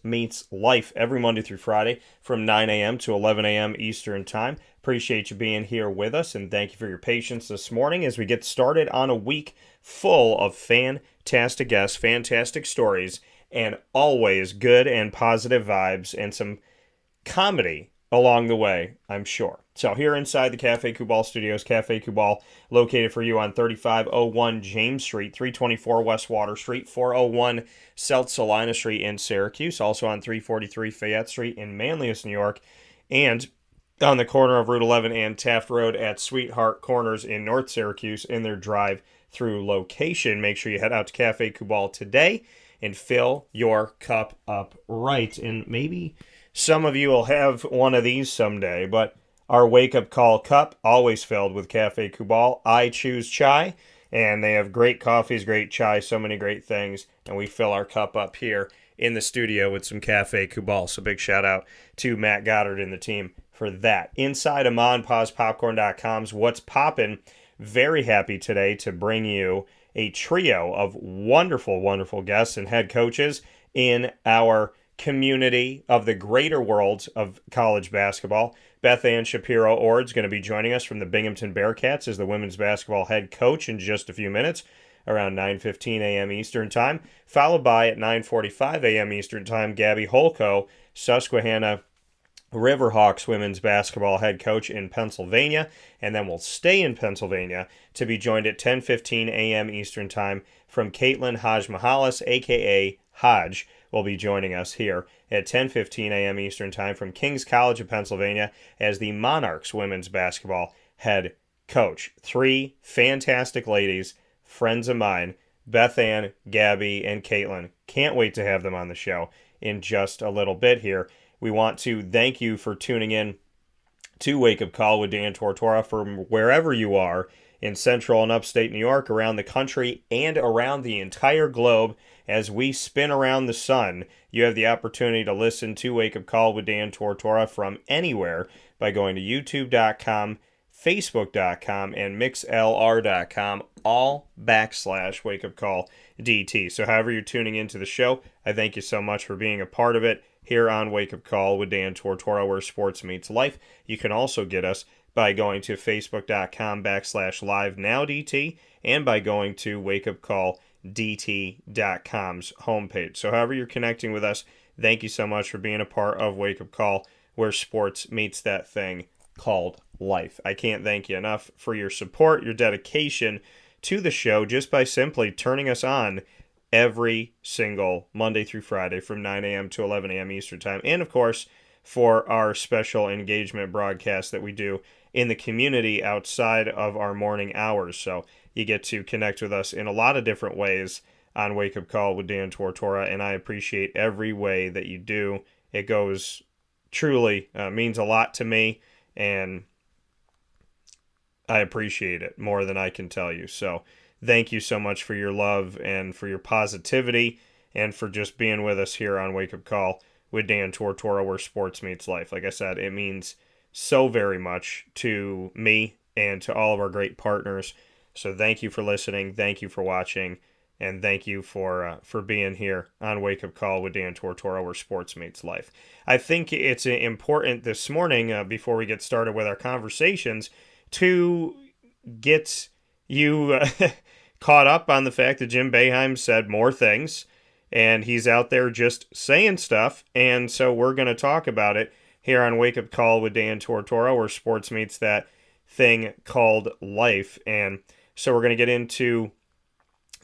Meets Life every Monday through Friday from 9 a.m. to 11 a.m. Eastern Time. Appreciate you being here with us, and thank you for your patience this morning as we get started on a week full of fantastic guests, fantastic stories, and always good and positive vibes and some comedy along the way, I'm sure. So here inside the Cafe Kubal Studios, Cafe Kubal, located for you on 3501 James Street, 324 West Water Street, 401 South Salina Street in Syracuse, also on 343 Fayette Street in Manlius, New York, and on the corner of Route 11 and Taft Road at Sweetheart Corners in North Syracuse in their drive-through location. Make sure you head out to Cafe Kubal today and fill your cup up right. And maybe some of you will have one of these someday, but our wake-up call cup, always filled with Cafe Kubal. I choose chai, and they have great coffees, great chai, so many great things, and we fill our cup up here in the studio with some Cafe Kubal. So big shout-out to Matt Goddard and the team for that. Inside of MonPawsPopcorn.com's What's Poppin', very happy today to bring you a trio of wonderful, wonderful guests and head coaches in our community of the greater world of college basketball. Bethann Shapiro-Ord is going to be joining us from the Binghamton Bearcats as the women's basketball head coach in just a few minutes, around 9:15 a.m. Eastern Time, followed by at 9:45 a.m. Eastern Time, Gabby Holko, Susquehanna Riverhawks women's basketball head coach in Pennsylvania, and then we'll stay in Pennsylvania to be joined at 10:15 a.m. Eastern Time from Caitlin Hadzimichalis, a.k.a. Hodge, will be joining us here at 10:15 a.m. Eastern Time from King's College of Pennsylvania as the Monarchs women's basketball head coach. Three fantastic ladies, friends of mine, Bethann, Gabby, and Caitlin. Can't wait to have them on the show in just a little bit here. We want to thank you for tuning in to Wake Up Call with Dan Tortora from wherever you are in central and upstate New York, around the country, and around the entire globe. As we spin around the sun, you have the opportunity to listen to Wake Up Call with Dan Tortora from anywhere by going to youtube.com, facebook.com, and mixlr.com, all / Wake Up Call DT. So however you're tuning into the show, I thank you so much for being a part of it here on Wake Up Call with Dan Tortora, where sports meets life. You can also get us by going to facebook.com / live now DT, and by going to wakeupcalldt.com's homepage. So however you're connecting with us, thank you so much for being a part of Wake Up Call, where sports meets that thing called life. I can't thank you enough for your support, your dedication to the show, just by simply turning us on every single Monday through Friday from 9 a.m. to 11 a.m. Eastern Time. And, of course, for our special engagement broadcast that we do in the community outside of our morning hours. So you get to connect with us in a lot of different ways on Wake Up Call with Dan Tortora, and I appreciate every way that you do. It goes truly means a lot to me, and I appreciate it more than I can tell you. So thank you so much for your love and for your positivity and for just being with us here on Wake Up Call with Dan Tortora, where sports meets life. Like I said, it means so very much to me and to all of our great partners. So thank you for listening, thank you for watching, and thank you for being here on Wake Up Call with Dan Tortora, where sports meets life. I think it's important this morning, before we get started with our conversations, to get you caught up on the fact that Jim Boeheim said more things, and he's out there just saying stuff, and so we're going to talk about it here on Wake Up Call with Dan Tortora, where sports meets that thing called life. And so we're going to get into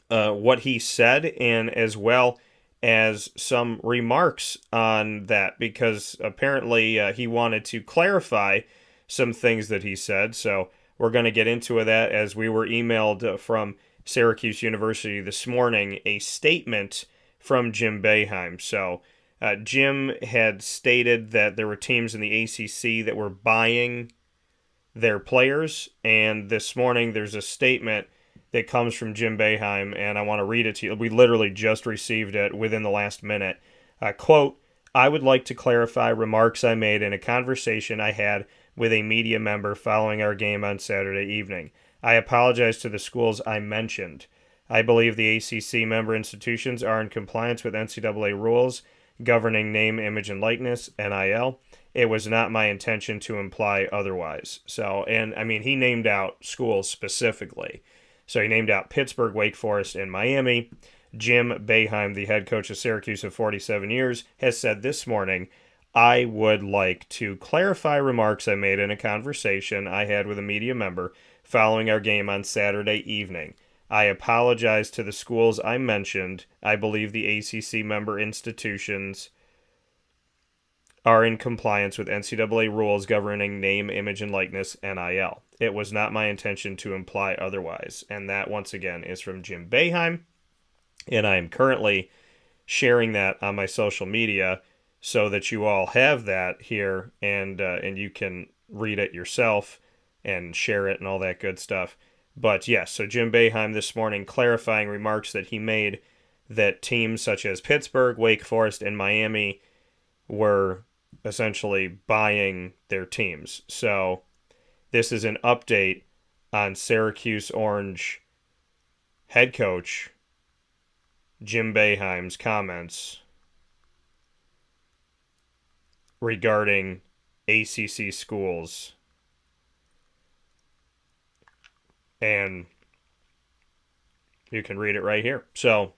what he said, and as well as some remarks on that, because apparently he wanted to clarify some things that he said. So we're going to get into that, as we were emailed from Syracuse University this morning a statement from Jim Boeheim. So Jim had stated that there were teams in the ACC that were buying their players, and this morning there's a statement that comes from Jim Boeheim, and I want to read it to you. We literally just received it within the last minute. Quote, "I would like to clarify remarks I made in a conversation I had with a media member following our game on Saturday evening. I apologize to the schools I mentioned. I believe the ACC member institutions are in compliance with NCAA rules governing name, image, and likeness, NIL. It was not my intention to imply otherwise. So, and I mean, he named out schools specifically. So he named out Pittsburgh, Wake Forest, and Miami. Jim Boeheim, the head coach of Syracuse of 47 years, has said this morning, I would like to clarify remarks I made in a conversation I had with a media member following our game on Saturday evening. I apologize to the schools I mentioned. I believe the ACC member institutions are in compliance with NCAA rules governing name, image, and likeness, NIL. It was not my intention to imply otherwise. And that, once again, is from Jim Boeheim. And I am currently sharing that on my social media so that you all have that here and you can read it yourself and share it and all that good stuff. But yes, so Jim Boeheim this morning clarifying remarks that he made that teams such as Pittsburgh, Wake Forest, and Miami were essentially buying their teams. So this is an update on Syracuse Orange head coach Jim Boeheim's comments regarding ACC schools. And you can read it right here. So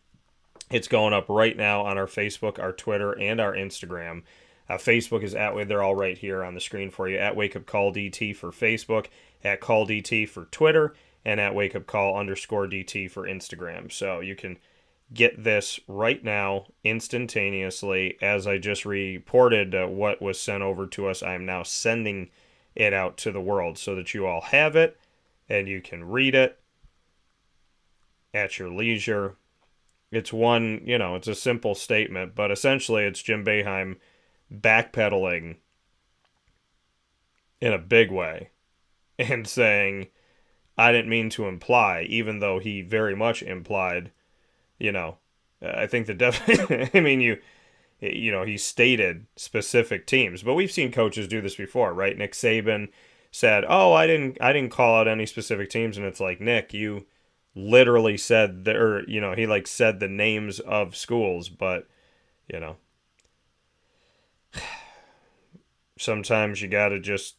it's going up right now on our Facebook, our Twitter, and our Instagram. Facebook is they're all right here on the screen for you, at Wake Up Call DT for Facebook, at Call DT for Twitter, and at Wake Up Call _DT for Instagram. So you can get this right now, instantaneously. As I just reported what was sent over to us, I am now sending it out to the world so that you all have it and you can read it at your leisure. It's it's a simple statement, but essentially it's Jim Boeheim backpedaling in a big way and saying, I didn't mean to imply, even though he very much implied, I think I mean, he stated specific teams, but we've seen coaches do this before, right? Nick Saban said, "Oh, I didn't call out any specific teams," and it's like, Nick, you literally said he said the names of schools, but sometimes you got to just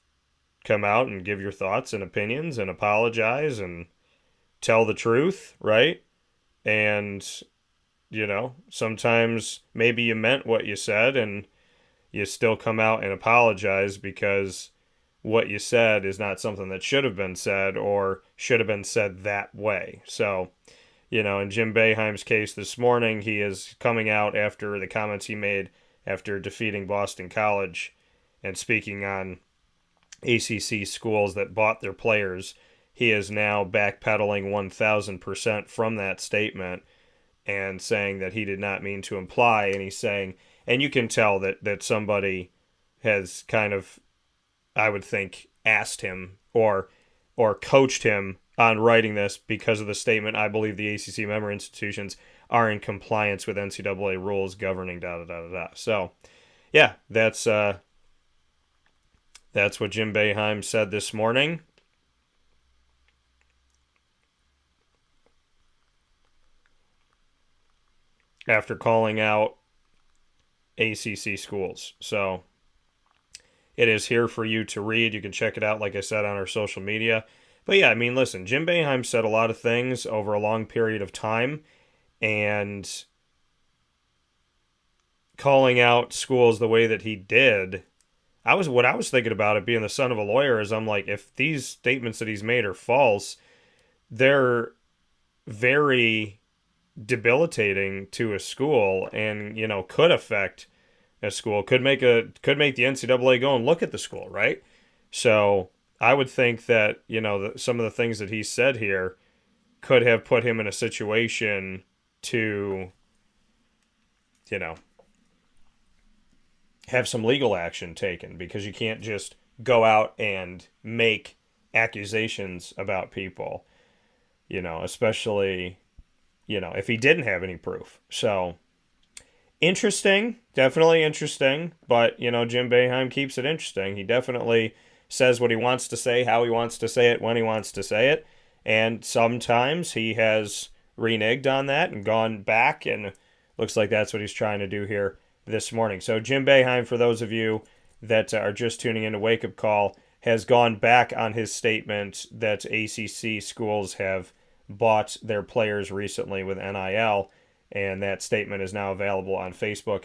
come out and give your thoughts and opinions and apologize and tell the truth, right? And sometimes maybe you meant what you said and you still come out and apologize because what you said is not something that should have been said or should have been said that way. So, in Jim Boeheim's case this morning, he is coming out after the comments he made after defeating Boston College and speaking on ACC schools that bought their players. He is now backpedaling 1,000% from that statement and saying that he did not mean to imply, and he's saying, and you can tell that somebody has kind of, I would think, asked him or coached him on writing this because of the statement, I believe the ACC member institutions are in compliance with NCAA rules governing da-da-da-da-da. So, yeah, that's what Jim Boeheim said this morning. After calling out ACC schools. So it is here for you to read. You can check it out, like I said, on our social media. But yeah, I mean, listen, Jim Boeheim said a lot of things over a long period of time, and calling out schools the way that he did, what I was thinking about it, being the son of a lawyer, is I'm like, if these statements that he's made are false, they're very debilitating to a school and could affect a school, could make the NCAA go and look at the school, right? So I would think that some of the things that he said here could have put him in a situation to have some legal action taken, because you can't just go out and make accusations about people, especially if he didn't have any proof. So, interesting, definitely interesting, but, Jim Boeheim keeps it interesting. He definitely says what he wants to say, how he wants to say it, when he wants to say it, and sometimes he has reneged on that and gone back, and looks like that's what he's trying to do here this morning. So Jim Boeheim, for those of you that are just tuning in to Wake Up Call, has gone back on his statement that ACC schools have bought their players recently with NIL, and that statement is now available on Facebook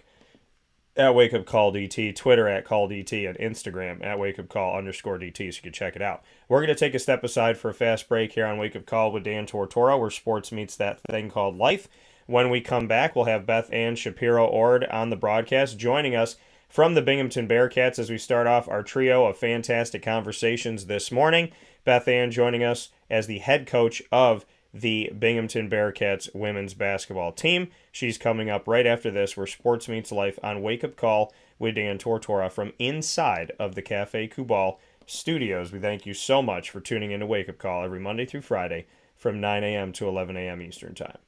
at Wake Up Call DT, Twitter at Call DT, and Instagram at Wake Up Call _DT, so you can check it out. We're going to take a step aside for a fast break here on Wake Up Call with Dan Tortora, where sports meets that thing called life. When we come back, we'll have Bethann Shapiro-Ord on the broadcast, joining us from the Binghamton Bearcats as we start off our trio of fantastic conversations this morning. Bethann joining us as the head coach of the Binghamton Bearcats women's basketball team. She's coming up right after this, where sports meets life on Wake Up Call with Dan Tortora from inside of the Cafe Kubal studios. We thank you so much for tuning in to Wake Up Call every Monday through Friday from 9 a.m. to 11 a.m. Eastern Time.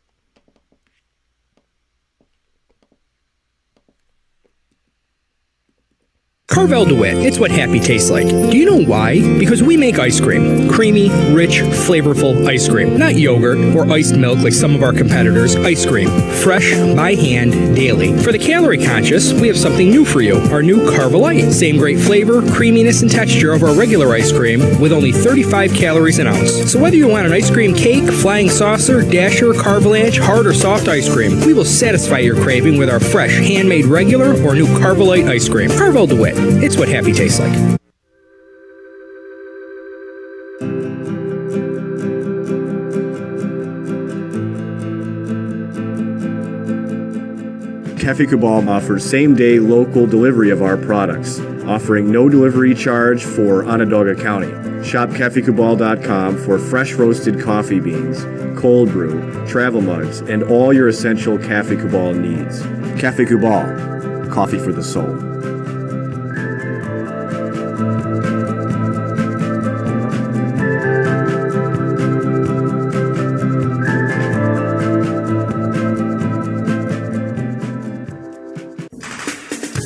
Carvel DeWitt, it's what happy tastes like. Do you know why? Because we make ice cream. Creamy, rich, flavorful ice cream. Not yogurt or iced milk like some of our competitors. Ice cream. Fresh, by hand, daily. For the calorie conscious, we have something new for you. Our new Carvelite. Same great flavor, creaminess, and texture of our regular ice cream with only 35 calories an ounce. So whether you want an ice cream cake, flying saucer, dasher, carvalanche, hard or soft ice cream, we will satisfy your craving with our fresh, handmade regular or new Carvelite ice cream. Carvel DeWitt. It's what happy tastes like. Cafe Kubal offers same-day local delivery of our products, offering no delivery charge for Onondaga County. Shop cafekubal.com for fresh roasted coffee beans, cold brew, travel mugs, and all your essential Cafe Kubal needs. Cafe Kubal, coffee for the soul.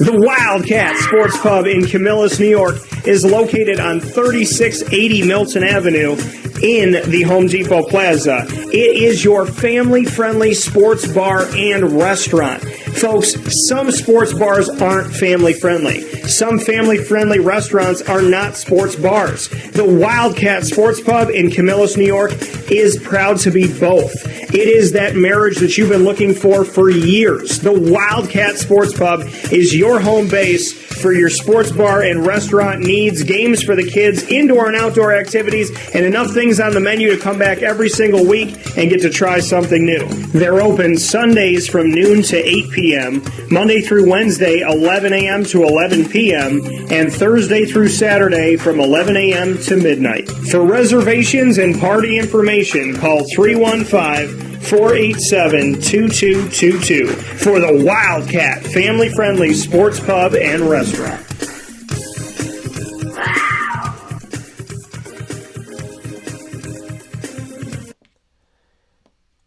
The Wildcat Sports Pub in Camillus, New York is located on 3680 Milton Avenue in the Home Depot Plaza. It is your family-friendly sports bar and restaurant. Folks, some sports bars aren't family-friendly. Some family-friendly restaurants are not sports bars. The Wildcat Sports Pub in Camillus, New York is proud to be both. It is that marriage that you've been looking for years. The Wildcat Sports Pub is your home base for your sports bar and restaurant needs, games for the kids, indoor and outdoor activities, and enough things on the menu to come back every single week and get to try something new. They're open Sundays from noon to 8 p.m., Monday through Wednesday, 11 a.m. to 11 p.m., and Thursday through Saturday from 11 a.m. to midnight. For reservations and party information, call 315-487-2222 for the Wildcat family-friendly sports pub and restaurant.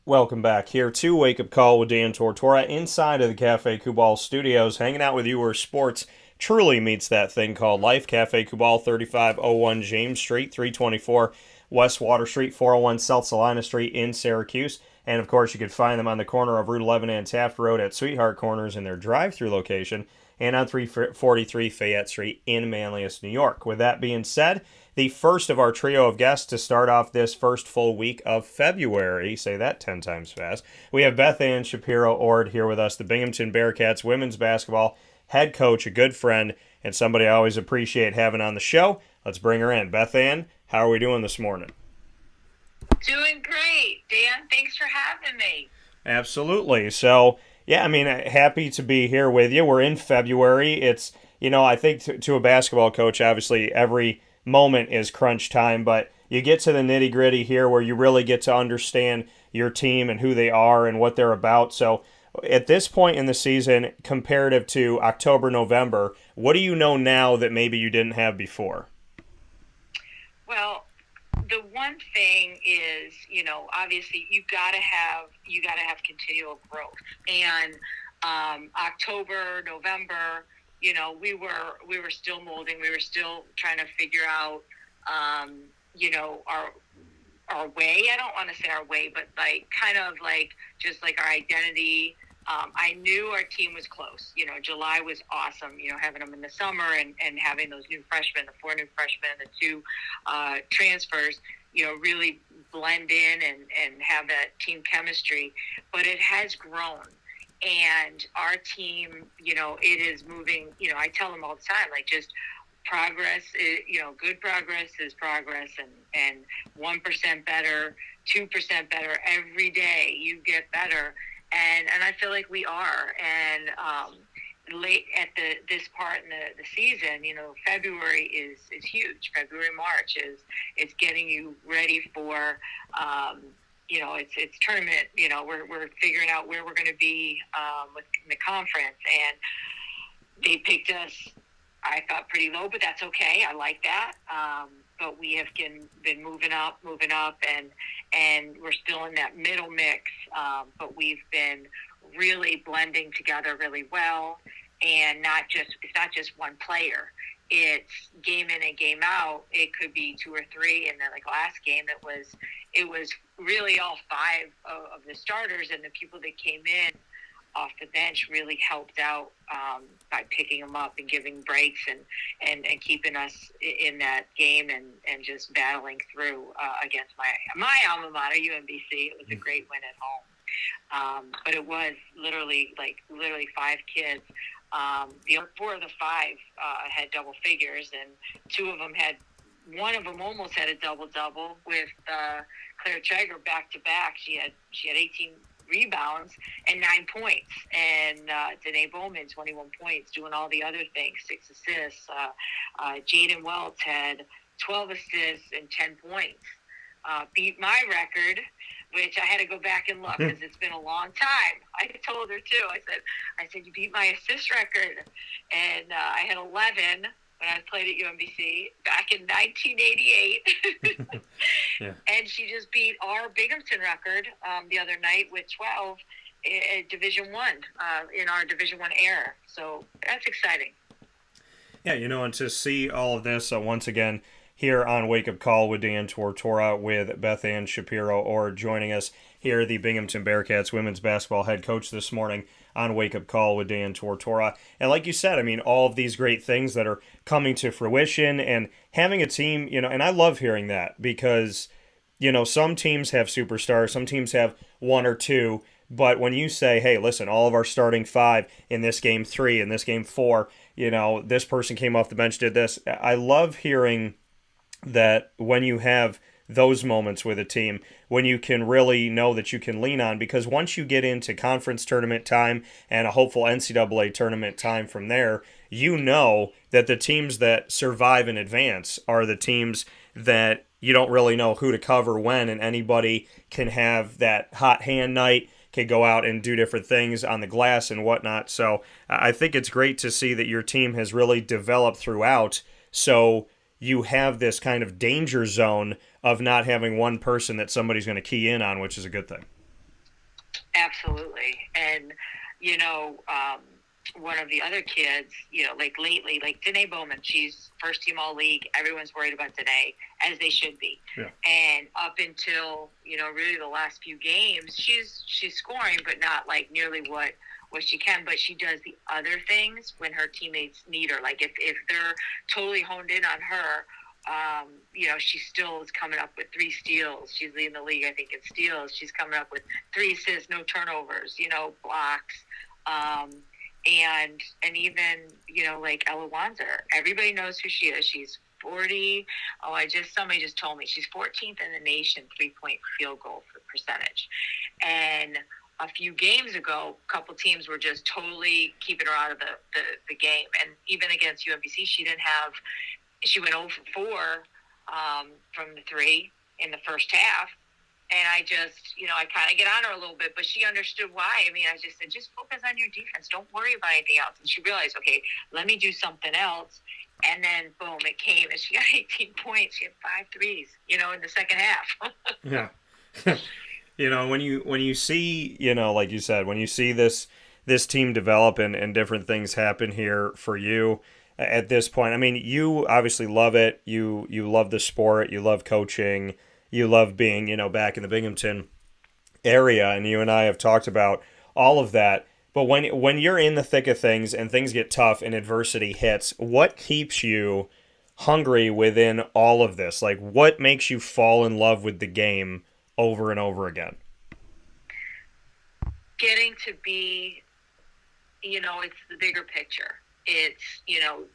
Welcome back here to Wake Up Call with Dan Tortora inside of the Cafe Kubal studios, hanging out with you where sports truly meets that thing called life. Cafe Kubal, 3501 James Street, 324 West Water Street, 401 South Salina Street in Syracuse. And, of course, you can find them on the corner of Route 11 and Taft Road at Sweetheart Corners in their drive-thru location, and on 343 Fayette Street in Manlius, New York. With that being said, the first of our trio of guests to start off this first full week of February, say that 10 times fast, we have Bethann Shapiro-Ord here with us, the Binghamton Bearcats women's basketball head coach, a good friend, and somebody I always appreciate having on the show. Let's bring her in. Bethann, how are we doing this morning? Doing great, Dan. Thanks for having me. Absolutely. So, yeah, I mean, happy to be here with you. We're in February. It's, you know, I think to a basketball coach, obviously every moment is crunch time, but you get to the nitty gritty here where you really get to understand your team and who they are and what they're about. So at this point in the season, comparative to October, November, what do you know now that maybe you didn't have before? Well, the one thing is, you know, obviously you gotta have continual growth. And October, November, you know, we were still molding. We were still trying to figure out, you know, our way. I don't want to say our way, but like kind of like just like our identity, I knew our team was close. July was awesome, having them in the summer and having those new freshmen, the 4 new freshmen, the 2 transfers, really blend in and have that team chemistry. But it has grown. And our team, it is moving, I tell them all the time, like, just progress, good progress is progress, and 1% better, 2% better every day. You get better. And I feel like we are. And late at this part in the season, February is huge. February, March is getting you ready for, it's tournament. We're figuring out where we're going to be in the conference. And they picked us, I thought, pretty low, but that's okay. I like that. But we have been moving up, and we're still in that middle mix. But we've been really blending together really well, and it's not just one player. It's game in and game out. It could be 2 or 3, and then like last game, it was really all 5 of the starters, and the people that came in off the bench really helped out by picking them up and giving breaks and keeping us in that game and just battling through against my alma mater, UMBC. It was a great win at home. But it was literally 5 kids. 4 of the 5 had double figures, and 2 of them one of them almost had a double-double with Claire Traeger back-to-back. She had 18 rebounds and 9 points, and Danae Bowman 21 points, doing all the other things, 6 assists. Jaden Welts had 12 assists and 10 points. Beat my record, which I had to go back and look because it's been a long time. I told her too. I said you beat my assist record, and I had 11 when I played at UMBC back in 1988. Yeah. And she just beat our Binghamton record the other night with 12 at Division I in our Division I era. So that's exciting. Yeah, and to see all of this once again here on Wake Up Call with Dan Tortora with Bethann Shapiro-Ord joining us here, the Binghamton Bearcats women's basketball head coach this morning on Wake Up Call with Dan Tortora. And like you said, I mean, all of these great things that are coming to fruition and having a team, and I love hearing that because, some teams have superstars, some teams have 1 or 2, but when you say, hey, listen, all of our starting 5 in this game 3, in this game 4, this person came off the bench, did this. I love hearing that when you have those moments with a team, when you can really know that you can lean on, because once you get into conference tournament time and a hopeful NCAA tournament time from there, that the teams that survive in advance are the teams that you don't really know who to cover when, and anybody can have that hot hand night, can go out and do different things on the glass and whatnot. So I think it's great to see that your team has really developed throughout, so you have this kind of danger zone of not having one person that somebody's going to key in on, which is a good thing. Absolutely. And, one of the other kids, like lately, like Danae Bowman, she's first team all-league. Everyone's worried about Danae, as they should be. Yeah. And up until, really the last few games, she's scoring, but not like nearly what she can, but she does the other things when her teammates need her. Like if they're totally honed in on her, she still is coming up with 3 steals. She's leading the league, I think, in steals. She's coming up with 3 assists, no turnovers, blocks. And even, like Ella Wanzer, everybody knows who she is. She's 40. Somebody just told me she's 14th in the nation 3-point field goal percentage. And a few games ago, a couple teams were just totally keeping her out of the game. And even against UMBC, she went 0 for 4 from the 3 in the first half. And I just, I kind of get on her a little bit, but she understood why. I mean, I just said, just focus on your defense. Don't worry about anything else. And she realized, okay, let me do something else. And then, boom, it came. And she got 18 points. She had 5 threes, in the second half. Yeah. When you see, like you said, when you see this team develop and different things happen here for you at this point, I mean, you obviously love it. You love the sport. You love coaching. You love being, back in the Binghamton area. And you and I have talked about all of that. But when you're in the thick of things and things get tough and adversity hits, what keeps you hungry within all of this? Like, what makes you fall in love with the game over and over again? Getting to be, it's the bigger picture. It's,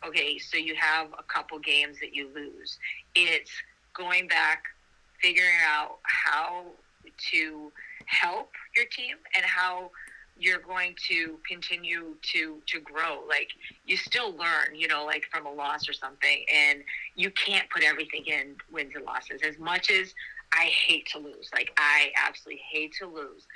okay, so you have a couple games that you lose. It's going back, figuring out how to help your team and how you're going to continue to grow. Like, you still learn, like from a loss or something, and you can't put everything in wins and losses. As much as I hate to lose, like I absolutely hate to lose,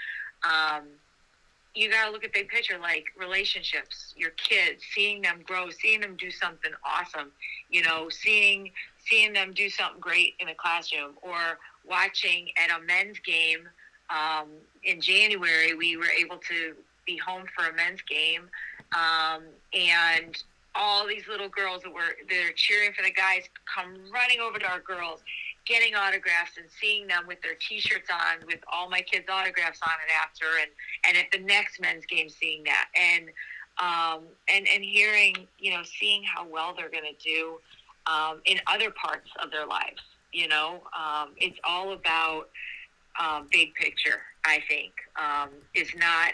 you got to look at big picture, like relationships, your kids, seeing them grow, seeing them do something awesome, seeing them do something great in a classroom, or watching at a men's game. In January, we were able to be home for a men's game, and all these little girls they're cheering for the guys come running over to our girls, getting autographs, and seeing them with their T-shirts on with all my kids' autographs on it after, and at the next men's game seeing that, and hearing, seeing how well they're going to do in other parts of their lives. It's all about big picture, I think. It's not,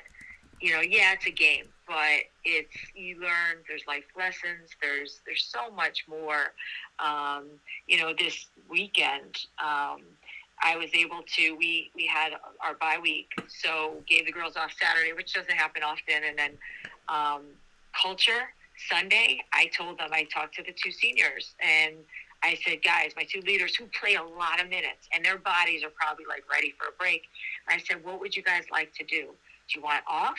it's a game, but you learn, there's life lessons, there's so much more. This weekend, I was able to, we had our bye week, so gave the girls off Saturday, which doesn't happen often, and then culture, Sunday, I talked to the two seniors, and I said, guys, my two leaders who play a lot of minutes and their bodies are probably like ready for a break. I said, what would you guys like to do? Do you want off?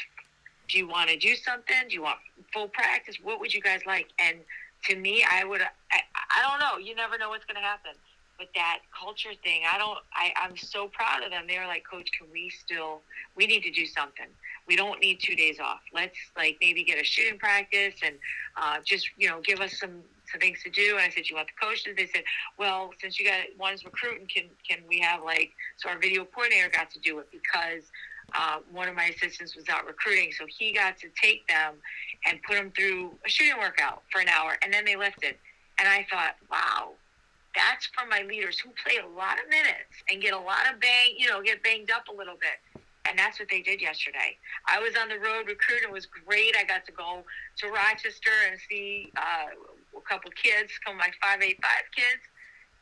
Do you want to do something? Do you want full practice? What would you guys like? And to me, I don't know. You never know what's going to happen. But that culture thing, I'm so proud of them. They're like, Coach, we need to do something. We don't need 2 days off. Let's maybe get a shooting practice and just, give us some things to do. And I said, you want the coaches? They said, well, since you got one's recruiting, can we have so our video coordinator got to do it because one of my assistants was out recruiting. So he got to take them and put them through a shooting workout for an hour. And then they lifted. And I thought, wow, that's for my leaders who play a lot of minutes and get a lot of get banged up a little bit. And that's what they did yesterday. I was on the road recruiting. It was great. I got to go to Rochester and see a couple kids, some of my 585 kids.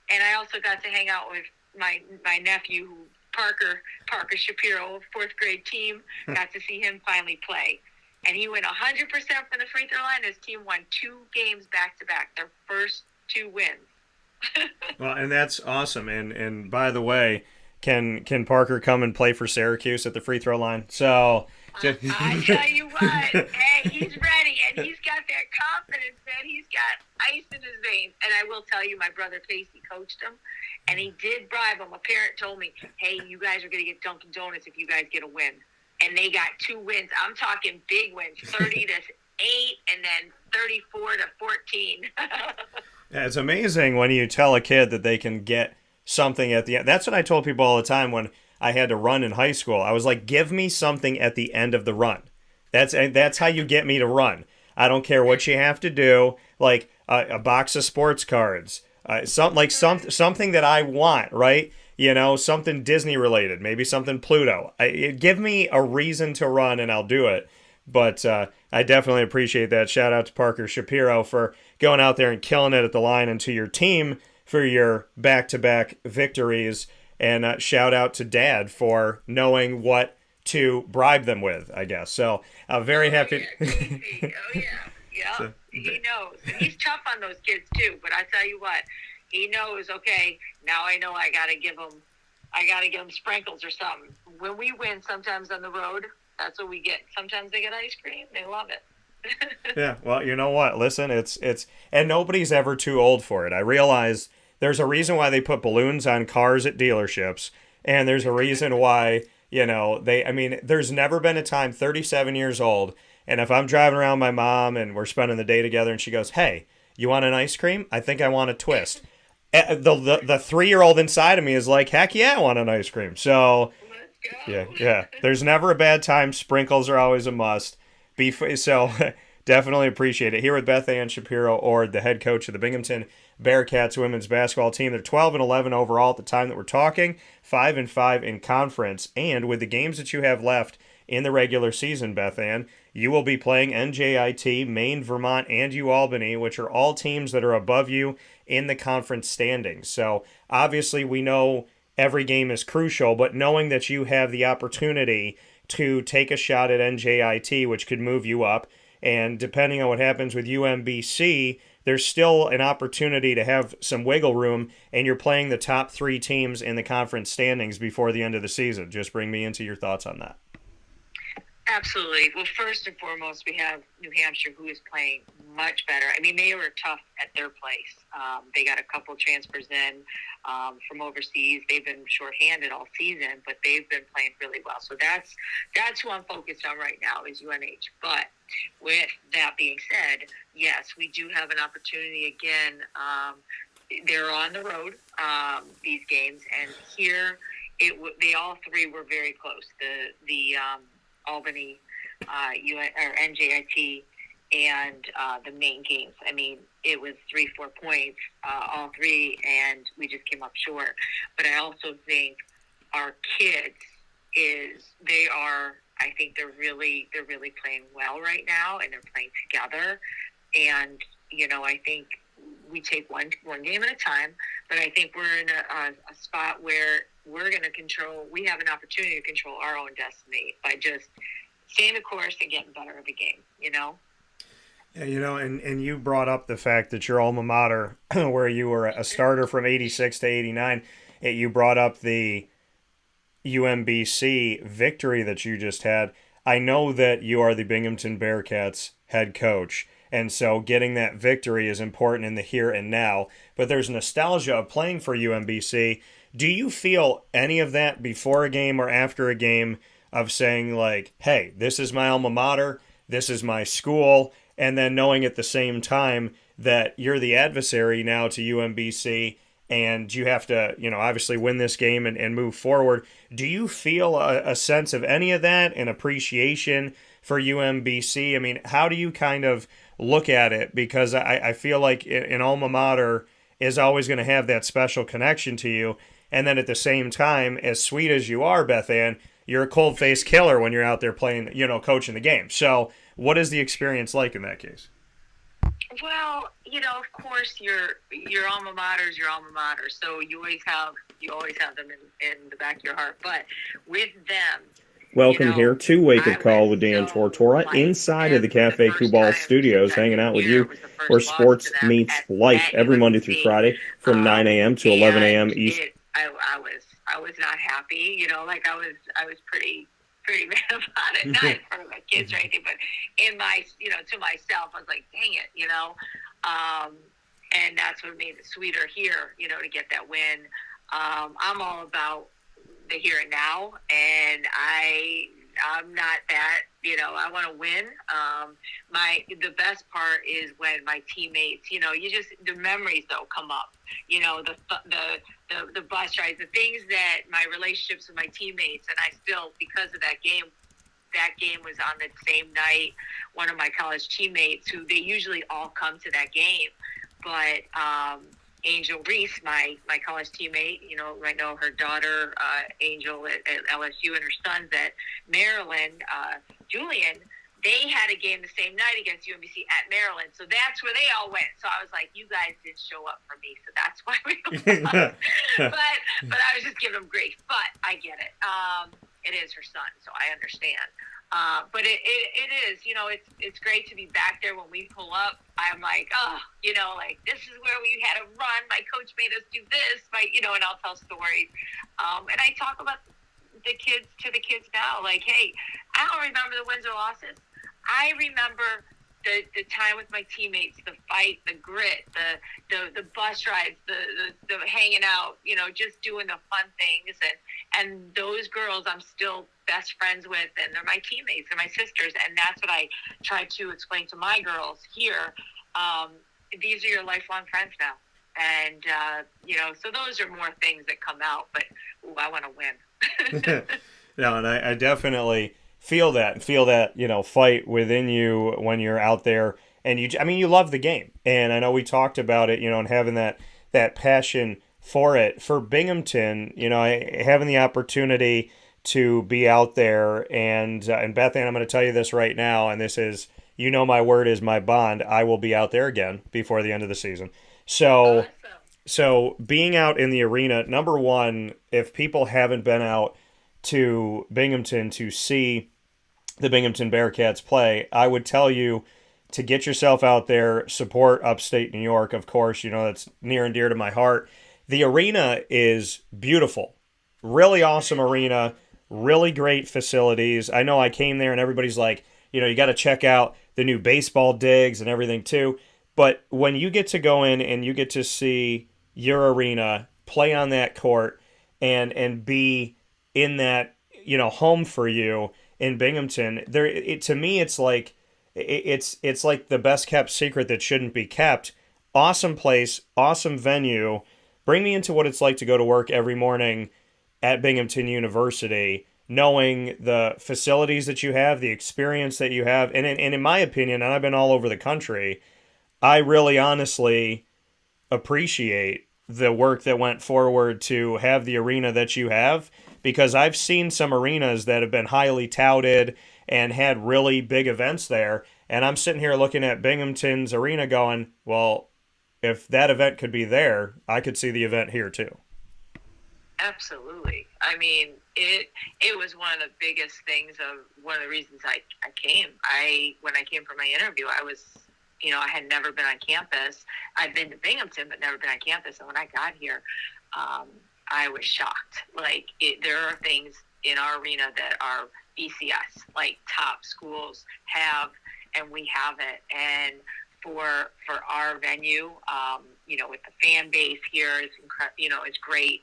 And I also got to hang out with my nephew, Parker Shapiro, fourth grade team. Got to see him finally play. And he went 100% from the free throw line. His team won 2 games back-to-back, their first 2 wins. Well, and that's awesome. And by the way, can Parker come and play for Syracuse at the free throw line? So I tell you what, hey, he's ready, and he's got that confidence, man. He's got ice in his veins. And I will tell you, my brother Casey coached him, and he did bribe him. A parent told me, hey, you guys are going to get Dunkin' Donuts if you guys get a win. And they got 2 wins. I'm talking big wins, 30-8 and then 34-14. Yeah, it's amazing when you tell a kid that they can get something at the end. That's what I told people all the time when I had to run in high school. I was like, give me something at the end of the run. That's how you get me to run. I don't care what you have to do, like a box of sports cards, something that I want, right? Something Disney related, maybe something Pluto. Give me a reason to run and I'll do it. But I definitely appreciate that. Shout out to Parker Shapiro for going out there and killing it at the line, and to your team for your back-to-back victories. And shout out to Dad for knowing what to bribe them with, I guess. So very happy. Yeah. So, he knows. And he's tough on those kids too. But I tell you what, he knows. Okay, now I know I gotta give them sprinkles or something. When we win, sometimes on the road, that's what we get. Sometimes they get ice cream. They love it. Yeah. Well, you know what? Listen, it's and nobody's ever too old for it. I realize there's a reason why they put balloons on cars at dealerships, and there's a reason why, there's never been a time, 37 years old, and if I'm driving around my mom and we're spending the day together and she goes, hey, you want an ice cream? I think I want a twist. The 3-year-old inside of me is like, heck yeah, I want an ice cream. So, yeah. There's never a bad time. Sprinkles are always a must. So definitely appreciate it. Here with Bethann Shapiro-Ord, the head coach of the Binghamton Bearcats women's basketball team. They're 12-11 overall at the time that we're talking, 5-5 in conference. And with the games that you have left in the regular season, Bethann, you will be playing NJIT, Maine, Vermont, and UAlbany, which are all teams that are above you in the conference standings. So obviously we know every game is crucial, but knowing that you have the opportunity to take a shot at NJIT, which could move you up, and depending on what happens with UMBC, there's still an opportunity to have some wiggle room, and you're playing the top 3 teams in the conference standings before the end of the season. Just bring me into your thoughts on that. Absolutely. Well, first and foremost, we have New Hampshire, who is playing much better. I mean, they were tough at their place. They got a couple transfers in from overseas. They've been shorthanded all season, but they've been playing really well. So that's who I'm focused on right now is UNH. But with that being said, yes, we do have an opportunity again. They're on the road, these games, and here they all 3 were very close. The Albany, or NJIT, and the main games. I mean, it was 3-4 points, all 3, and we just came up short. But I also think our kids I think they're really playing well right now, and they're playing together. And I think we take one game at a time. But I think we're in a spot where we're going to we have an opportunity to control our own destiny by just staying the course and getting better every game, Yeah, and you brought up the fact that your alma mater, where you were a starter from 86 to 89, you brought up the UMBC victory that you just had. I know that you are the Binghamton Bearcats head coach, and so getting that victory is important in the here and now, but there's nostalgia of playing for UMBC. Do you feel any of that before a game or after a game of saying, like, hey, this is my alma mater, this is my school, and then knowing at the same time that you're the adversary now to UMBC and you have to, obviously win this game and move forward? Do you feel a sense of any of that and appreciation for UMBC? I mean, how do you kind of look at it? Because I feel like an alma mater is always going to have that special connection to you. And then at the same time, as sweet as you are, Bethann, you're a cold-faced killer when you're out there playing, coaching the game. So what is the experience like in that case? Well, of course, your alma mater is your alma mater. So you always have them in the back of your heart. But with them, welcome here to Wake Up Call with Dan Tortora, inside of the Cafe Kubal Studios, hanging out with you where sports meets life every Monday through Friday from 9 a.m. to 11 a.m. East. I was not happy, I was pretty mad about it. Not in front of my kids or anything, but in my, to myself, I was like, dang it, and that's what made it sweeter here, to get that win. I'm all about the here and now, and I'm not that, I want to win. The best part is when my teammates, the memories though come up, the bus rides, the things that my relationships with my teammates, and I still, because of that game was on the same night, one of my college teammates who they usually all come to that game, but, Angel Reese, my college teammate, right now her daughter, Angel at LSU, and her sons at Maryland, Julian, they had a game the same night against UMBC at Maryland. So that's where they all went. So I was like, you guys didn't show up for me. So that's why we lost. but I was just giving them grief. But I get it. It is her son, so I understand. But it is, it's great to be back there when we pull up. I'm like, this is where we had a run. My coach made us do this, and I'll tell stories. And I talk about the kids now, like, hey, I don't remember the wins or losses. I remember the time with my teammates, the fight, the grit, the bus rides, the hanging out, just doing the fun things. And those girls I'm still best friends with, and they're my teammates, they're my sisters. And that's what I try to explain to my girls here. These are your lifelong friends now. And, so those are more things that come out, but I want to win. No, and I definitely feel that, fight within you when you're out there. And you love the game. And I know we talked about it, and having that passion for it. For Binghamton, having the opportunity to be out there, and Bethann, I'm going to tell you this right now, and this is, my word is my bond. I will be out there again before the end of the season. So, Awesome. so being out in the arena, number one, if people haven't been out to Binghamton to see the Binghamton Bearcats play, I would tell you to get yourself out there, support upstate New York, of course. That's near and dear to my heart. The arena is beautiful. Really awesome arena, really great facilities. I know I came there and everybody's like, you got to check out the new baseball digs and everything too. But when you get to go in and you get to see your arena, play on that court, and be in that, home for you in Binghamton, to me it's like it's like the best kept secret that shouldn't be kept. Awesome place, awesome venue. Bring me into what it's like to go to work every morning at Binghamton University, knowing the facilities that you have, the experience that you have. And in my opinion, and I've been all over the country, I really honestly appreciate the work that went forward to have the arena that you have, because I've seen some arenas that have been highly touted and had really big events there. And I'm sitting here looking at Binghamton's arena going, well, if that event could be there, I could see the event here too. Absolutely. I mean, it was one of the biggest things of one of the reasons I came. When I came for my interview, I was, I had never been on campus. I'd been to Binghamton, but never been on campus. And when I got here, I was shocked. Like, there are things in our arena that are BCS, like top schools have, and we have it. And for our venue, with the fan base here, it's great.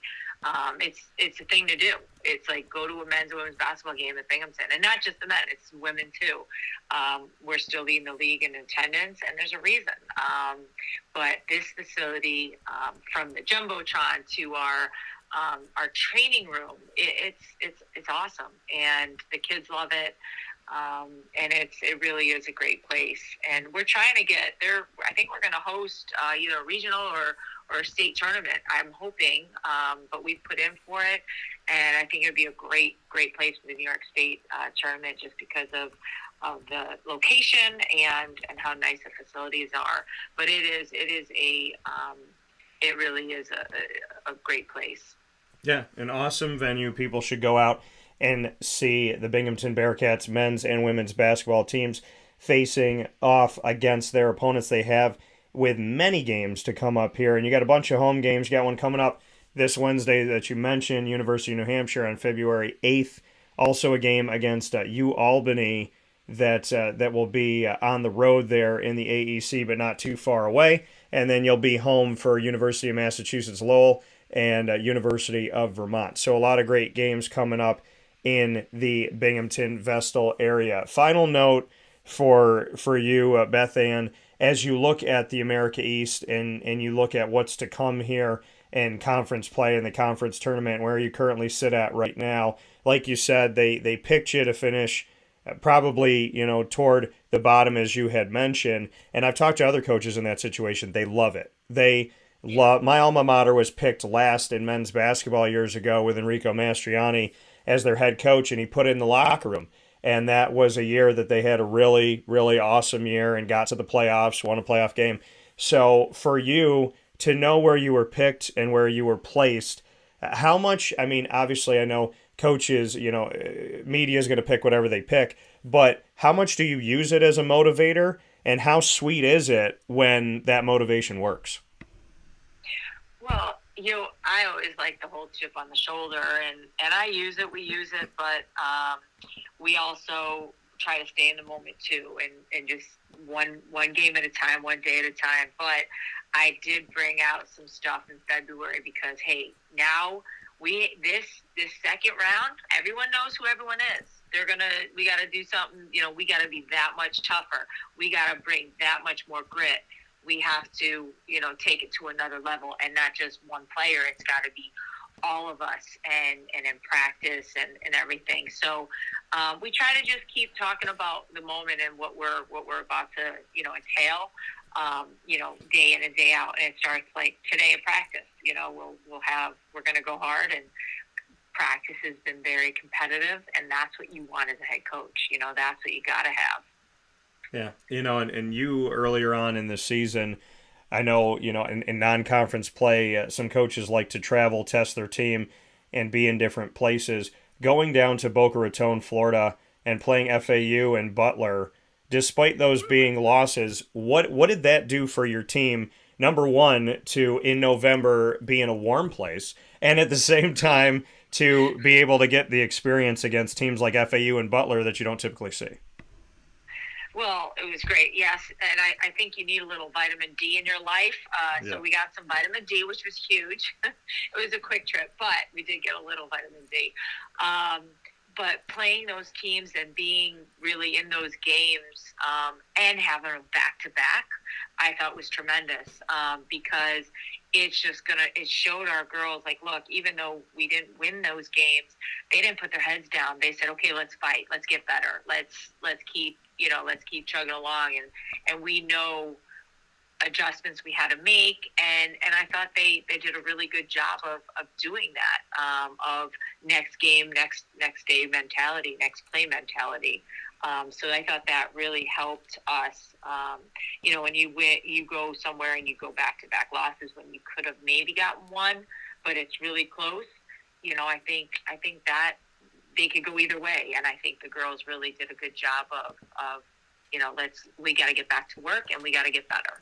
It's a thing to do. It's like go to a men's and women's basketball game at Binghamton, and not just the men, it's women too. We're still leading the league in attendance, and there's a reason. But this facility, from the jumbotron to our training room, it's awesome, and the kids love it. And it really is a great place, and we're trying to get there. I think we're going to host either a regional or a state tournament, I'm hoping, but we've put in for it, and I think it'd be a great place for the New York State tournament, just because of the location and how nice the facilities are. But it really is a great place. Yeah, an awesome venue. People should go out and see the Binghamton Bearcats men's and women's basketball teams facing off against their opponents they have, with many games to come up here. And you got a bunch of home games. You got one coming up this Wednesday that you mentioned, University of New Hampshire on February 8th. Also a game against UAlbany that will be on the road there in the AEC, but not too far away. And then you'll be home for University of Massachusetts Lowell and University of Vermont. So a lot of great games coming up in the Binghamton Vestal area. Final note for you, Bethann, as you look at the America East and you look at what's to come here in conference play in the conference tournament, where you currently sit at right now, like you said, they picked you to finish probably, toward the bottom, as you had mentioned. And I've talked to other coaches in that situation. They love it. They love. My alma mater was picked last in men's basketball years ago with Enrico Mastriani as their head coach, and he put it in the locker room. And that was a year that they had a really, really awesome year and got to the playoffs, won a playoff game. So for you to know where you were picked and where you were placed, how much, obviously I know coaches, media is going to pick whatever they pick, but how much do you use it as a motivator, and how sweet is it when that motivation works? Well, I always like the whole chip on the shoulder, and I use it, we use it, but we also try to stay in the moment too, and just one game at a time, one day at a time. But I did bring out some stuff in February because, hey, now this second round, everyone knows who everyone is. We got to do something, we got to be that much tougher. We got to bring that much more grit. We have to, take it to another level, and not just one player. It's got to be all of us and in practice and everything. So we try to just keep talking about the moment and what we're about to, entail, day in and day out. And it starts like today at practice. We're going to go hard, and practice has been very competitive, and that's what you want as a head coach. That's what you got to have. Yeah, and you earlier on in the season, I know, in non-conference play, some coaches like to travel, test their team, and be in different places. Going down to Boca Raton, Florida, and playing FAU and Butler, despite those being losses, what did that do for your team? Number one, to in November be in a warm place, and at the same time to be able to get the experience against teams like FAU and Butler that you don't typically see. Well, it was great, yes, and I think you need a little vitamin D in your life, so we got some vitamin D, which was huge. It was a quick trip, but we did get a little vitamin D. But playing those teams and being really in those games and having them back-to-back, I thought was tremendous because it showed our girls, like, look, even though we didn't win those games, they didn't put their heads down. They said, okay, let's fight. Let's get better. Let's keep chugging along. And we know adjustments we had to make. And I thought they did a really good job of doing that, of next game, next day mentality, next play mentality. So I thought that really helped us. When you go somewhere and you go back-to-back losses when you could have maybe gotten one, but it's really close. I think that they could go either way, and I think the girls really did a good job of we got to get back to work and we got to get better.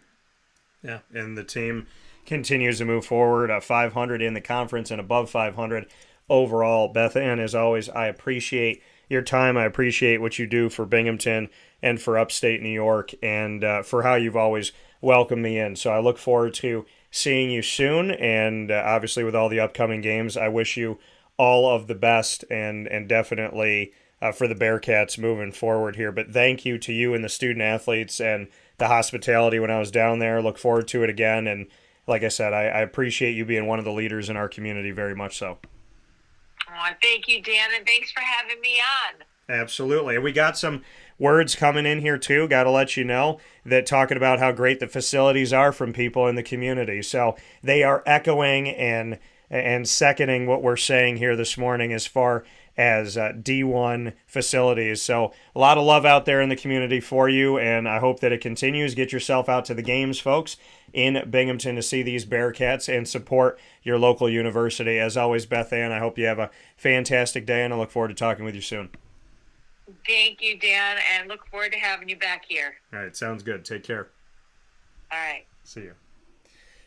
Yeah, and the team continues to move forward, 500 in the conference and above 500 overall. Bethann, as always, I appreciate your time. I appreciate what you do for Binghamton and for upstate New York, and for how you've always welcomed me in. So I look forward to seeing you soon, and obviously with all the upcoming games, I wish you all of the best, and definitely for the Bearcats moving forward here. But thank you to you and the student athletes and the hospitality when I was down there. Look forward to it again, and like I said, I appreciate you being one of the leaders in our community very much so. Oh, thank you, Dan, and thanks for having me on. Absolutely. And we got some words coming in here too. Got to let you know that talking about how great the facilities are from people in the community. So they are echoing and seconding what we're saying here this morning as far as D1 facilities. So a lot of love out there in the community for you, and I hope that it continues. Get yourself out to the games, folks, in Binghamton to see these Bearcats and support your local university. As always, Bethann, I hope you have a fantastic day, and I look forward to talking with you soon. Thank you, Dan, and look forward to having you back here. All right, sounds good. Take care. All right. See you.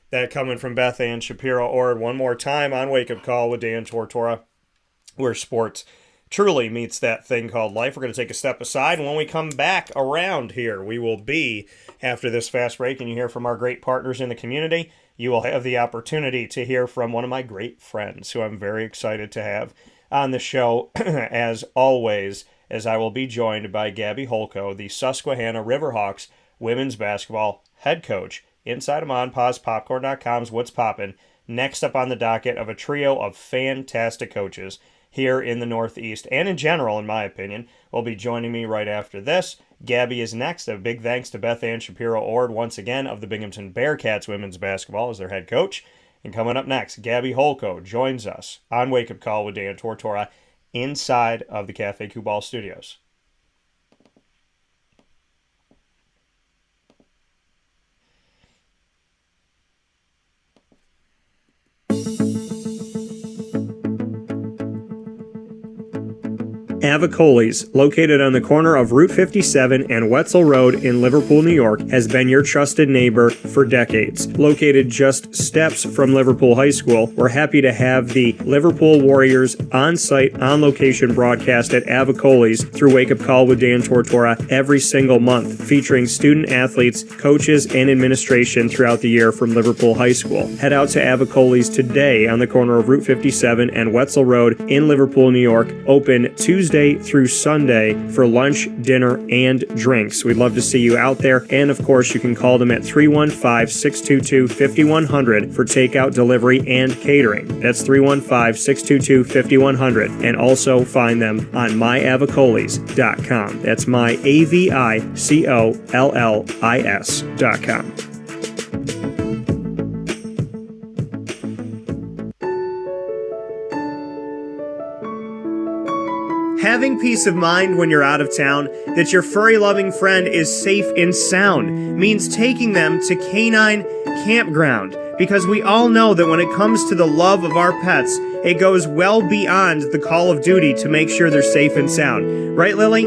That coming from Bethann Shapiro-Ord one more time on Wake Up Call with Dan Tortora, where sports truly meets that thing called life. We're going to take a step aside, and when we come back around here, we will be, after this fast break, and you hear from our great partners in the community, you will have the opportunity to hear from one of my great friends who I'm very excited to have on the show, as always, as I will be joined by Gabby Holko, the Susquehanna Riverhawks women's basketball head coach, inside of MonPazPopcorn.com's What's Poppin', next up on the docket of a trio of fantastic coaches here in the Northeast and in general, in my opinion, will be joining me right after this. Gabby is next. A big thanks to Bethann Shapiro-Ord once again of the Binghamton Bearcats women's basketball as their head coach. And coming up next, Gabby Holko joins us on Wake Up Call with Dan Tortora inside of the Cafe Kubal studios. Avicoli's, located on the corner of Route 57 and Wetzel Road in Liverpool, New York, has been your trusted neighbor for decades. Located just steps from Liverpool High School, we're happy to have the Liverpool Warriors on-site, on-location broadcast at Avicoli's through Wake Up Call with Dan Tortora every single month, featuring student athletes, coaches, and administration throughout the year from Liverpool High School. Head out to Avicoli's today on the corner of Route 57 and Wetzel Road in Liverpool, New York, open Tuesday Thursday through Sunday for lunch, dinner, and drinks. We'd love to see you out there. And of course, you can call them at 315-622-5100 for takeout, delivery, and catering. That's 315-622-5100. And also find them on myavicollis.com. That's myavicollis.com. Having peace of mind when you're out of town that your furry-loving friend is safe and sound means taking them to Canine Campground, because we all know that when it comes to the love of our pets, it goes well beyond the call of duty to make sure they're safe and sound. Right, Lily?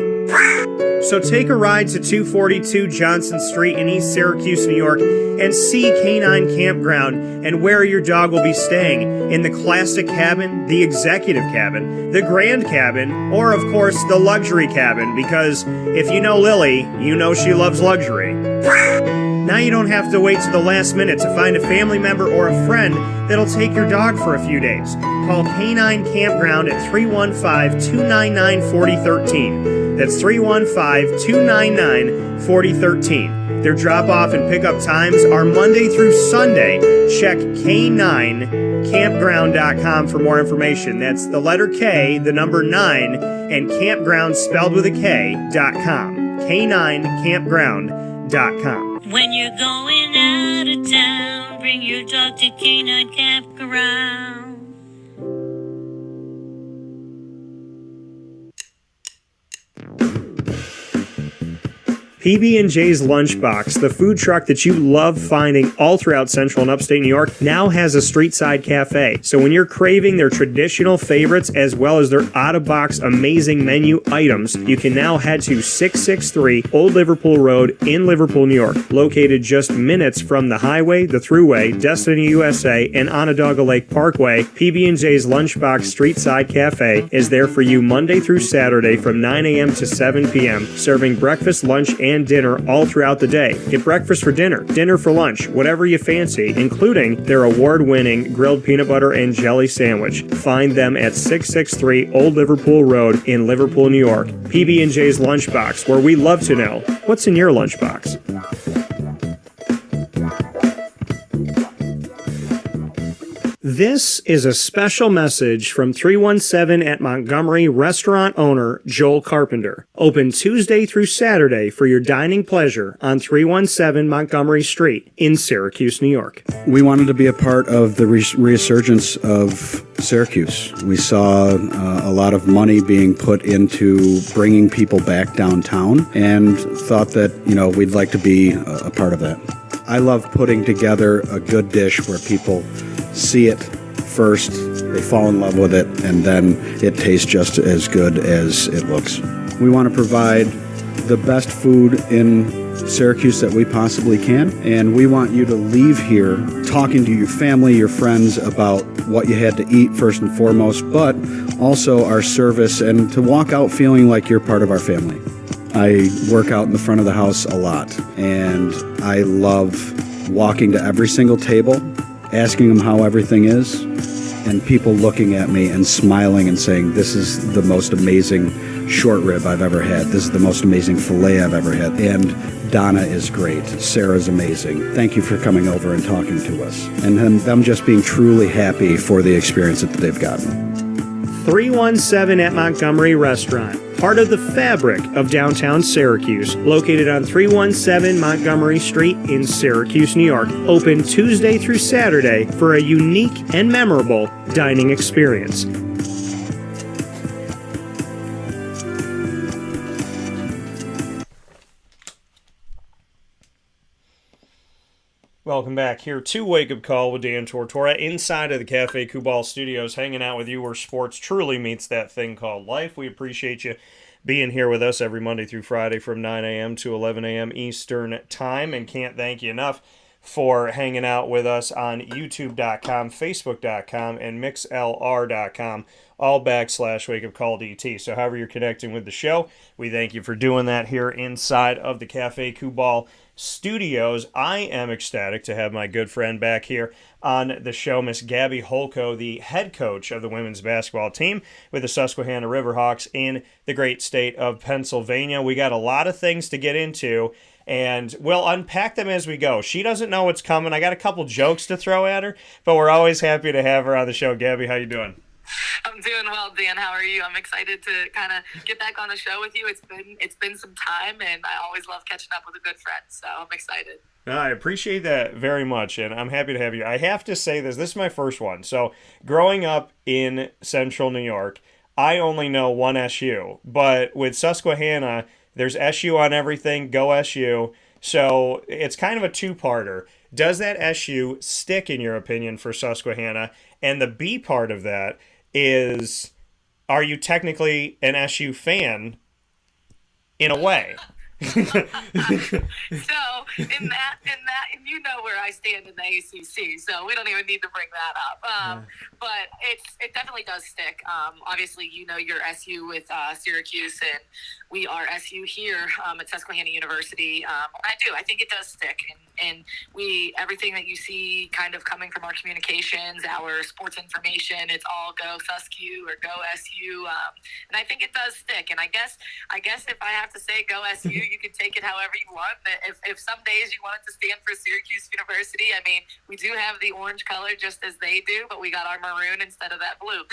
So take a ride to 242 Johnson Street in East Syracuse, New York, and see Canine Campground and where your dog will be staying in the classic cabin, the executive cabin, the grand cabin, or of course the luxury cabin, because if you know Lily, you know she loves luxury. Now you don't have to wait to the last minute to find a family member or a friend that'll take your dog for a few days. Call Canine Campground at 315-299-4013. That's 315-299-4013. Their drop-off and pickup times are Monday through Sunday. Check K9campground.com for more information. That's the letter K, the number 9, and campground spelled with a K.com. K9campground.com. When you're going out of town, bring your dog to Canine Campground. PB&J's Lunchbox, the food truck that you love finding all throughout central and upstate New York, now has a street-side cafe. So when you're craving their traditional favorites as well as their out-of-box amazing menu items, you can now head to 663 Old Liverpool Road in Liverpool, New York. Located just minutes from the highway, the Thruway, Destiny USA, and Onondaga Lake Parkway, PB&J's Lunchbox Street-Side Cafe is there for you Monday through Saturday from 9 a.m. to 7 p.m., serving breakfast, lunch, and dinner all throughout the day. Get breakfast for dinner, dinner for lunch, whatever you fancy, including their award-winning grilled peanut butter and jelly sandwich. Find them at 663 Old Liverpool Road in Liverpool, New York. PB&J's Lunchbox, where we love to know what's in your lunchbox. This is a special message from 317 at Montgomery restaurant owner Joel Carpenter. Open Tuesday through Saturday for your dining pleasure on 317 Montgomery Street in Syracuse, New York. We wanted to be a part of the resurgence of Syracuse. We saw a lot of money being put into bringing people back downtown and thought that, we'd like to be a part of that. I love putting together a good dish where people see it first, they fall in love with it, and then it tastes just as good as it looks. We want to provide the best food in Syracuse that we possibly can, and we want you to leave here talking to your family, your friends about what you had to eat first and foremost, but also our service, and to walk out feeling like you're part of our family. I work out in the front of the house a lot, and I love walking to every single table, asking them how everything is, and people looking at me and smiling and saying, this is the most amazing short rib I've ever had. This is the most amazing filet I've ever had. And Donna is great. Sarah's amazing. Thank you for coming over and talking to us. And then them just being truly happy for the experience that they've gotten. 317 at Montgomery Restaurant, part of the fabric of downtown Syracuse, located on 317 Montgomery Street in Syracuse, New York. Open Tuesday through Saturday for a unique and memorable dining experience. Welcome back here to Wake Up Call with Dan Tortora inside of the Cafe Kubal Studios, hanging out with you where sports truly meets that thing called life. We appreciate you being here with us every Monday through Friday from 9 a.m. to 11 a.m. Eastern Time, and can't thank you enough for hanging out with us on YouTube.com, Facebook.com, and MixLR.com, all / Wake Up Call DT. So however you're connecting with the show, we thank you for doing that here inside of the Cafe Kubal studios. I am ecstatic to have my good friend back here on the show, Miss Gabby Holko, the head coach of the women's basketball team with the Susquehanna Riverhawks in the great state of Pennsylvania. We got a lot of things to get into, and we'll unpack them as we go. She doesn't know what's coming. I got a couple jokes to throw at her, but we're always happy to have her on the show. Gabby, how you doing? I'm doing well, Dan. How are you? I'm excited to kind of get back on the show with you. It's been some time, and I always love catching up with a good friend, so I'm excited. I appreciate that very much, and I'm happy to have you. I have to say this is my first one. So growing up in central New York, I only know one SU, but with Susquehanna, there's SU on everything, go SU. So it's kind of a two-parter. Does that SU stick, in your opinion, for Susquehanna? And the B part of that is, are you technically an SU fan in a way? So in that, you know where I stand in the ACC, so we don't even need to bring that up. But it definitely does stick. Obviously, you know your SU with Syracuse, and we are SU here at Susquehanna University. I think it does stick, and we everything that you see kind of coming from our communications, our sports information, it's all go Susque or go SU, and I think it does stick. And I guess if I have to say go SU, you can take it however you want. If some days you want it to stand for Syracuse University, I mean, we do have the orange color just as they do, but we got our maroon instead of that blue.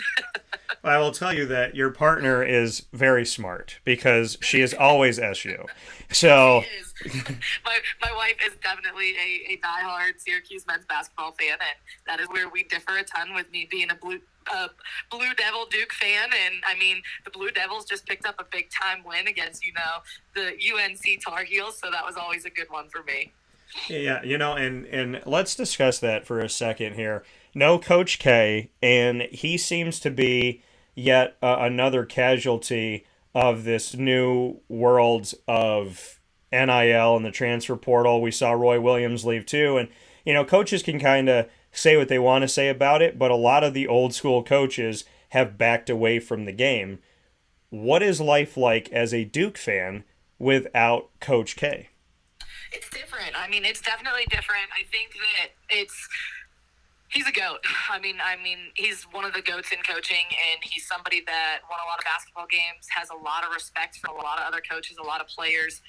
I will tell you that your partner is very smart because she is always SU. So She is. My wife is definitely a diehard Syracuse men's basketball fan, and that is where we differ a ton, with me being a Blue Devil Duke fan. And I mean, the Blue Devils just picked up a big time win against, the UNC Tar Heels, so that was always a good one for me. yeah, and let's discuss that for a second here. No Coach K, and he seems to be yet another casualty of this new world of NIL and the transfer portal. We saw Roy Williams leave too, and coaches can kind of say what they want to say about it, but a lot of the old school coaches have backed away from the game. What is life like as a Duke fan without Coach K? It's different. I mean, it's definitely different. I think that he's a GOAT. I mean, he's one of the GOATs in coaching, and he's somebody that won a lot of basketball games, has a lot of respect for a lot of other coaches, a lot of players.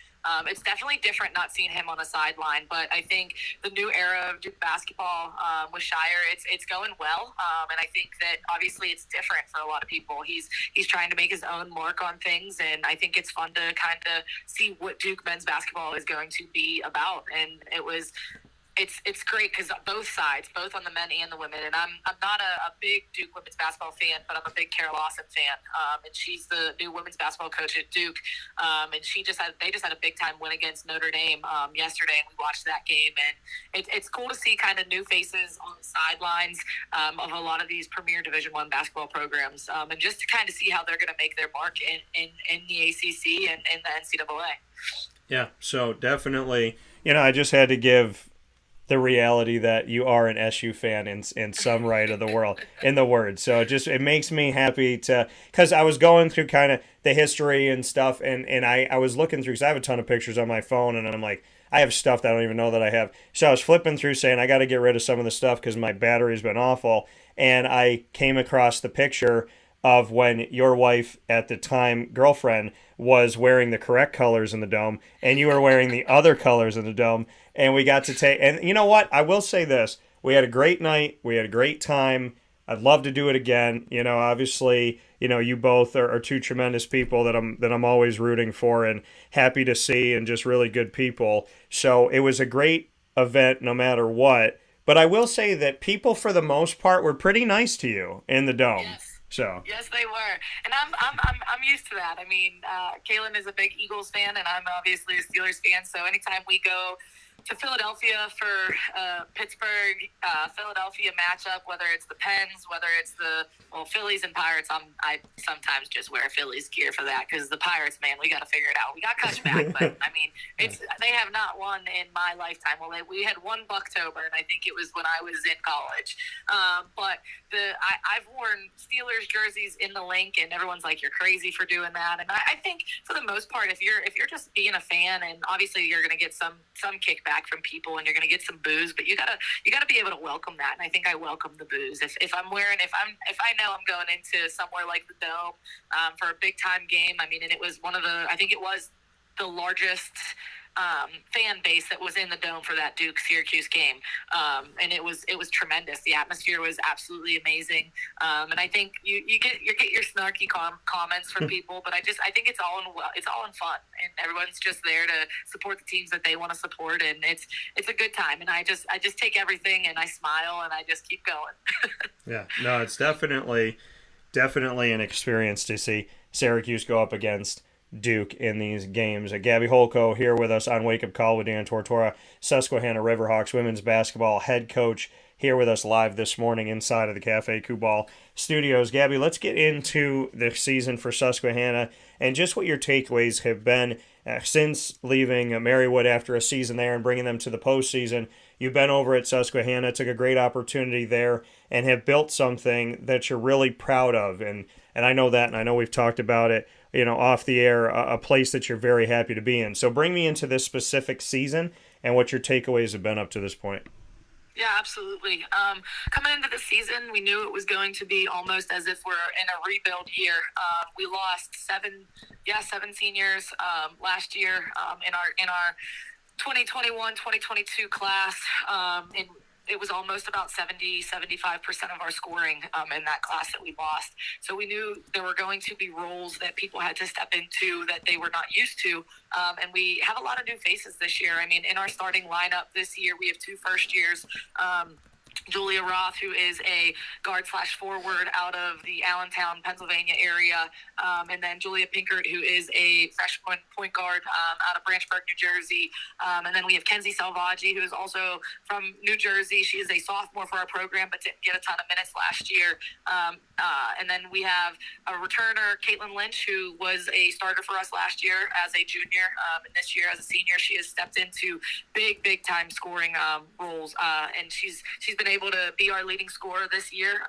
It's definitely different not seeing him on the sideline, but I think the new era of Duke basketball with Shire, it's going well, and I think that obviously it's different for a lot of people. He's trying to make his own mark on things, and I think it's fun to kind of see what Duke men's basketball is going to be about. And it's great because both sides, both on the men and the women, and I'm not a big Duke women's basketball fan, but I'm a big Kara Lawson fan, and she's the new women's basketball coach at Duke, and they just had a big time win against Notre Dame yesterday, and we watched that game, and it's cool to see kind of new faces on the sidelines of a lot of these premier Division I basketball programs, and just to kind of see how they're going to make their mark in the ACC and in the NCAA. Yeah, so definitely, I just had to give the reality that you are an SU fan in some right of the world, in the word. So it makes me happy because I was going through kind of the history and stuff, and I was looking through, because I have a ton of pictures on my phone, and I'm like, I have stuff that I don't even know that I have. So I was flipping through saying I got to get rid of some of the stuff because my battery's been awful, and I came across the picture of when your wife at the time, girlfriend, was wearing the correct colors in the dome, and you were wearing the other colors in the dome, and we got to take, and you know what? I will say this. We had a great night. We had a great time. I'd love to do it again. Obviously, you both are two tremendous people that I'm always rooting for and happy to see, and just really good people. So it was a great event no matter what. But I will say that people, for the most part, were pretty nice to you in the dome. Yes. So yes, they were, and I'm used to that. I mean, Kaylin is a big Eagles fan, and I'm obviously a Steelers fan. So anytime we go to Philadelphia for Pittsburgh, Philadelphia matchup, whether it's the Pens, whether it's the Phillies and Pirates. I sometimes just wear Phillies gear for that because the Pirates, man, we got to figure it out. We got Kutchback, but I mean, they have not won in my lifetime. Well, we had one Bucktober, and I think it was when I was in college. But I've worn Steelers jerseys in the link, and everyone's like, "You're crazy for doing that." And I think for the most part, if you're just being a fan, and obviously you're going to get some kickback from people, and you're going to get some boos, but you gotta be able to welcome that. And I think I welcome the boos. If I know I'm going into somewhere like the Dome for a big time game, I mean, and it was I think it was the largest fan base that was in the Dome for that Duke-Syracuse game, and it was tremendous. The atmosphere was absolutely amazing, and I think you get your snarky comments from people, but I think it's all in fun, and everyone's just there to support the teams that they want to support, and it's a good time, and I just take everything and I smile and I just keep going. Yeah, no, it's definitely an experience to see Syracuse go up against Duke in these games. Gabby Holko here with us on Wake Up Call with Dan Tortora, Susquehanna Riverhawks women's basketball head coach, here with us live this morning inside of the Cafe Kubal studios. Gabby, let's get into the season for Susquehanna and just what your takeaways have been since leaving Marywood after a season there and bringing them to the postseason. You've been over at Susquehanna, took a great opportunity there, and have built something that you're really proud of. And I know that, and I know we've talked about it, off the air, a place that you're very happy to be in. So bring me into this specific season and what your takeaways have been up to this point. Yeah, absolutely. Coming into the season, we knew it was going to be almost as if we're in a rebuild year. We lost seven seniors last year in our 2021-2022 class, and it was almost about 70-75% of our scoring in that class that we lost. So we knew there were going to be roles that people had to step into that they were not used to. And we have a lot of new faces this year. I mean, in our starting lineup this year, we have 2 first years. Julia Roth, who is a guard/forward out of the Allentown, Pennsylvania area, and then Julia Pinkert, who is a freshman point guard out of Branchburg, New Jersey, and then we have Kenzie Salvaggi, who is also from New Jersey. She is a sophomore for our program, but didn't get a ton of minutes last year. And then we have a returner, Caitlin Lynch, who was a starter for us last year as a junior, and this year as a senior, she has stepped into big time scoring roles, and she's been able to be our leading scorer this year.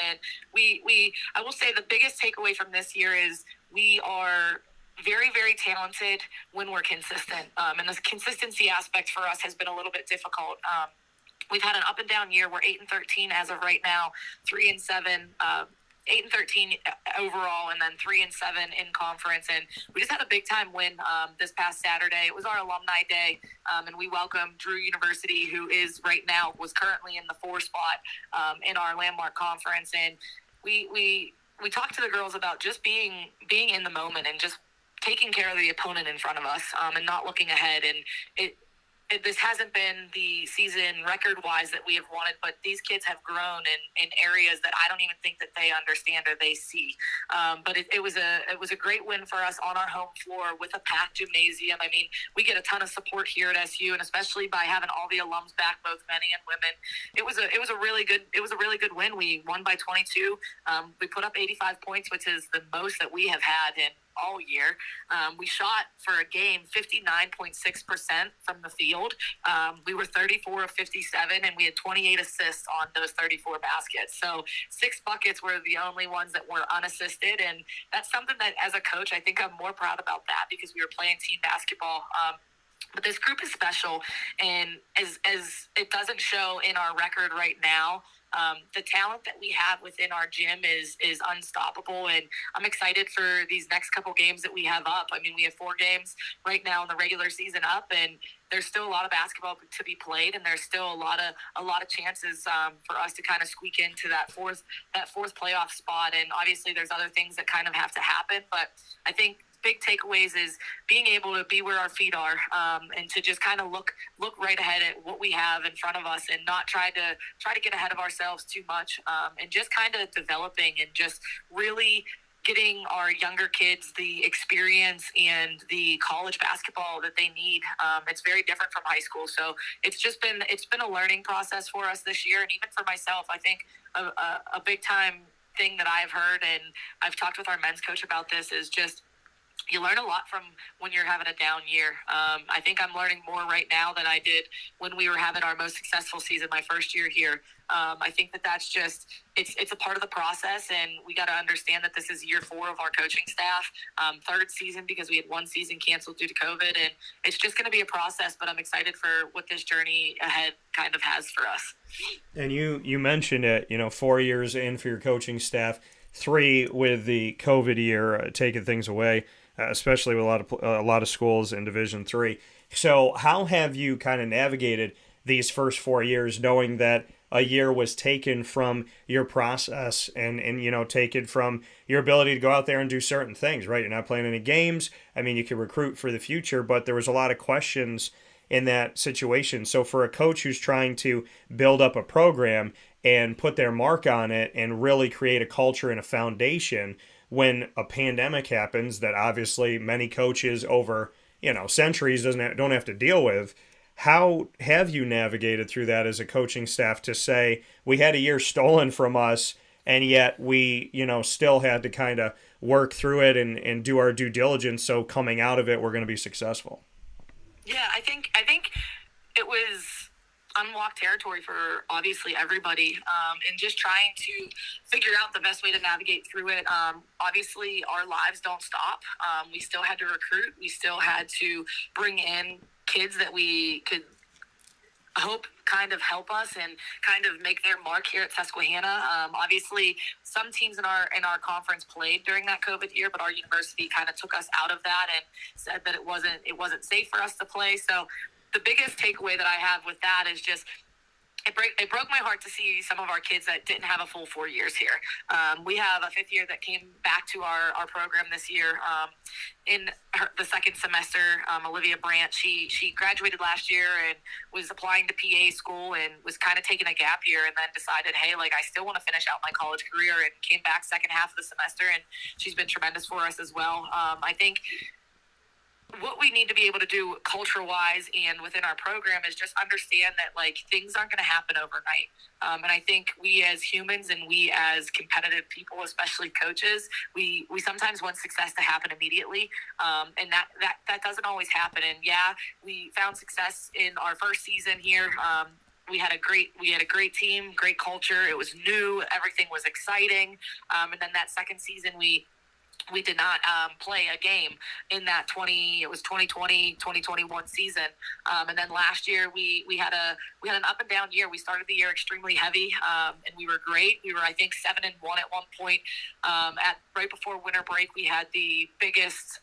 And I will say the biggest takeaway from this year is we are very, very talented when we're consistent. And the consistency aspect for us has been a little bit difficult. We've had an up and down year. We're 8-13 as of right now, 3-7, 8-13 overall, and then 3-7 in conference. And we just had a big time win this past Saturday. It was our alumni day, and we welcomed Drew University, who was currently in the 4 spot in our landmark conference. And we talked to the girls about just being in the moment and just taking care of the opponent in front of us, and not looking ahead. And this hasn't been the season record-wise that we have wanted, but these kids have grown in areas that I don't even think that they understand or they see. But it was a great win for us on our home floor with a packed gymnasium. I mean, we get a ton of support here at SU, and especially by having all the alums back, both men and women. It was a really good win. We won by 22. We put up 85 points, which is the most that we have had in all year. We shot for a game 59.6% from the field. We were 34 of 57, and we had 28 assists on those 34 baskets. So 6 buckets were the only ones that were unassisted, and that's something that as a coach, I think I'm more proud about that because we were playing team basketball. But this group is special, and as it doesn't show in our record right now, the talent that we have within our gym is unstoppable, and I'm excited for these next couple games that we have up. I mean, we have 4 games right now in the regular season up, and there's still a lot of basketball to be played, and there's still a lot of chances for us to kind of squeak into that fourth playoff spot. And obviously, there's other things that kind of have to happen, but I think big takeaways is being able to be where our feet are, and to just kind of look right ahead at what we have in front of us and not try to get ahead of ourselves too much, and just kind of developing and just really getting our younger kids the experience and the college basketball that they need. It's very different from high school. So it's been a learning process for us this year. And even for myself, I think a big time thing that I've heard, and I've talked with our men's coach about this, is just you learn a lot from when you're having a down year. I think I'm learning more right now than I did when we were having our most successful season my first year here. I think that's just it's a part of the process, and we got to understand that this is year 4 of our coaching staff, third season because we had one season canceled due to COVID, and it's just going to be a process. But I'm excited for what this journey ahead kind of has for us. And you mentioned it, 4 years in for your coaching staff, 3 with the COVID year taking things away, especially with a lot of schools in Division III. So how have you kind of navigated these first 4 years, knowing that a year was taken from your process and taken from your ability to go out there and do certain things, right? You're not playing any games. I mean, you can recruit for the future, but there was a lot of questions in that situation. So for a coach who's trying to build up a program and put their mark on it and really create a culture and a foundation, when a pandemic happens that obviously many coaches over centuries don't have to deal with, how have you navigated through that as a coaching staff to say we had a year stolen from us and yet we still had to kind of work through it and do our due diligence, so coming out of it we're going to be successful? Yeah, I think it was unlocked territory for obviously everybody, and just trying to figure out the best way to navigate through it. Obviously, our lives don't stop. We still had to recruit. We still had to bring in kids that we could hope kind of help us and kind of make their mark here at Susquehanna. Obviously, some teams in our conference played during that COVID year, but our university kind of took us out of that and said that it wasn't safe for us to play. So the biggest takeaway that I have with that is just it broke my heart to see some of our kids that didn't have a full 4 years here. We have a 5th year that came back to our program this year. In the second semester, Olivia Brandt, she graduated last year and was applying to PA school and was kind of taking a gap year, and then decided, hey, I still want to finish out my college career, and came back second half of the semester, and she's been tremendous for us as well. I think what we need to be able to do culture-wise and within our program is just understand that things aren't going to happen overnight. And I think we as humans and we as competitive people, especially coaches, we sometimes want success to happen immediately. And that doesn't always happen. And yeah, we found success in our first season here. We had a great team, great culture. It was new. Everything was exciting. And then that second season, we did not play a game in that 2020-2021 season. And then last year we had an up and down year. We started the year extremely heavy, and we were great. We were, I think, 7-1 at one point. At right before winter break, we had the biggest.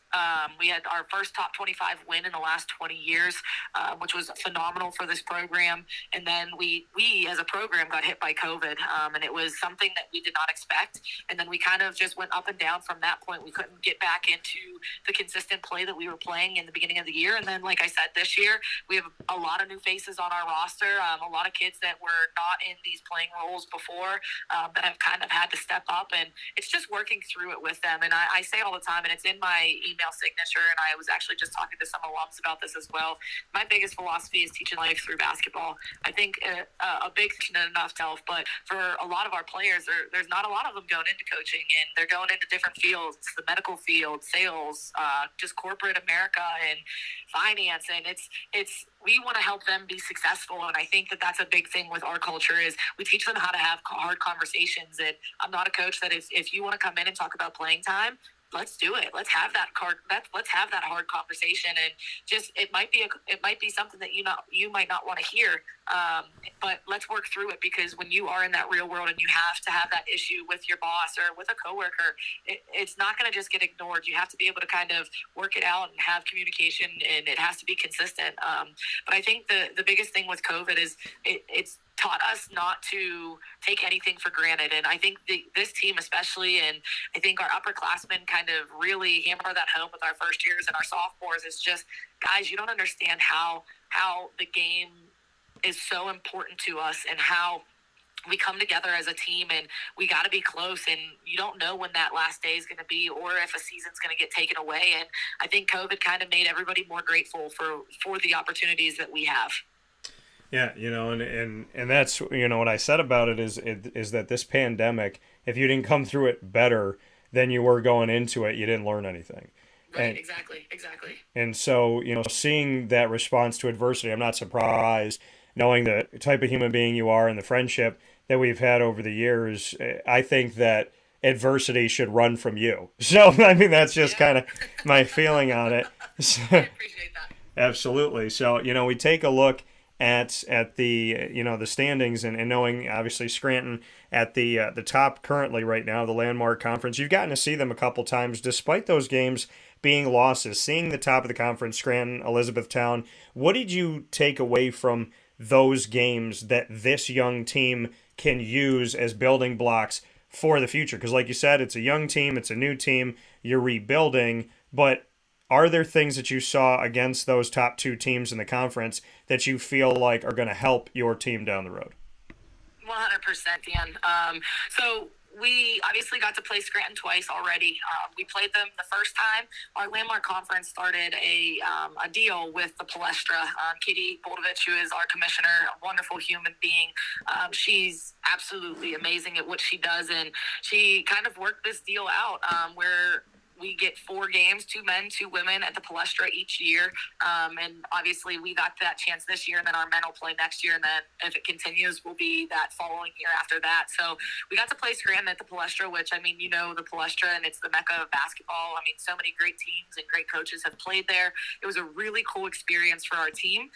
We had our first top 25 win in the last 20 years, which was phenomenal for this program. And then we as a program got hit by COVID, and it was something that we did not expect. And then we kind of just went up and down from that point. We couldn't get back into the consistent play that we were playing in the beginning of the year. And then, like I said, this year we have a lot of new faces on our roster, a lot of kids that were not in these playing roles before, that have kind of had to step up. And it's just working through it with them. And I say all the time, and it's in my email signature, and I was actually just talking to some alums about this as well. My biggest philosophy is teaching life through basketball. I think a big enough self, but for a lot of our players, there's not a lot of them going into coaching, and they're going into different fields, the medical field, sales, just corporate America and finance. And it's we want to help them be successful. And I think that's a big thing with our culture is we teach them how to have hard conversations. And I'm not a coach that if you want to come in and talk about playing time, let's do it. Let's have that hard conversation. And just it might be something that you might not want to hear, but let's work through it, because when you are in that real world and you have to have that issue with your boss or with a coworker, it's not going to just get ignored. You have to be able to kind of work it out and have communication, and it has to be consistent. But I think the biggest thing with COVID is it's taught us not to take anything for granted. And I think this team especially, and I think our upperclassmen kind of really hammer that home with our first years and our sophomores, is just, guys, you don't understand how the game is so important to us, and how we come together as a team, and we got to be close, and you don't know when that last day is going to be or if a season's going to get taken away. And I think COVID kind of made everybody more grateful for the opportunities that we have. Yeah, and that's, what I said about it is that this pandemic, if you didn't come through it better than you were going into it, you didn't learn anything. Right, exactly. And so, seeing that response to adversity, I'm not surprised, knowing the type of human being you are and the friendship that we've had over the years. I think that adversity should run from you. So, I mean, that's just kind of my feeling on it. So, I appreciate that. Absolutely. So, we take a look at the the standings, and knowing obviously Scranton at the top currently right now, the Landmark Conference. You've gotten to see them a couple times, despite those games being losses. Seeing the top of the conference, Scranton, Elizabethtown. What did you take away from those games that this young team can use as building blocks for the future? Because like you said, it's a young team, it's a new team, you're rebuilding, but are there things that you saw against those top two teams in the conference that you feel like are going to help your team down the road? 100%, Dan. So we obviously got to play Scranton twice already. We played them the first time. Our Landmark Conference started a deal with the Palestra. Katie Boldovich, who is our commissioner, a wonderful human being. She's absolutely amazing at what she does, and she kind of worked this deal out where we get 4 games, 2 men, 2 women at the Palestra each year. And obviously we got that chance this year, and then our men will play next year. And then if it continues, will be that following year after that. So we got to play Scranton at the Palestra, which, I mean, the Palestra, and it's the mecca of basketball. I mean, so many great teams and great coaches have played there. It was a really cool experience for our team.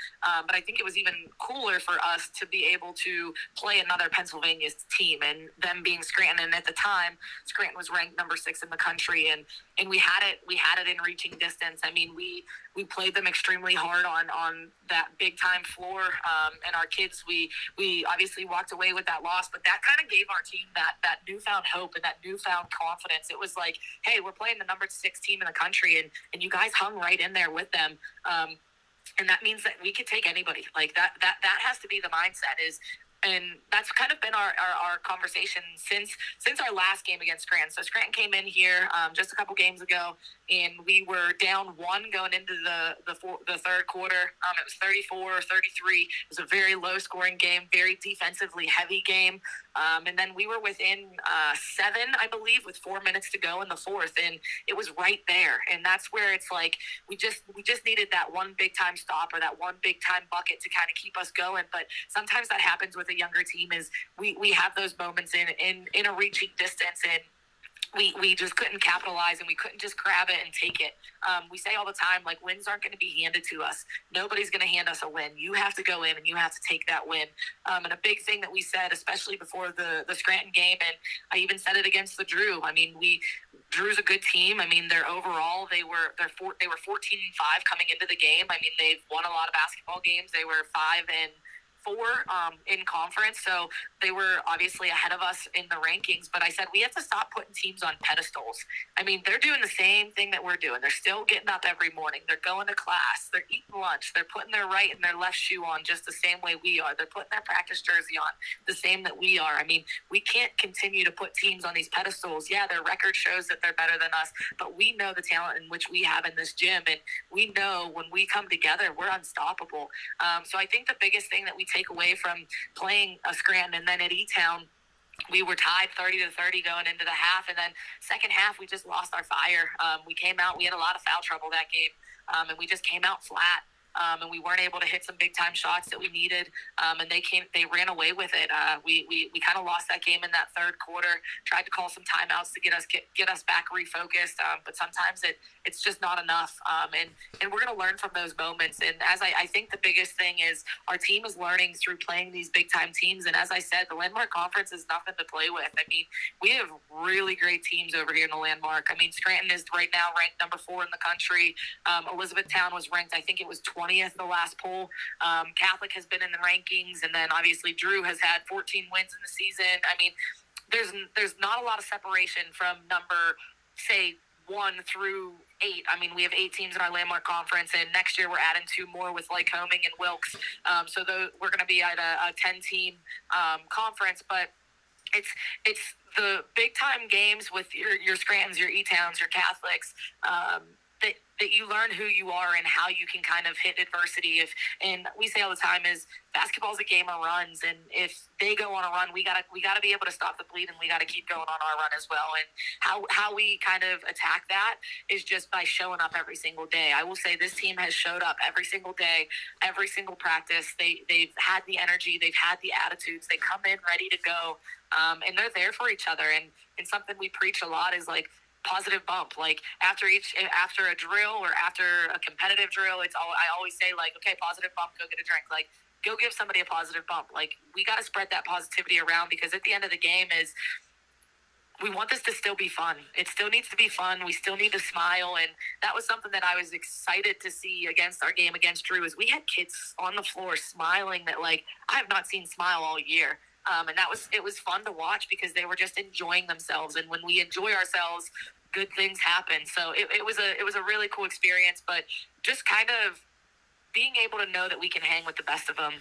But I think it was even cooler for us to be able to play another Pennsylvania team, and them being Scranton. And at the time, Scranton was ranked number 6 in the country, and we had it in reaching distance. I mean, we played them extremely hard on that big time floor, and our kids, we obviously walked away with that loss, but that kind of gave our team that newfound hope and that newfound confidence. It was like, hey, we're playing the number 6 team in the country, and you guys hung right in there with them. And that means that we could take anybody. Like that has to be the mindset is. And that's kind of been our conversation since our last game against Scranton. So Scranton came in here just a couple games ago, and we were down 1 going into the third quarter. It was 34-33. It was a very low-scoring game, very defensively heavy game. And then we were within 7, I believe, with 4 minutes to go in the fourth, and it was right there. And that's where it's like we just needed that one big-time stop or that one big-time bucket to kind of keep us going. But sometimes that happens with a younger team is we have those moments in a reaching distance, and we just couldn't capitalize, and we couldn't just grab it and take it. We say all the time, like, wins aren't going to be handed to us. Nobody's going to hand us a win. You have to go in and you have to take that win. And a big thing that we said, especially before the Scranton game, and I even said it against the Drew. I mean, Drew's a good team. I mean, they were 14-5 coming into the game. I mean, they've won a lot of basketball games. They were 5-4 in conference, so they were obviously ahead of us in the rankings. But I said we have to stop putting teams on pedestals. I mean, they're doing the same thing that we're doing. They're still getting up every morning. They're going to class. They're eating lunch. They're putting their right and their left shoe on just the same way we are. They're putting their practice jersey on the same that we are. I mean, we can't continue to put teams on these pedestals. Yeah, their record shows that they're better than us, but we know the talent in which we have in this gym, and we know when we come together, we're unstoppable. So I think the biggest thing that we take away from playing a Scranton and then at E-Town, we were tied 30-30 going into the half, and then second half we just lost our fire. We came out, we had a lot of foul trouble that game, and we just came out flat. And we weren't able to hit some big time shots that we needed, and they ran away with it. We kind of lost that game in that third quarter. Tried to call some timeouts to get us back refocused, but sometimes it's just not enough. And we're going to learn from those moments. And as I think the biggest thing is our team is learning through playing these big time teams. And as I said, the Landmark Conference is nothing to play with. I mean, we have really great teams over here in the Landmark. I mean, Scranton is right now ranked number 4 in the country. Elizabethtown was ranked, I think it was 20th the last poll. Catholic has been in the rankings, and then obviously Drew has had 14 wins in the season. I mean, there's not a lot of separation from number, say, 1 through 8. I mean, we have 8 teams in our landmark conference, and next year we're adding 2 more with Lycoming and Wilkes. So we're going to be at a 10-team conference, but it's the big time games with your Scrantons, your E-Towns, your Catholics, that you learn who you are and how you can kind of hit adversity. And we say all the time is basketball is a game of runs, and if they go on a run, we gotta be able to stop the bleed, and we gotta keep going on our run as well. And how we kind of attack that is just by showing up every single day. I will say this team has showed up every single day, every single practice. They've had the energy, they've had the attitudes, they come in ready to go, and they're there for each other. And something we preach a lot is like positive bump. Like after a drill or after a competitive drill, I always say like, okay, positive bump, go get a drink. Like go give somebody a positive bump. Like we got to spread that positivity around, because at the end of the game is we want this to still be fun. It still needs to be fun. We still need to smile. And that was something that I was excited to see against our game against Drew, is we had kids on the floor smiling that like I have not seen smile all year. And it was fun to watch, because they were just enjoying themselves. And when we enjoy ourselves, good things happen. So it was a really cool experience, but just kind of being able to know that we can hang with the best of them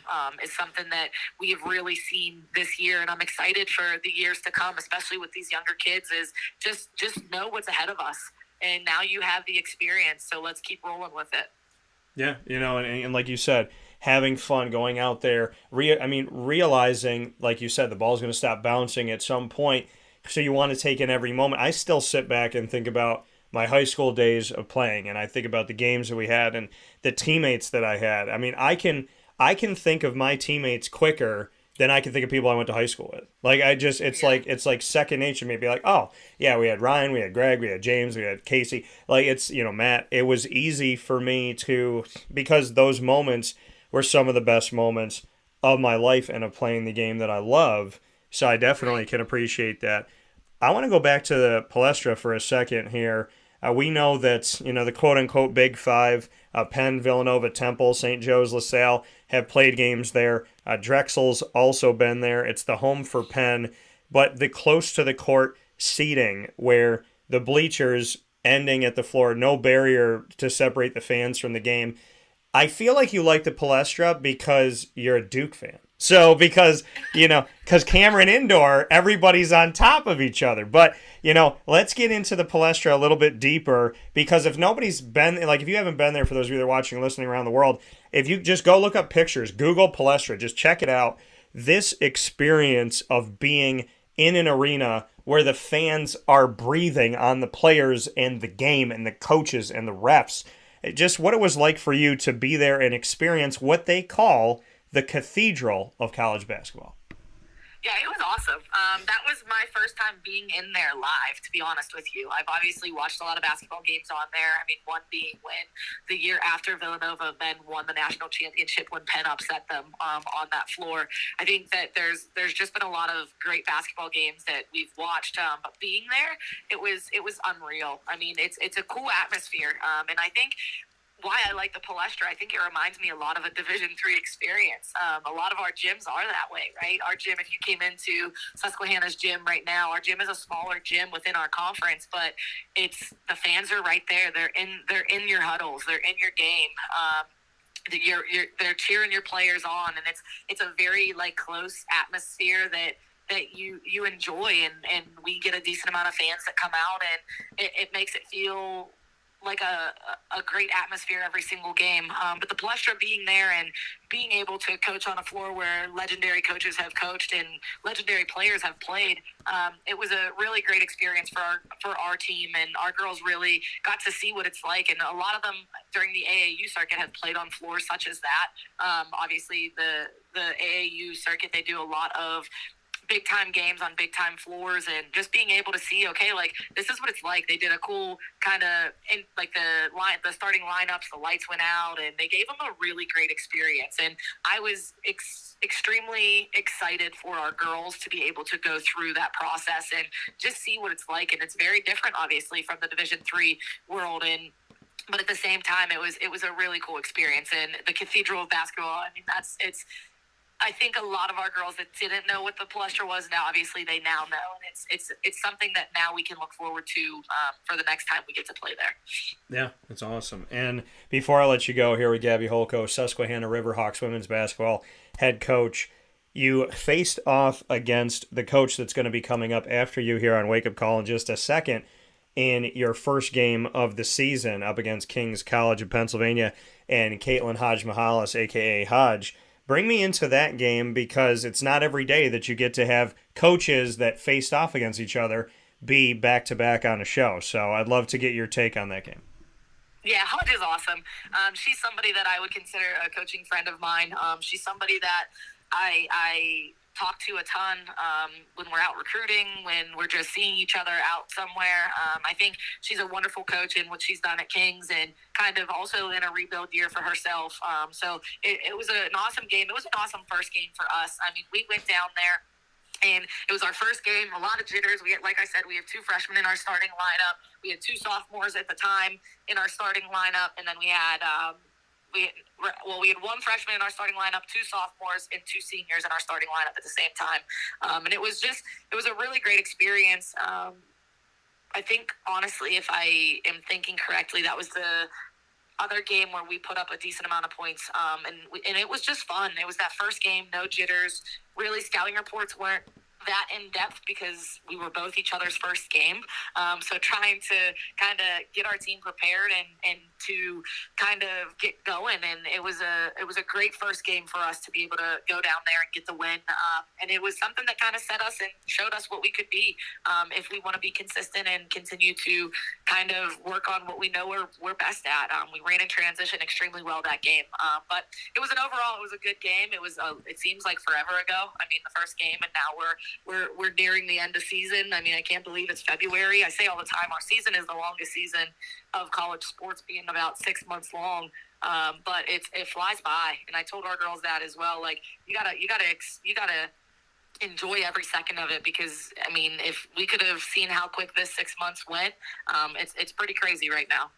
is something that we have really seen this year. And I'm excited for the years to come, especially with these younger kids, is just know what's ahead of us. And now you have the experience, so let's keep rolling with it. Yeah, and like you said, having fun, going out there, realizing, like you said, the ball's going to stop bouncing at some point, so you want to take in every moment. I still sit back and think about my high school days of playing, and I think about the games that we had and the teammates that I had. I mean, I can think of my teammates quicker than I can think of people I went to high school with. Like it's like second nature. Maybe like, oh yeah, we had Ryan, we had Greg, we had James, we had Casey. Like it's Matt. It was easy for me because those moments were some of the best moments of my life and of playing the game that I love. So I definitely can appreciate that. I want to go back to the Palestra for a second here. We know that, the quote-unquote Big Five, Penn, Villanova, Temple, St. Joe's, LaSalle, have played games there. Drexel's also been there. It's the home for Penn. But the close-to-the-court seating, where the bleachers ending at the floor, no barrier to separate the fans from the game. I feel like you like the Palestra because you're a Duke fan. So because Cameron Indoor, everybody's on top of each other. But, let's get into the Palestra a little bit deeper, because if nobody's been, like if you haven't been there, for those of you that are watching and listening around the world, if you just go look up pictures, Google Palestra, just check it out. This experience of being in an arena where the fans are breathing on the players and the game and the coaches and the refs, just what it was like for you to be there and experience what they call the cathedral of college basketball. Yeah, it was awesome. That was my first time being in there live, to be honest with you. I've obviously watched a lot of basketball games on there. I mean, one being when the year after Villanova then won the national championship, when Penn upset them on that floor. I think that there's just been a lot of great basketball games that we've watched. But being there, it was unreal. I mean, it's a cool atmosphere, and I think why I like the Palestra, I think it reminds me a lot of a Division III experience. A lot of our gyms are that way, right? Our gym, if you came into Susquehanna's gym right now, our gym is a smaller gym within our conference, but it's the fans are right there. They're in your huddles. They're in your game. They're cheering your players on, and it's a very like close atmosphere that you enjoy, and we get a decent amount of fans that come out, and it makes it feel like a great atmosphere every single game. But the Palestra being there and being able to coach on a floor where legendary coaches have coached and legendary players have played, it was a really great experience for our team, and our girls really got to see what it's like. And a lot of them during the AAU circuit have played on floors such as that. Obviously, the AAU circuit, they do a lot of big time games on big time floors, and just being able to see, okay, like this is what it's like. They did a cool kind of in like the starting lineups, the lights went out, and they gave them a really great experience. And I was extremely excited for our girls to be able to go through that process and just see what it's like. And it's very different, obviously, from the Division III world. But at the same time, it was a really cool experience. And the Cathedral of Basketball, I mean, I think a lot of our girls that didn't know what the pluster was, now obviously they now know, and it's something that now we can look forward to for the next time we get to play there. Yeah, it's awesome. And before I let you go, here with Gabby Holko, Susquehanna Riverhawks women's basketball head coach. You faced off against the coach that's going to be coming up after you here on Wake Up Call in just a second in your first game of the season up against King's College of Pennsylvania and Caitlin Hadzimichalis, a.k.a. Hodge. Bring me into that game, because it's not every day that you get to have coaches that faced off against each other be back-to-back on a show. So I'd love to get your take on that game. Yeah, Hodge is awesome. She's somebody that I would consider a coaching friend of mine. She's somebody that I talk to a ton when we're out recruiting, when we're just seeing each other out somewhere. I think she's a wonderful coach in what she's done at Kings, and kind of also in a rebuild year for herself. So it was an awesome game. It was an awesome first game for us. I mean, we went down there, and it was our first game. A lot of jitters. Like I said, we have 2 freshmen in our starting lineup. We had 2 sophomores at the time in our starting lineup, and then we had we had 1 freshman in our starting lineup, 2 sophomores, and 2 seniors in our starting lineup at the same time. And it was a really great experience. I think, honestly, if I am thinking correctly, that was the other game where we put up a decent amount of points. And it was just fun. It was that first game, no jitters. Really, scouting reports weren't that in depth because we were both each other's first game. So trying to kind of get our team prepared and to kind of get going. And it was a great first game for us to be able to go down there and get the win. And it was something that kind of set us and showed us what we could be if we want to be consistent and continue to kind of work on what we know we're best at. We ran in transition extremely well that game. But it was it was a good game. It seems like forever ago. I mean, the first game, and now we're nearing the end of season. I mean, I can't believe it's February. I say all the time, our season is the longest season of college sports, being about 6 months long. But it flies by, and I told our girls that as well. Like, you gotta enjoy every second of it, because I mean, if we could have seen how quick this 6 months went, it's pretty crazy right now.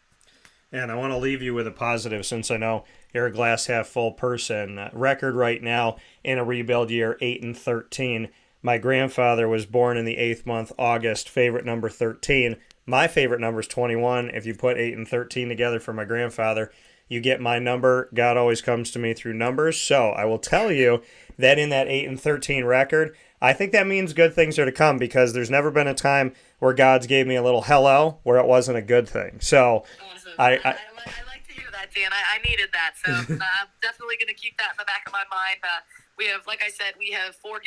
And I want to leave you with a positive, since I know you're a glass half full person. Record right now in a rebuild year, 8-13. My grandfather was born in the 8th month, August, favorite number 13. My favorite number is 21. If you put 8 and 13 together for my grandfather, you get my number. God always comes to me through numbers. So I will tell you that in that 8 and 13 record, I think that means good things are to come, because there's never been a time where God's gave me a little hello where it wasn't a good thing. So awesome. I like to hear that, Dan. I needed that. So I'm definitely going to keep that in the back of my mind. We have, like I said, 4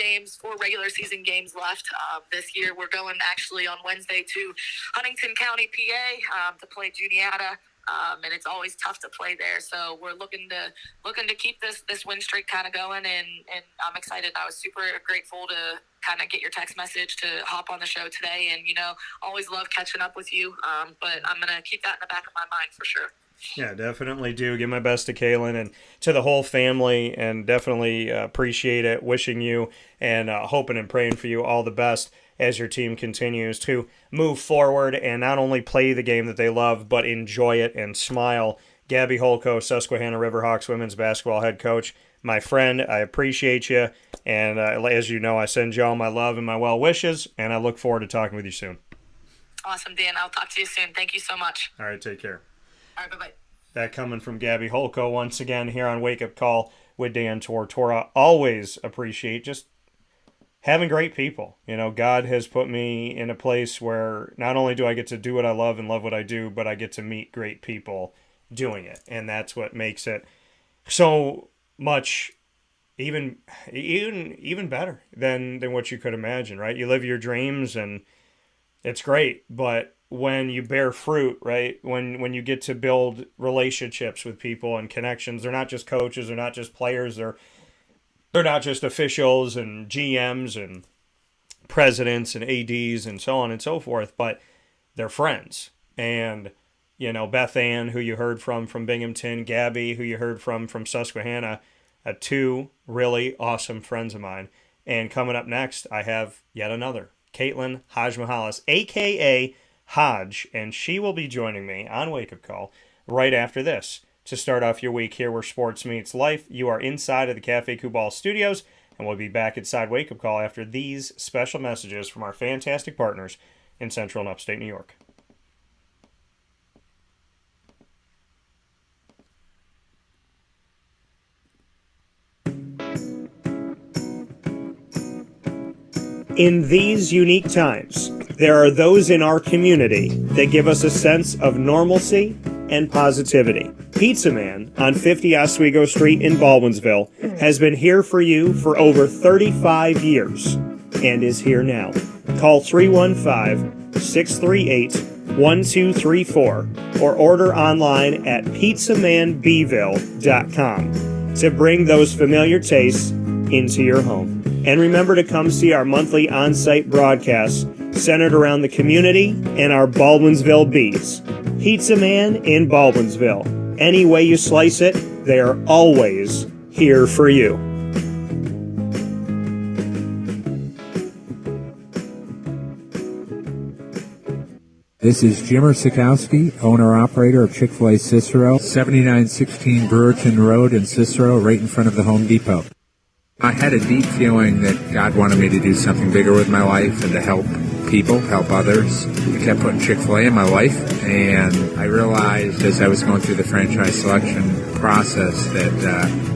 regular season games left this year. We're going actually on Wednesday to Huntington County, PA, to play Juniata. And it's always tough to play there. So we're looking to keep this win streak kind of going, and I'm excited. I was super grateful to kind of get your text message to hop on the show today, and always love catching up with you. But I'm gonna keep that in the back of my mind for sure. Yeah, definitely do. Give my best to Kaylin and to the whole family, and definitely appreciate it. Wishing you and hoping and praying for you all the best as your team continues to move forward and not only play the game that they love, but enjoy it and smile. Gabby Holko, Susquehanna Riverhawks women's basketball head coach. My friend, I appreciate you. And as you know, I send you all my love and my well wishes, and I look forward to talking with you soon. Awesome, Dan. I'll talk to you soon. Thank you so much. All right, take care. All right, bye-bye. That coming from Gabby Holko once again here on Wake Up Call with Dan Tortora. Always appreciate just having great people. God has put me in a place where not only do I get to do what I love and love what I do, but I get to meet great people doing it. And that's what makes it so much even better than what you could imagine, right? You live your dreams and it's great, but when you bear fruit, right? When you get to build relationships with people and connections, they're not just coaches, they're not just players, they're not just officials and GMs and presidents and ADs and so on and so forth, but they're friends. And, Bethann, who you heard from Binghamton, Gabby, who you heard from Susquehanna, 2 really awesome friends of mine. And coming up next, I have yet another, Caitlin Hadzimichalis, a.k.a. Hodge, and she will be joining me on Wake Up Call right after this. to start off your week here where sports meets life. You are inside of the Cafe Kubal studios, and we'll be back inside Wake Up Call after these special messages from our fantastic partners in Central and Upstate New York. In these unique times, there are those in our community that give us a sense of normalcy and positivity. Pizza Man on 50 Oswego Street in Baldwinsville has been here for you for over 35 years and is here now. Call 315-638-1234 or order online at pizzamanbville.com to bring those familiar tastes into your home. And remember to come see our monthly on-site broadcasts centered around the community and our Baldwinsville Bees. Pizza Man in Baldwinsville. Any way you slice it, they are always here for you. This is Jimmer Sikowski, owner-operator of Chick-fil-A Cicero, 7916 Brewerton Road in Cicero, right in front of the Home Depot. I had a deep feeling that God wanted me to do something bigger with my life and to help people, help others. I kept putting Chick-fil-A in my life, and I realized as I was going through the franchise selection process that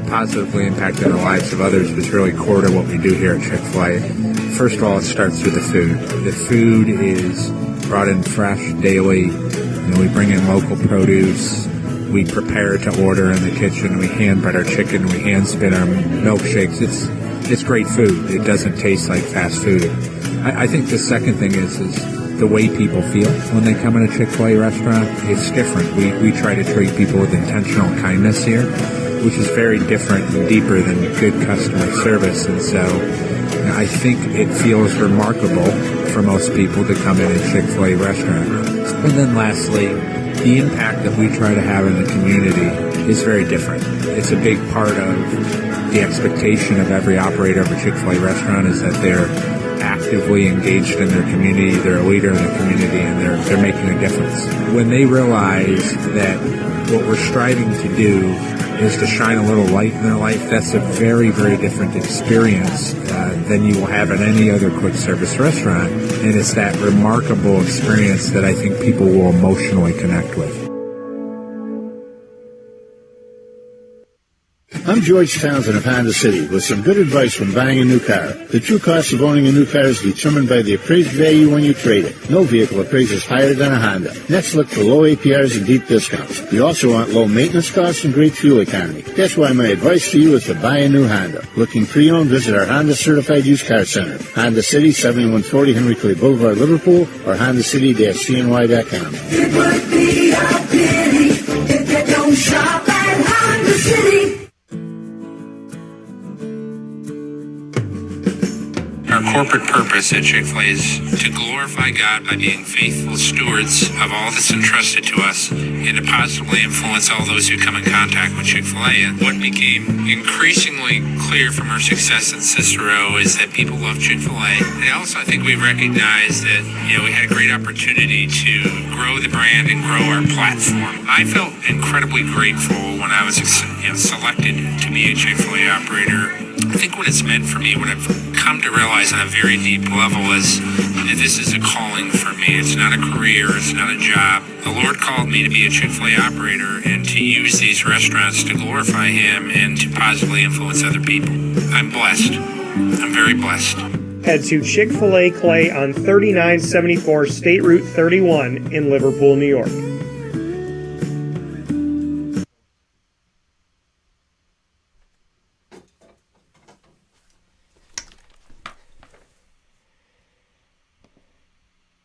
positively impacting the lives of others was really core to what we do here at Chick-fil-A. First of all, it starts with the food. The food is brought in fresh daily. We bring in local produce. We prepare to order in the kitchen. We hand bread our chicken. We hand spin our milkshakes. It's great food. It doesn't taste like fast food. I think the second thing is the way people feel when they come in a Chick-fil-A restaurant. It's different. We try to treat people with intentional kindness here, which is very different and deeper than good customer service. And so I think it feels remarkable for most people to come in a Chick-fil-A restaurant. And then lastly, the impact that we try to have in the community is very different. It's a big part of the expectation of every operator of a Chick-fil-A restaurant is that they're actively engaged in their community, they're a leader in the community, and they're making a difference. When they realize that what we're striving to do is to shine a little light in their life, that's a very, very different experience than you will have at any other quick service restaurant. And it's that remarkable experience that I think people will emotionally connect with. I'm George Townsend of Honda City with some good advice when buying a new car. The true cost of owning a new car is determined by the appraised value when you trade it. No vehicle appraises higher than a Honda. Next, look for low APRs and deep discounts. You also want low maintenance costs and great fuel economy. That's why my advice to you is to buy a new Honda. Looking pre-owned, visit our Honda Certified Used Car Center. Honda City, 7140 Henry Clay Boulevard, Liverpool, or HondaCity-CNY.com. It would be a pity if you don't shop at Honda City. Our corporate purpose at Chick-fil-A is to glorify God by being faithful stewards of all that's entrusted to us and to positively influence all those who come in contact with Chick-fil-A. And what became increasingly clear from our success in Cicero is that people love Chick-fil-A. And also, I think we recognized that, we had a great opportunity to grow the brand and grow our platform. I felt incredibly grateful when I was selected to be a Chick-fil-A operator. I think what it's meant for me, what I've come to realize on a very deep level is that this is a calling for me. It's not a career. It's not a job. The Lord called me to be a Chick-fil-A operator and to use these restaurants to glorify Him and to positively influence other people. I'm blessed. I'm very blessed. Head to Chick-fil-A Clay on 3974 State Route 31 in Liverpool, New York.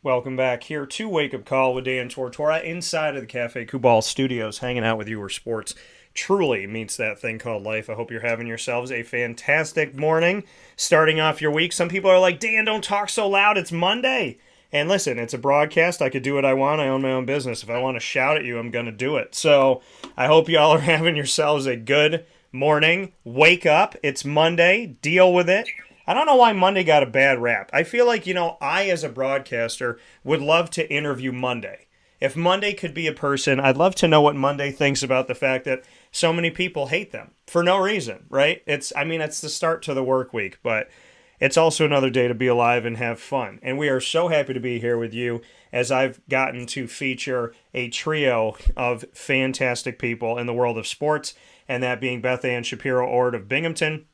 Welcome back here to Wake Up Call with Dan Tortora inside of the Cafe Kubal studios, hanging out with you where sports truly meets that thing called life. I hope you're having yourselves a fantastic morning, starting off your week. Some people are like, Dan, don't talk so loud. It's Monday. And listen, it's a broadcast. I could do what I want. I own my own business. If I want to shout at you, I'm going to do it. So I hope y'all are having yourselves a good morning. Wake up. It's Monday. Deal with it. I don't know why Monday got a bad rap. I feel like, I as a broadcaster would love to interview Monday. if Monday could be a person, I'd love to know what Monday thinks about the fact that so many people hate them for no reason, right? It's the start to the work week, but it's also another day to be alive and have fun. And we are so happy to be here with you as I've gotten to feature a trio of fantastic people in the world of sports, and that being Bethann Shapiro-Ord of Binghamton,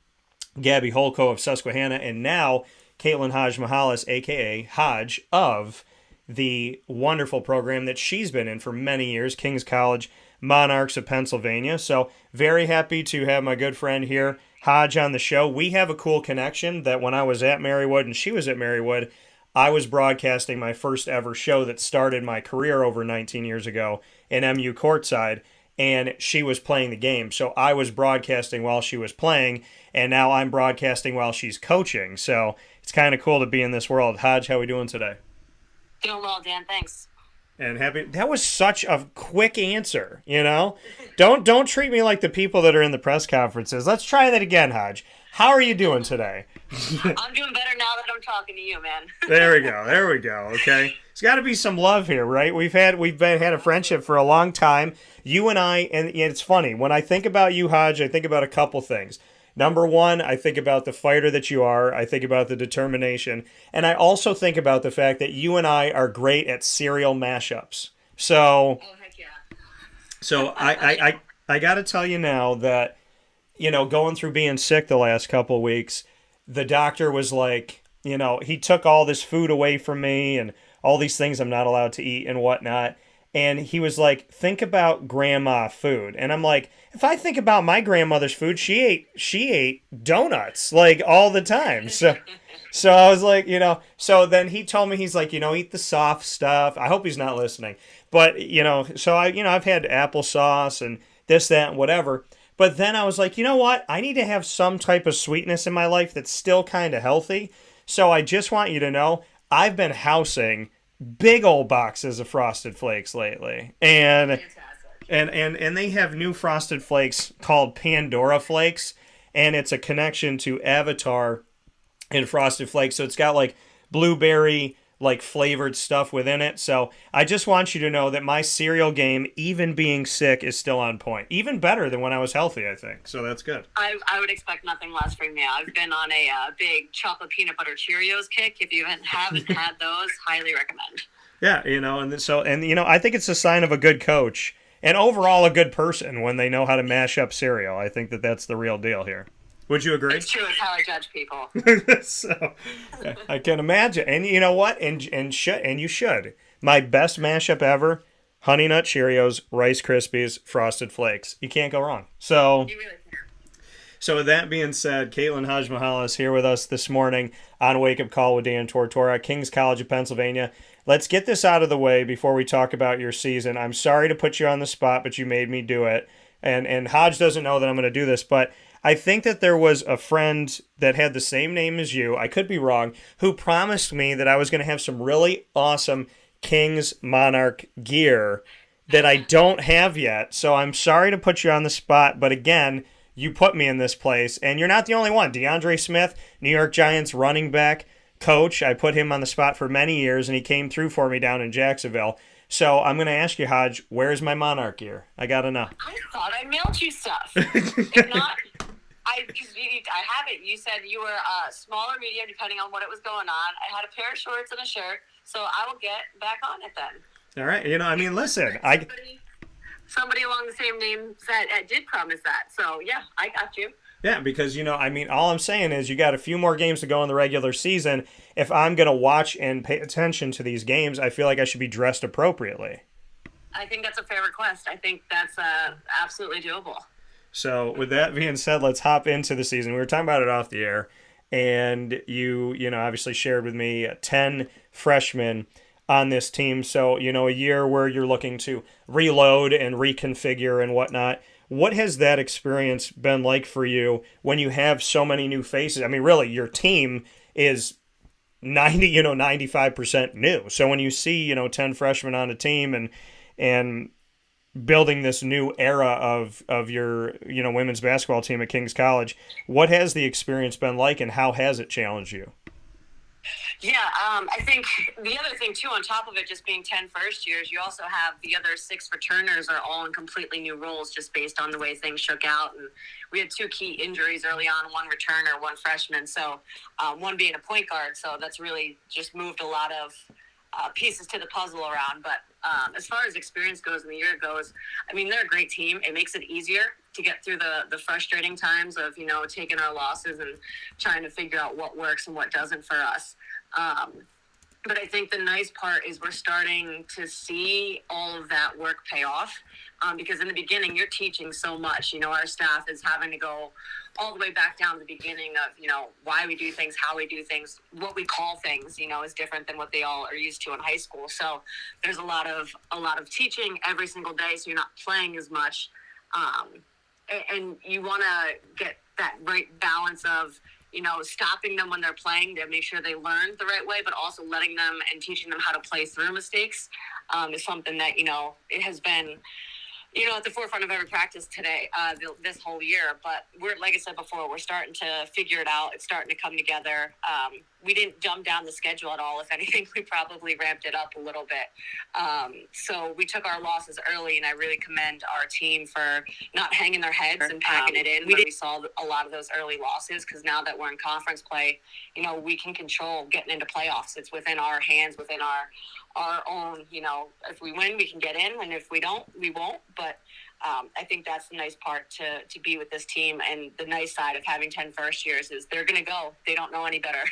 Gabby Holko of Susquehanna, and now Caitlin Hadzimichalis, a.k.a. Hodge, of the wonderful program that she's been in for many years, King's College Monarchs of Pennsylvania. So very happy to have my good friend here, Hodge, on the show. We have a cool connection that when I was at Marywood and she was at Marywood, I was broadcasting my first ever show that started my career over 19 years ago in MU courtside, and she was playing the game. So I was broadcasting while she was playing, and now I'm broadcasting while she's coaching. So it's kind of cool to be in this world. Hodge, how are we doing today? Doing well, Dan. Thanks. And happy. That was such a quick answer, you know? Don't treat me like the people that are in the press conferences. Let's try that again, Hodge. How are you doing today? I'm doing better now that I'm talking to you, man. There we go. Okay. There's got to be some love here, right? We've had a friendship for a long time. You and I, and it's funny. When I think about you, Hodge, I think about a couple things. Number one, I think about the fighter that you are. I think about the determination. And I also think about the fact that you and I are great at serial mashups. So, oh, heck yeah. So I got to tell you now that, you know, going through being sick the last couple of weeks, the doctor was like, you know, he took all this food away from me and all these things I'm not allowed to eat and whatnot. And he was like, think about grandma food. And I'm like, if I think about my grandmother's food, she ate donuts like all the time. So I was like, you know, so then he told me, he's like, you know, eat the soft stuff. I hope he's not listening. But, you know, so I've had applesauce and this, that, and whatever. But then I was like, you know what? I need to have some type of sweetness in my life that's still kind of healthy. So I just want you to know, I've been housing big old boxes of Frosted Flakes lately. And they have new Frosted Flakes called Pandora Flakes, and it's a connection to Avatar and Frosted Flakes. So it's got like blueberry like flavored stuff within it. So I just want you to know that my cereal game, even being sick, is still on point. Even better than when I was healthy, I think. So that's good. I would expect nothing less from you. I've been on a big chocolate peanut butter Cheerios kick. If you haven't had those, highly recommend. Yeah, you know, and you know, I think it's a sign of a good coach and overall a good person when they know how to mash up cereal. I think that that's the real deal here. Would you agree? It's true. It's how I judge people. So I can imagine. And you know what? And you should. My best mashup ever: Honey Nut Cheerios, Rice Krispies, Frosted Flakes. You can't go wrong. So You really can. So with that being said, Caitlin Hadzimichalis here with us this morning on Wake Up Call with Dan Tortora, King's College of Pennsylvania. Let's get this out of the way before we talk about your season. I'm sorry to put you on the spot, but you made me do it. And Hodge doesn't know that I'm going to do this, but I think that there was a friend that had the same name as you, I could be wrong, who promised me that I was going to have some really awesome Kings Monarch gear that I don't have yet. So I'm sorry to put you on the spot, but again, you put me in this place, and you're not the only one. DeAndre Smith, New York Giants running back coach, I put him on the spot for many years, and he came through for me down in Jacksonville. So I'm going to ask you, Hodge, where's my Monarch gear? I got to know. I thought I mailed you stuff. If not, I have it. You said you were small or medium, depending on what it was going on. I had a pair of shorts and a shirt, so I will get back on it then. All right. You know, I mean, listen. Somebody along the same name said did promise that. So, yeah, I got you. Yeah, because, you know, I mean, all I'm saying is you got a few more games to go in the regular season. If I'm going to watch and pay attention to these games, I feel like I should be dressed appropriately. I think that's a fair request. I think that's absolutely doable. So with that being said, let's hop into the season. We were talking about it off the air, and you know, obviously shared with me 10 freshmen on this team. So, you know, a year where you're looking to reload and reconfigure and whatnot. What has that experience been like for you when you have so many new faces? I mean, really, your team is 95% new. So when you see, 10 freshmen on a team and building this new era of your, women's basketball team at King's College, what has the experience been like and how has it challenged you? Yeah, I think the other thing, too, on top of it just being 10 first years, you also have the other 6 returners are all in completely new roles just based on the way things shook out. And we had 2 key injuries early on, 1 returner, 1 freshman. So one being a point guard. So that's really just moved a lot of pieces to the puzzle around. But as far as experience goes and the year goes, I mean, they're a great team. It makes it easier to get through the frustrating times of, taking our losses and trying to figure out what works and what doesn't for us. But I think the nice part is we're starting to see all of that work pay off, because in the beginning you're teaching so much. Our staff is having to go all the way back down to the beginning of, why we do things, how we do things, what we call things, is different than what they all are used to in high school. So there's a lot of teaching every single day, so you're not playing as much. And you want to get that right balance of, stopping them when they're playing to make sure they learn the right way, but also letting them and teaching them how to play through mistakes is something that, it has been, at the forefront of every practice today, this whole year. But we're, like I said before, we're starting to figure it out. It's starting to come together. We didn't dumb down the schedule at all. If anything, we probably ramped it up a little bit. So we took our losses early, and I really commend our team for not hanging their heads and packing it in when we saw a lot of those early losses, because now that we're in conference play, we can control getting into playoffs. It's within our hands, within our own, if we win, we can get in, and if we don't, we won't. But I think that's the nice part to be with this team. And the nice side of having 10 first years is they're going to go. They don't know any better.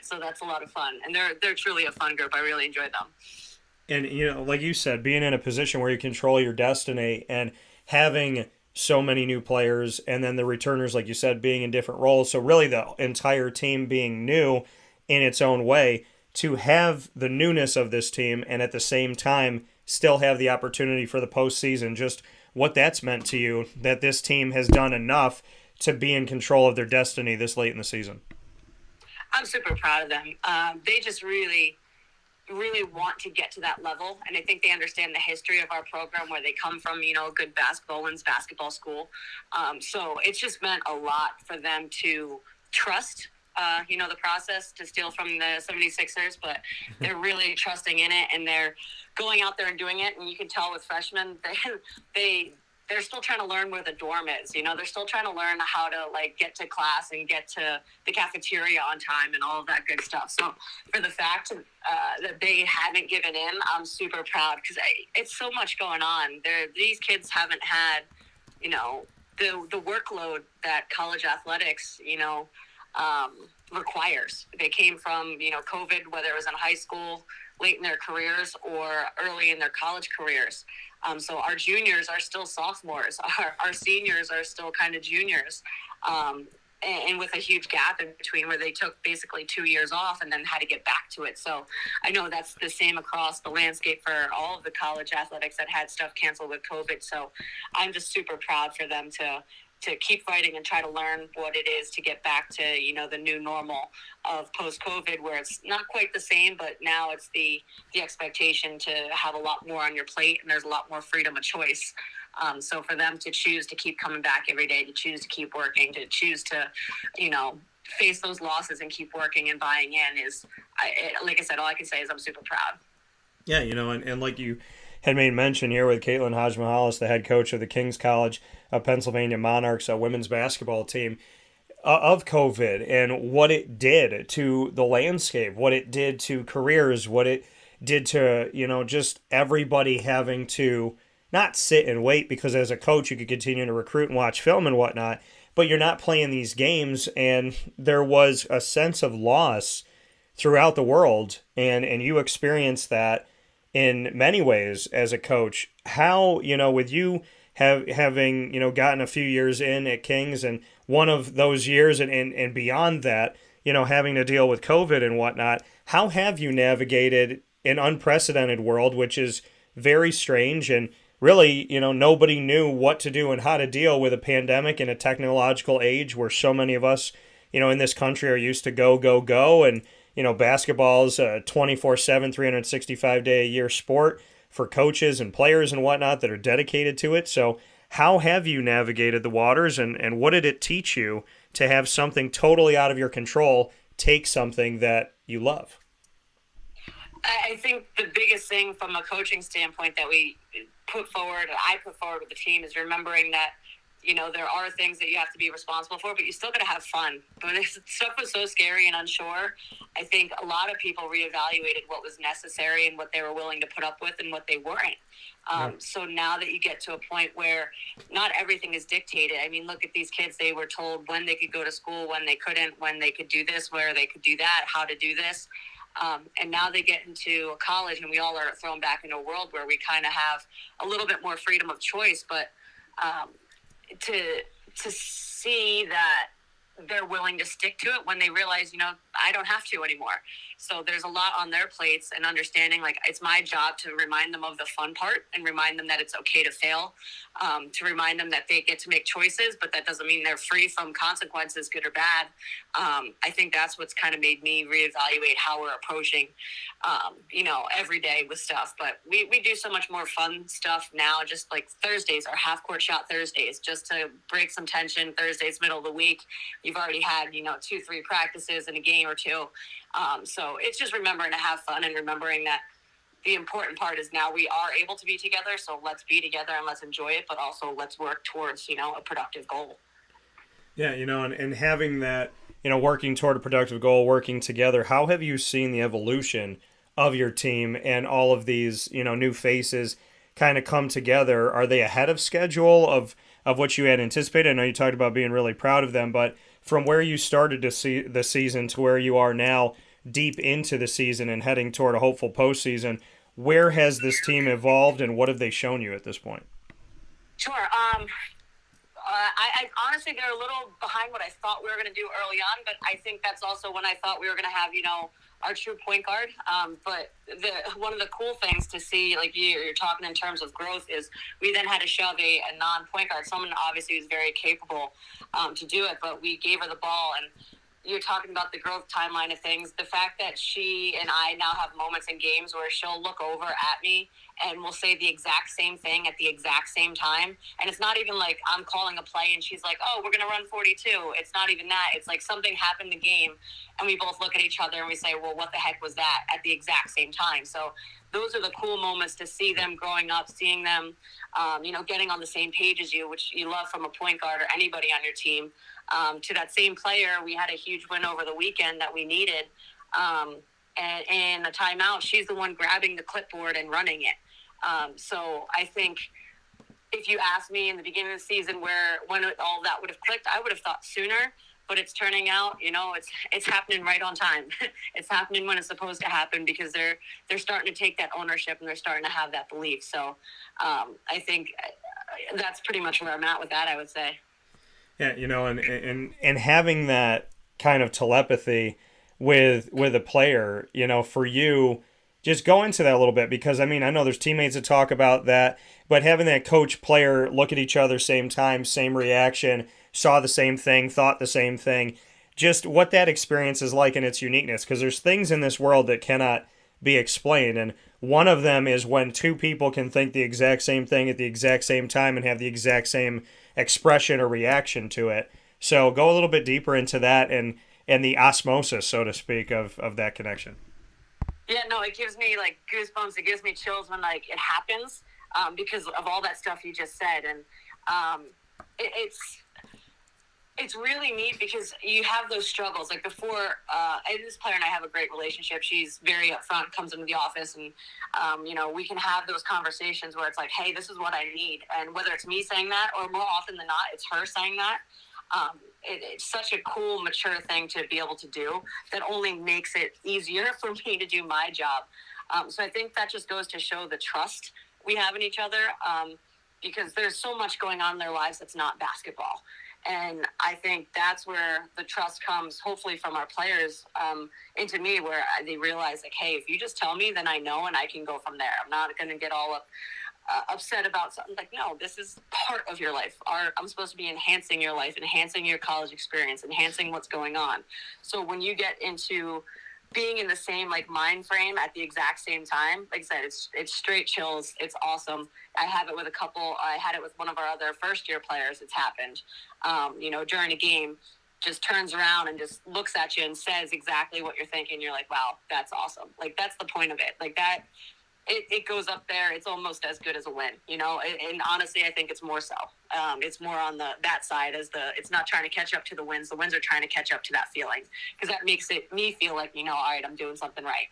So that's a lot of fun. And they're truly a fun group. I really enjoy them. And, like you said, being in a position where you control your destiny and having so many new players, and then the returners, like you said, being in different roles. So really the entire team being new in its own way, to have the newness of this team and at the same time still have the opportunity for the postseason, just what that's meant to you, that this team has done enough to be in control of their destiny this late in the season. I'm super proud of them. They just really want to get to that level. And I think they understand the history of our program, where they come from, a good women's basketball school. So it's just meant a lot for them to trust the process, to steal from the 76ers, but they're really trusting in it, and they're going out there and doing it. And you can tell with freshmen, they're still trying to learn where the dorm is. They're still trying to learn how to get to class and get to the cafeteria on time and all of that good stuff. So for the fact that they haven't given in, I'm super proud, because it's so much going on. These kids haven't had, the workload that college athletics, requires. They came from, COVID, whether it was in high school, late in their careers, or early in their college careers. So our juniors are still sophomores. Our seniors are still kind of juniors. And with a huge gap in between, where they took basically 2 years off and then had to get back to it. So I know that's the same across the landscape for all of the college athletics that had stuff canceled with COVID. So I'm just super proud for them to keep fighting and try to learn what it is to get back to, the new normal of post-COVID, where it's not quite the same, but now it's the expectation to have a lot more on your plate, and there's a lot more freedom of choice. So for them to choose to keep coming back every day, to choose to keep working, to choose to, face those losses and keep working and buying in like I said, all I can say is I'm super proud. Yeah, and like you had made mention here with Caitlin Hadzimichalis, the head coach of the King's College of Pennsylvania Monarchs, a women's basketball team, of COVID and what it did to the landscape, what it did to careers, what it did to, just everybody having to not sit and wait, because as a coach you could continue to recruit and watch film and whatnot, but you're not playing these games, and there was a sense of loss throughout the world, and you experienced that in many ways as a coach. How, with you having, gotten a few years in at Kings, and one of those years and beyond that, having to deal with COVID and whatnot, how have you navigated an unprecedented world, which is very strange, and really, nobody knew what to do and how to deal with a pandemic in a technological age where so many of us, in this country are used to go, and basketball's a 24/7, 365-day-a-year sport for coaches and players and whatnot that are dedicated to it. So how have you navigated the waters, and what did it teach you to have something totally out of your control take something that you love? I think the biggest thing from a coaching standpoint that I put forward with the team is remembering that, there are things that you have to be responsible for, but you still got to have fun. When this stuff was so scary and unsure, I think a lot of people reevaluated what was necessary and what they were willing to put up with and what they weren't. So now that you get to a point where not everything is dictated. I mean, look at these kids. They were told when they could go to school, when they couldn't, when they could do this, where they could do that, how to do this. And now they get into college, and we all are thrown back into a world where we kind of have a little bit more freedom of choice. But to see that they're willing to stick to it when they realize, I don't have to anymore. So there's a lot on their plates, and understanding like it's my job to remind them of the fun part and remind them that it's okay to fail, to remind them that they get to make choices, but that doesn't mean they're free from consequences, good or bad. I think that's what's kind of made me reevaluate how we're approaching, every day with stuff. But we do so much more fun stuff now, just like Thursdays are half-court shot Thursdays, just to break some tension. Thursdays, middle of the week, you've already had, 2-3 practices and a game or two. So it's just remembering to have fun and remembering that the important part is now we are able to be together. So let's be together and let's enjoy it, but also let's work towards, a productive goal. Yeah, and having that, working toward a productive goal, working together, how have you seen the evolution of your team and all of these, new faces kind of come together? Are they ahead of schedule of what you had anticipated? I know you talked about being really proud of them, but from where you started to see the season to where you are now, deep into the season and heading toward a hopeful postseason, where has this team evolved and what have they shown you at this point? Sure. I honestly, they're a little behind what I thought we were going to do early on, but I think that's also when I thought we were going to have, our true point guard. But one of the cool things to see, like you're talking in terms of growth, is we then had to shove a non-point guard, someone obviously who's very capable to do it, but we gave her the ball. And you're talking about the growth timeline of things. The fact that she and I now have moments in games where she'll look over at me and we'll say the exact same thing at the exact same time. And it's not even like I'm calling a play and she's like, oh, we're going to run 42. It's not even that. It's like something happened in the game and we both look at each other and we say, well, what the heck was that, at the exact same time? So those are the cool moments to see them growing up, seeing them, getting on the same page as you, which you love from a point guard or anybody on your team. To that same player, we had a huge win over the weekend that we needed. And in a timeout, she's the one grabbing the clipboard and running it. So I think if you asked me in the beginning of the season when all that would have clicked, I would have thought sooner. But it's turning out, it's happening right on time. It's happening when it's supposed to happen because they're starting to take that ownership and they're starting to have that belief. So I think that's pretty much where I'm at with that, I would say. Yeah, and having that kind of telepathy with a player, for you, just go into that a little bit because, I know there's teammates that talk about that, but having that coach-player look at each other same time, same reaction, saw the same thing, thought the same thing, just what that experience is like and its uniqueness, because there's things in this world that cannot be explained, and one of them is when two people can think the exact same thing at the exact same time and have the exact same expression or reaction to it. So go a little bit deeper into that and the osmosis, so to speak, of that connection. Yeah, no, it gives me like goosebumps. It gives me chills when like it happens because of all that stuff you just said. And it's really neat because you have those struggles. Like before, this player and I have a great relationship. She's very upfront, comes into the office, and we can have those conversations where it's like, hey, this is what I need. And whether it's me saying that or more often than not, it's her saying that. It's such a cool, mature thing to be able to do that only makes it easier for me to do my job. So I think that just goes to show the trust we have in each other because there's so much going on in their lives that's not basketball. And I think that's where the trust comes, hopefully from our players, into me, where they realize, like, hey, if you just tell me, then I know and I can go from there. I'm not going to get all upset about something. Like, no, this is part of your life. I'm supposed to be enhancing your life, enhancing your college experience, enhancing what's going on. So when you get into being in the same like mind frame at the exact same time, like I said, it's straight chills. It's awesome. I have it with I had it with one of our other first year players. It's happened, during a game, just turns around and just looks at you and says exactly what you're thinking. You're like, wow, that's awesome. Like, that's the point of it. Like that, it goes up there. It's almost as good as a win, you know? And honestly, I think it's more so. It's more on that side it's not trying to catch up to the wins. The wins are trying to catch up to that feeling, because that makes me feel like, you know, all right, I'm doing something right.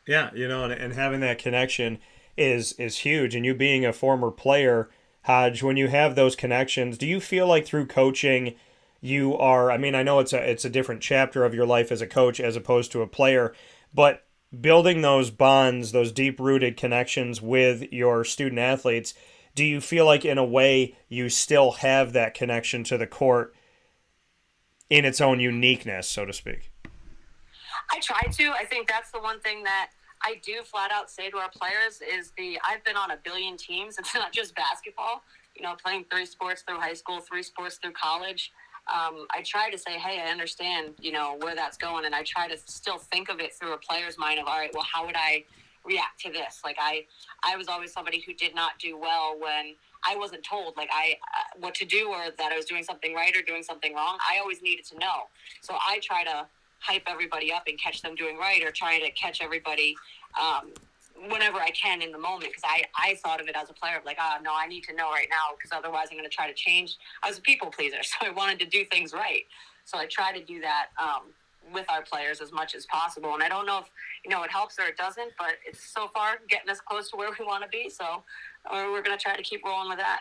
Yeah, you know, and having that connection is huge. And you being a former player, Hodge, when you have those connections, do you feel like through coaching you are, I mean, I know it's a different chapter of your life as a coach as opposed to a player, but building those bonds, those deep-rooted connections with your student athletes, do you feel like in a way you still have that connection to the court in its own uniqueness, so to speak? I try to. I think that's the one thing that I do flat out say to our players is I've been on a billion teams. It's not just basketball, you know, playing 3 sports through high school, 3 sports through college. I try to say, hey, I understand, you know, where that's going. And I try to still think of it through a player's mind of, all right, well, how would I react to this? Like I was always somebody who did not do well when I wasn't told like what to do, or that I was doing something right or doing something wrong. I always needed to know. So I try to hype everybody up and catch them doing right, or try to catch everybody whenever I can in the moment, because I thought of it as a player, like, no, I need to know right now, because otherwise I'm going to try to change. I was a people pleaser, so I wanted to do things right. So I try to do that with our players as much as possible. And I don't know if, you know, it helps or it doesn't, but it's so far getting us close to where we want to be. So we're going to try to keep rolling with that.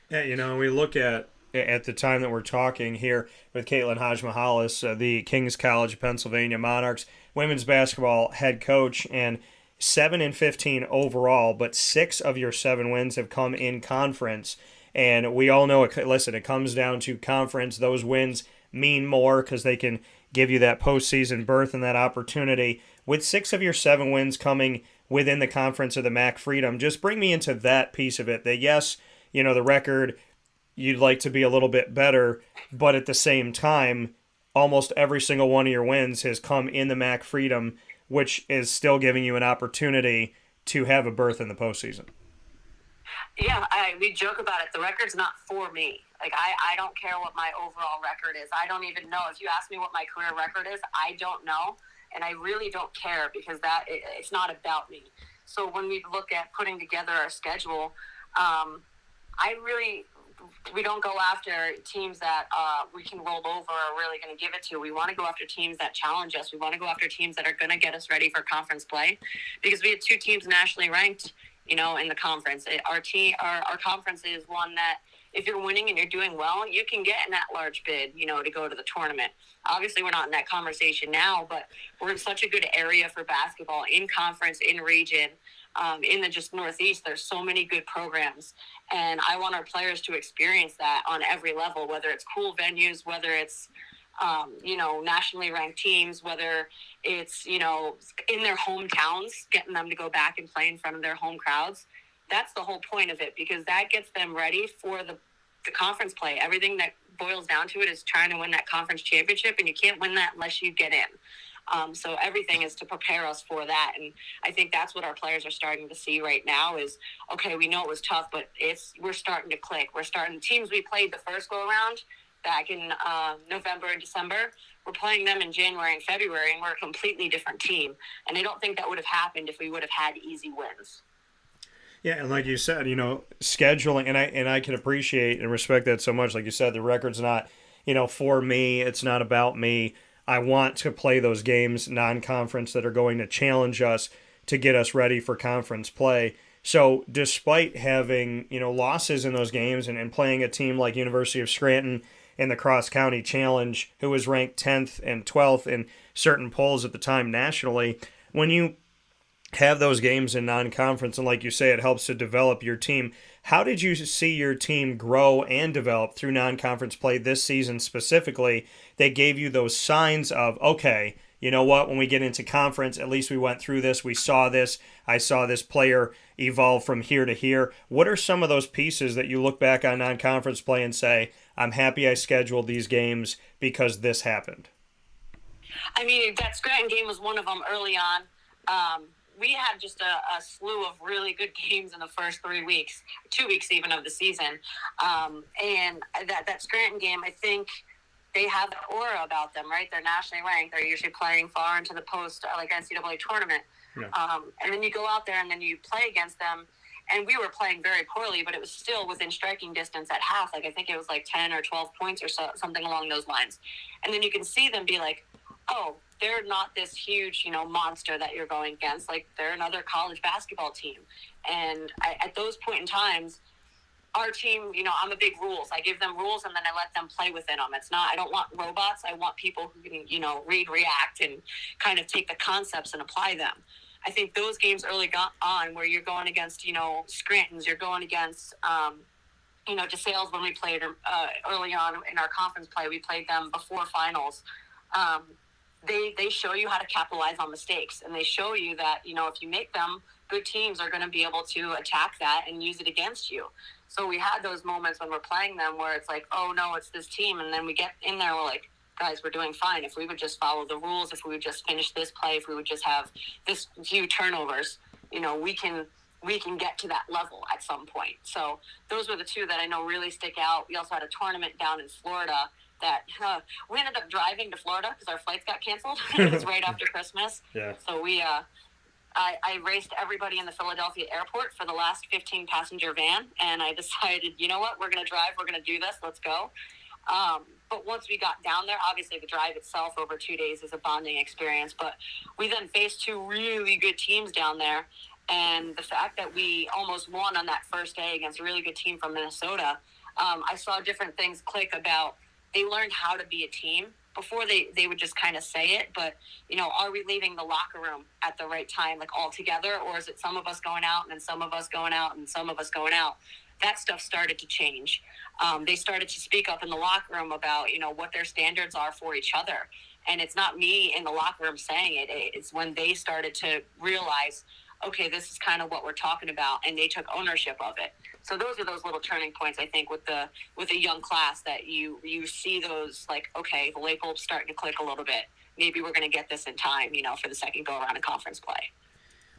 Yeah, you know, we look at the time that we're talking here with Caitlin Hadzimichalis, the King's College of Pennsylvania Monarchs women's basketball head coach, and 7-15 overall, but 6 of your 7 wins have come in conference. And we all know, it comes down to conference. Those wins mean more because they can give you that postseason berth and that opportunity. With 6 of your 7 wins coming within the conference of the MAC Freedom, just bring me into that piece of it. That, yes, you know, the record, you'd like to be a little bit better, but at the same time, almost every single one of your wins has come in the MAC Freedom, which is still giving you an opportunity to have a berth in the postseason. Yeah, we joke about it. The record's not for me. Like, I don't care what my overall record is. I don't even know. If you ask me what my career record is, I don't know. And I really don't care, because it's not about me. So when we look at putting together our schedule, we don't go after teams that we can roll over or really going to give it to. We want to go after teams that challenge us. We want to go after teams that are going to get us ready for conference play, because we have 2 teams nationally ranked, you know, in the conference. Our conference is one that if you're winning and you're doing well, you can get in that large bid, you know, to go to the tournament. Obviously, we're not in that conversation now, but we're in such a good area for basketball in conference, in region. In the just Northeast, there's so many good programs, and I want our players to experience that on every level, whether it's cool venues, whether it's, you know, nationally ranked teams, whether it's, you know, in their hometowns, getting them to go back and play in front of their home crowds. That's the whole point of it, because that gets them ready for the conference play. Everything that boils down to it is trying to win that conference championship, and you can't win that unless you get in. So everything is to prepare us for that. And I think that's what our players are starting to see right now is, okay, we know it was tough, but we're starting to click. Teams we played the first go around back in November and December, we're playing them in January and February, and we're a completely different team. And I don't think that would have happened if we would have had easy wins. Yeah, and like you said, you know, scheduling, and I can appreciate and respect that so much. Like you said, the record's not, you know, for me. It's not about me. I want to play those games non-conference that are going to challenge us to get us ready for conference play. So despite having, you know, losses in those games and playing a team like University of Scranton in the cross-county challenge, who was ranked 10th and 12th in certain polls at the time nationally, when you have those games in non-conference, and like you say, it helps to develop your team. How did you see your team grow and develop through non-conference play this season specifically that gave you those signs of, okay, you know what, when we get into conference, at least we went through this, we saw this, I saw this player evolve from here to here. What are some of those pieces that you look back on non-conference play and say, I'm happy I scheduled these games because this happened? I mean, that Scranton game was one of them early on. We had just a slew of really good games in the first 3 weeks, 2 weeks even of the season. And that Scranton game, I think they have the aura about them, right? They're nationally ranked. They're usually playing far into the post, like NCAA tournament. Yeah. And then you go out there and then you play against them. And we were playing very poorly, but it was still within striking distance at half. Like, I think it was like 10 or 12 points or so, something along those lines. And then you can see them be like, oh, they're not this huge, monster that you're going against. Like, they're another college basketball team. And at those point in times, our team, I'm a big rules. I give them rules and then I let them play within them. I don't want robots. I want people who can, read, react, and kind of take the concepts and apply them. I think those games early on where you're going against, Scranton's, you're going against, DeSales when we played early on in our conference play. We played them before finals. They show you how to capitalize on mistakes, and they show you that, if you make them, good teams are going to be able to attack that and use it against you. So we had those moments when we're playing them where it's like, oh, no, it's this team. And then we get in there, we're like, guys, we're doing fine. If we would just follow the rules, if we would just finish this play, if we would just have this few turnovers, we can get to that level at some point. So those were the two that I know really stick out. We also had a tournament down in Florida that we ended up driving to Florida because our flights got canceled. It was right after Christmas. Yeah. So we I raced everybody in the Philadelphia airport for the last 15 passenger van, and I decided, you know what, we're going to drive, we're going to do this, let's go. But once we got down there, obviously the drive itself over 2 days is a bonding experience, but we then faced two really good teams down there, and the fact that we almost won on that first day against a really good team from Minnesota, I saw different things click about they learned how to be a team. Before they would just kind of say it, but, are we leaving the locker room at the right time, like all together, or is it some of us going out and then some of us going out and some of us going out? That stuff started to change. They started to speak up in the locker room about, what their standards are for each other. And it's not me in the locker room saying it. It's when they started to realize, okay, this is kind of what we're talking about, and they took ownership of it. So those are those little turning points, I think, with a young class that you see those, like, okay, the light bulb's starting to click a little bit. Maybe we're going to get this in time, for the second go around in conference play.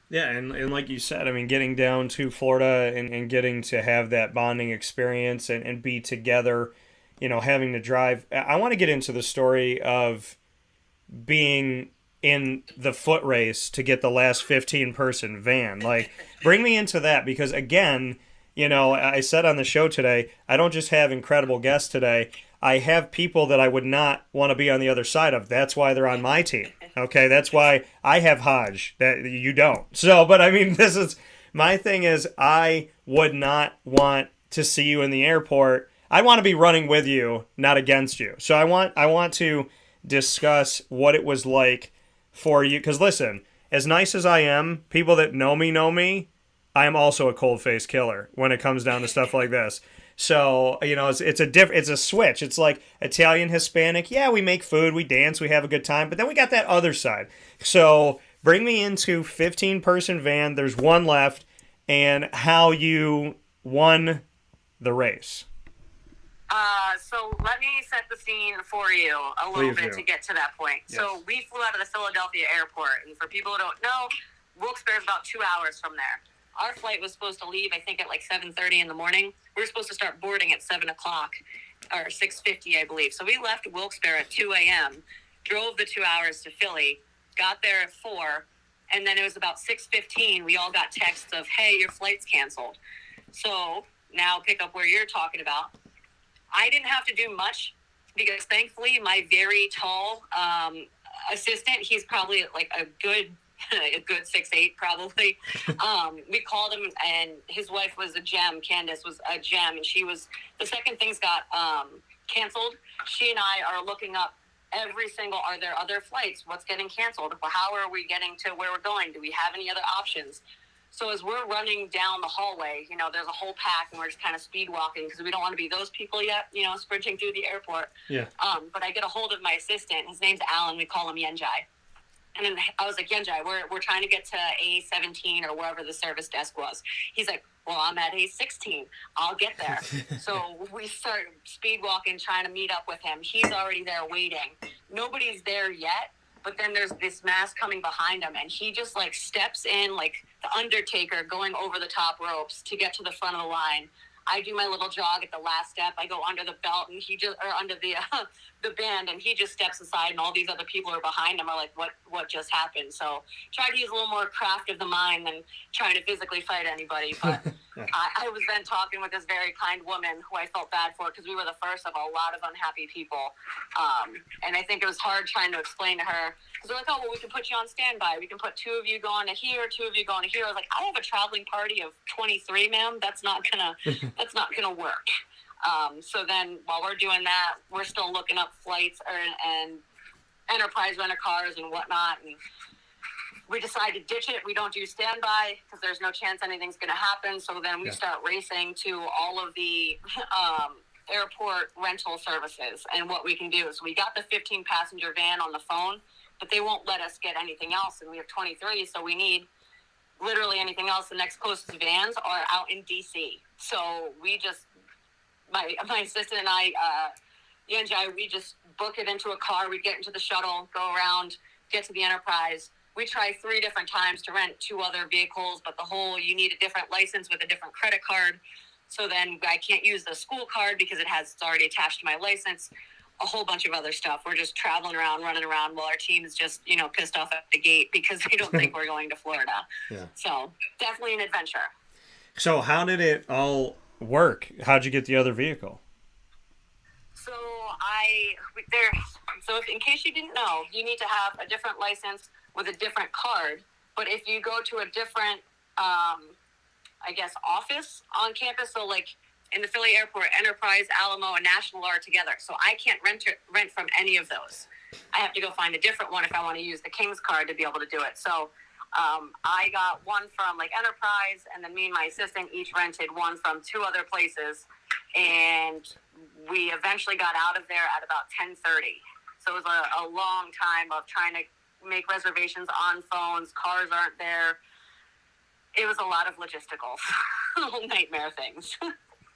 Yeah, and like you said, I mean, getting down to Florida and getting to have that bonding experience and be together, having to drive. I want to get into the story of being in the foot race to get the last 15-person van. Like, bring me into that, because, again, I said on the show today, I don't just have incredible guests today. I have people that I would not want to be on the other side of. That's why they're on my team. Okay, that's why I have Hodge that you don't. So, but I mean, this is my thing is I would not want to see you in the airport. I want to be running with you, not against you. So I want to discuss what it was like for you. Because listen, as nice as I am, people that know me, I am also a cold-faced killer when it comes down to stuff like this. So, it's a switch. It's like Italian, Hispanic. Yeah, we make food, we dance, we have a good time. But then we got that other side. So bring me into 15-person van. There's one left, and how you won the race. So let me set the scene for you a little bit to get to that point. Yes. So we flew out of the Philadelphia airport, and for people who don't know, Wilkes-Barre is about 2 hours from there. Our flight was supposed to leave, I think, at like 7:30 in the morning. We were supposed to start boarding at 7 o'clock, or 6:50, I believe. So we left Wilkes-Barre at 2 a.m., drove the 2 hours to Philly, got there at 4, and then it was about 6:15, we all got texts of, hey, your flight's canceled. So now pick up where you're talking about. I didn't have to do much because, thankfully, my very tall assistant, he's probably like a good 6'8", probably. We called him, and his wife was a gem. Candace was a gem, and the second things got canceled, she and I are looking up every single, are there other flights? What's getting canceled? How are we getting to where we're going? Do we have any other options? So as we're running down the hallway, there's a whole pack, and we're just kind of speed walking because we don't want to be those people yet, sprinting through the airport. Yeah. But I get a hold of my assistant. His name's Alan. We call him Yenjai. And then I was like, Yenjai, we're trying to get to A17 or wherever the service desk was. He's like, well, I'm at A16. I'll get there. So we start speed walking, trying to meet up with him. He's already there waiting. Nobody's there yet. But then there's this mass coming behind him, and he just, like, steps in like the Undertaker going over the top ropes to get to the front of the line. I do my little jog at the last step. I go under the belt, and under the band, and he just steps aside, and all these other people are behind him are like, what just happened? So try to use a little more craft of the mind than trying to physically fight anybody. But I was then talking with this very kind woman who I felt bad for, because we were the first of a lot of unhappy people. And I think it was hard trying to explain to her, because they're like, oh, well, we can put you on standby. We can put 2 of you going to here, 2 of you going to here. I was like, I have a traveling party of 23, ma'am. That's not gonna work. So then while we're doing that, we're still looking up flights and enterprise rent-a-cars and whatnot. And we decide to ditch it. We don't do standby because there's no chance anything's going to happen. So then we start racing to all of the airport rental services and what we can do. So we got the 15-passenger van on the phone, but they won't let us get anything else. And we have 23, so we need literally anything else. The next closest vans are out in D.C. So we just, my assistant and I, Yanjai, we just book it into a car. We get into the shuttle, go around, get to the Enterprise. We try 3 different times to rent 2 other vehicles, but you need a different license with a different credit card. So then I can't use the school card because it's already attached to my license. A whole bunch of other stuff. We're just traveling around, running around while our team is just, pissed off at the gate because they don't think we're going to Florida. Yeah. So definitely an adventure. So how did it all work? How'd you get the other vehicle? So in case you didn't know, you need to have a different license with a different card. But if you go to a different, office on campus, so like in the Philly airport, Enterprise, Alamo, and National are together. So I can't rent from any of those. I have to go find a different one if I want to use the King's card to be able to do it. So I got one from like Enterprise, and then me and my assistant each rented one from 2 other places. And we eventually got out of there at about 10:30. So it was a long time of trying to make reservations on phones. Cars aren't there. It was a lot of logistical nightmare things.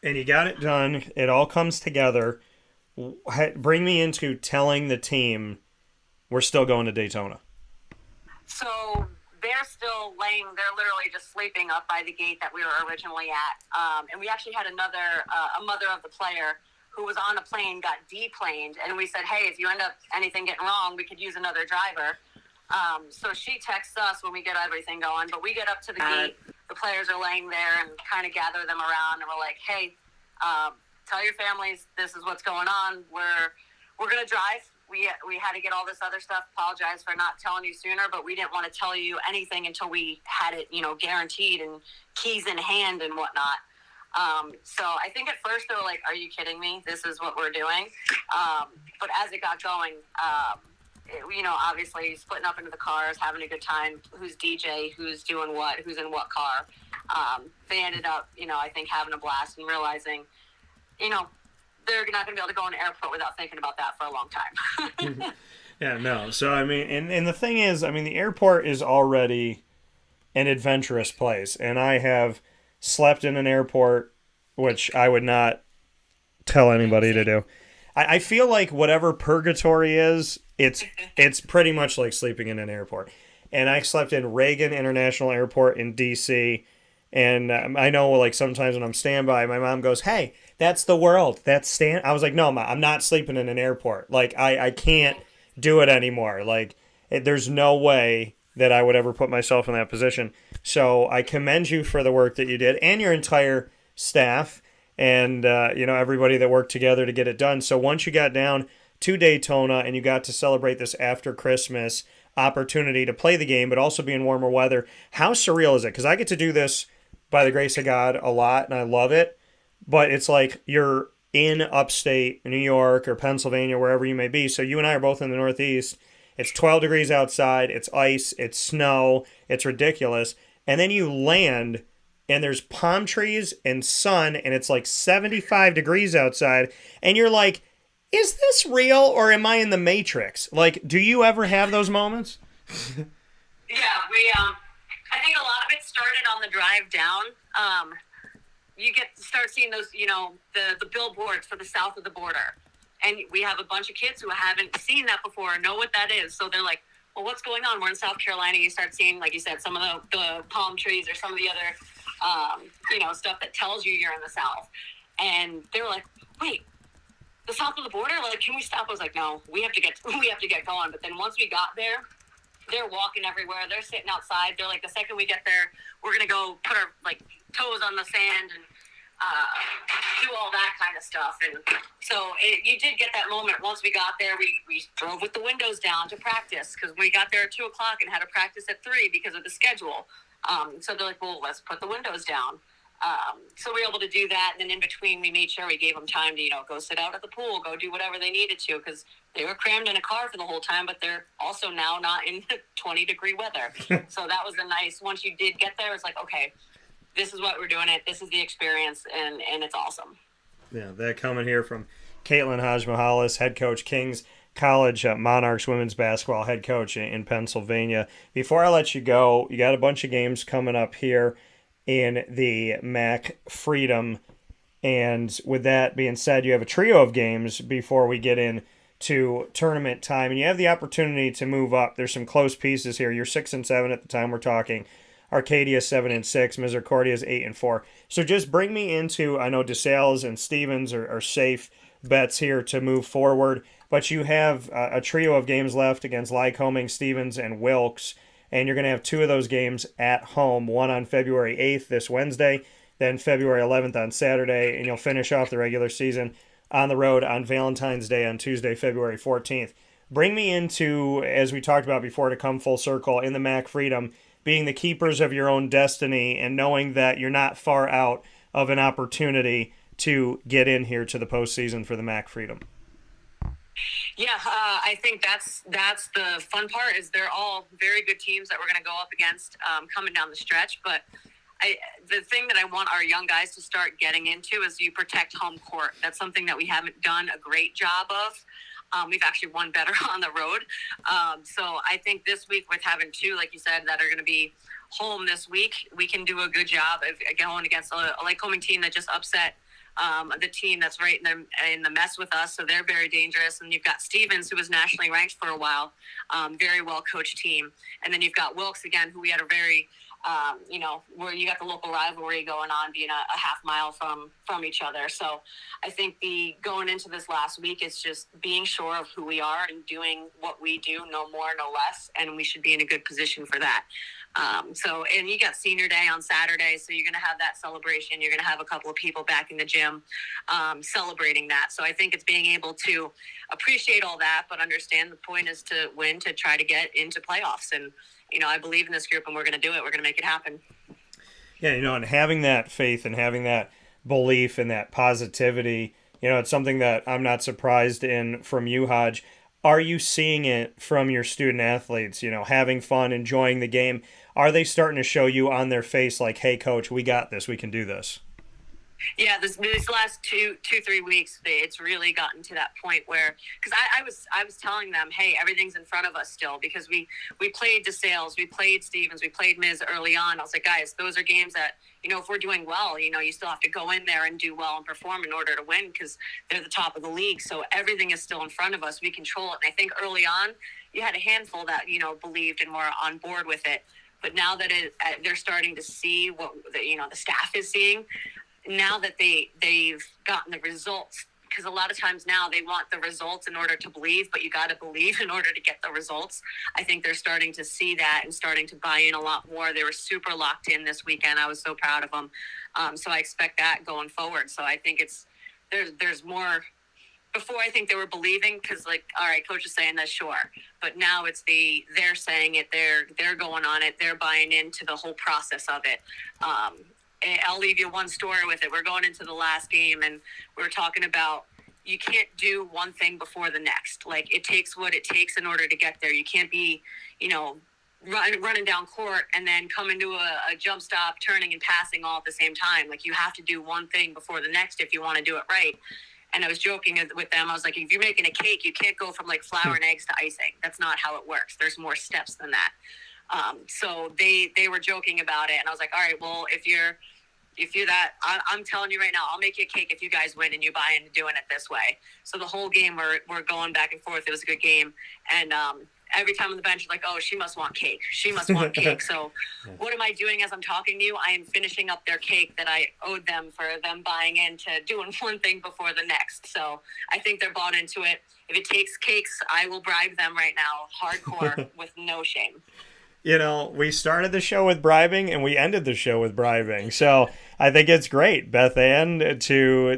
And you got it done. It all comes together. Bring me into telling the team we're still going to Daytona. So they're still they're literally just sleeping up by the gate that we were originally at. And we actually had a mother of the player who was on a plane, got deplaned. And we said, hey, if you end up anything getting wrong, we could use another driver. So she texts us when we get everything going, but we get up to the gate. The players are laying there and kind of gather them around, and we're like, hey, tell your families this is what's going on. We're going to drive. We had to get all this other stuff. Apologize for not telling you sooner, but we didn't want to tell you anything until we had it, guaranteed and keys in hand and whatnot. So I think at first they were like, are you kidding me? This is what we're doing. But as it got going, obviously splitting up into the cars, having a good time, who's DJ, who's doing what, who's in what car. They ended up, I think having a blast and realizing, they're not going to be able to go in an airport without thinking about that for a long time. Yeah, no. So, I mean, and the thing is, the airport is already an adventurous place. And I have slept in an airport, which I would not tell anybody to do. I feel like whatever purgatory is, it's pretty much like sleeping in an airport. And I slept in Reagan International Airport in D.C., and I know, like, sometimes when I'm standby, my mom goes, hey, that's the world. I was like, no, Ma, I'm not sleeping in an airport. Like, I can't do it anymore. Like, there's no way that I would ever put myself in that position. So I commend you for the work that you did and your entire staff and, everybody that worked together to get it done. So once you got down to Daytona and you got to celebrate this after Christmas opportunity to play the game, but also be in warmer weather, how surreal is it? Because I get to do this by the grace of God a lot, and I love it. But it's like you're in upstate New York or Pennsylvania, wherever you may be. So you and I are both in the Northeast. It's 12 degrees outside. It's ice. It's snow. It's ridiculous. And then you land, and there's palm trees and sun, and it's like 75 degrees outside. And you're like, is this real, or am I in the Matrix? Like, do you ever have those moments? Yeah, I think a lot of it started on the drive down. You start seeing those, the billboards for the south of the border. And we have a bunch of kids who haven't seen that before or know what that is. So they're like, well, what's going on? We're in South Carolina. You start seeing, like you said, some of the palm trees or some of the other stuff that tells you you're in the South. And they were like, wait, the south of the border? Like, can we stop? I was like, no, we have to get going. But then once we got there, they're walking everywhere. They're sitting outside. They're like, the second we get there, we're going to go put our, toes on the sand and do all that kind of stuff. And so you did get that moment. Once we got there, we drove with the windows down to practice because we got there at 2 o'clock and had to practice at 3 because of the schedule. So they're like, well, let's put the windows down. So we were able to do that. And then in between, we made sure we gave them time to, go sit out at the pool, go do whatever they needed to, because they were crammed in a car for the whole time, but they're also now not in 20-degree weather. So that was once you did get there, it's like, okay, this is what we're doing it. This is the experience, and it's awesome. Yeah, that coming here from Caitlin Hadzimichalis, head coach, Kings College Monarchs women's basketball head coach in Pennsylvania. Before I let you go, you got a bunch of games coming up here in the MAC Freedom. And with that being said, you have a trio of games before we get into tournament time, and you have the opportunity to move up. There's some close pieces here. You're 6-7 at the time we're talking. Arcadia 7-6, Misericordia is 8-4. So just bring me into, I know DeSales and Stevens are safe bets here to move forward, but you have a trio of games left against Lycoming, Stevens, and Wilkes, and you're going to have 2 of those games at home, one on February 8th this Wednesday, then February 11th on Saturday, and you'll finish off the regular season on the road on Valentine's Day on Tuesday, February 14th. Bring me into, as we talked about before, to come full circle in the MAC Freedom, being the keepers of your own destiny and knowing that you're not far out of an opportunity to get in here to the postseason for the MAC Freedom. Yeah, I think that's the fun part is they're all very good teams that we're going to go up against coming down the stretch. But the thing that I want our young guys to start getting into is you protect home court. That's something that we haven't done a great job of. We've actually won better on the road. So I think this week with having 2, like you said, that are going to be home this week, we can do a good job of going against a Lycoming team that just upset the team that's right in the mess with us. So they're very dangerous. And you've got Stevens, who was nationally ranked for a while, very well-coached team. And then you've got Wilkes, again, who we had a very where you got the local rivalry going on, being a half mile from each other. So I think going into this last week is just being sure of who we are and doing what we do, no more, no less, and we should be in a good position for that. And you got senior day on Saturday, so you're going to have that celebration. You're going to have a couple of people back in the gym celebrating that. So I think it's being able to appreciate all that, but understand the point is to win, to try to get into playoffs. And I believe in this group, and we're going to do it. We're going to make it happen. Yeah, and having that faith and having that belief and that positivity, it's something that I'm not surprised in from you, Hodge. Are you seeing it from your student athletes, having fun, enjoying the game? Are they starting to show you on their face like, hey, coach, we got this, we can do this? Yeah, these last 2-3 weeks, it's really gotten to that point where, because I was telling them, hey, everything's in front of us still, because we played DeSales, we played Stevens, we played Miz early on. I was like, guys, those are games that, if we're doing well, you still have to go in there and do well and perform in order to win, because they're the top of the league. So everything is still in front of us. We control it. And I think early on, you had a handful that, believed and were on board with it. But now that they're starting to see what the staff is seeing, now that they've gotten the results, because a lot of times now they want the results in order to believe, but you got to believe in order to get the results. I think they're starting to see that and starting to buy in a lot more. They were super locked in this weekend. I was so proud of them. So I expect that going forward. So I think there's more. Before, I think they were believing because, all right, coach is saying that, sure. But now they're saying it. They're going on it. They're buying into the whole process of it. I'll leave you one story with it. We're going into the last game, and we're talking about you can't do one thing before the next. Like, it takes what it takes in order to get there. You can't be, running down court and then come into a jump stop, turning and passing all at the same time. Like, you have to do one thing before the next if you want to do it right. And I was joking with them. I was like, if you're making a cake, you can't go from, flour and eggs to icing. That's not how it works. There's more steps than that. So they were joking about it, and I was like, all right, well, if you're that, I'm telling you right now, I'll make you a cake if you guys win and you buy into doing it this way. So the whole game we're going back and forth. It was a good game, and every time on the bench, like, oh, she must want cake. She must want cake. So what am I doing as I'm talking to you? I am finishing up their cake that I owed them for them buying into doing one thing before the next. So I think they're bought into it. If it takes cakes, I will bribe them right now, hardcore, with no shame. You know, we started the show with bribing and we ended the show with bribing. So I think it's great, Bethann, to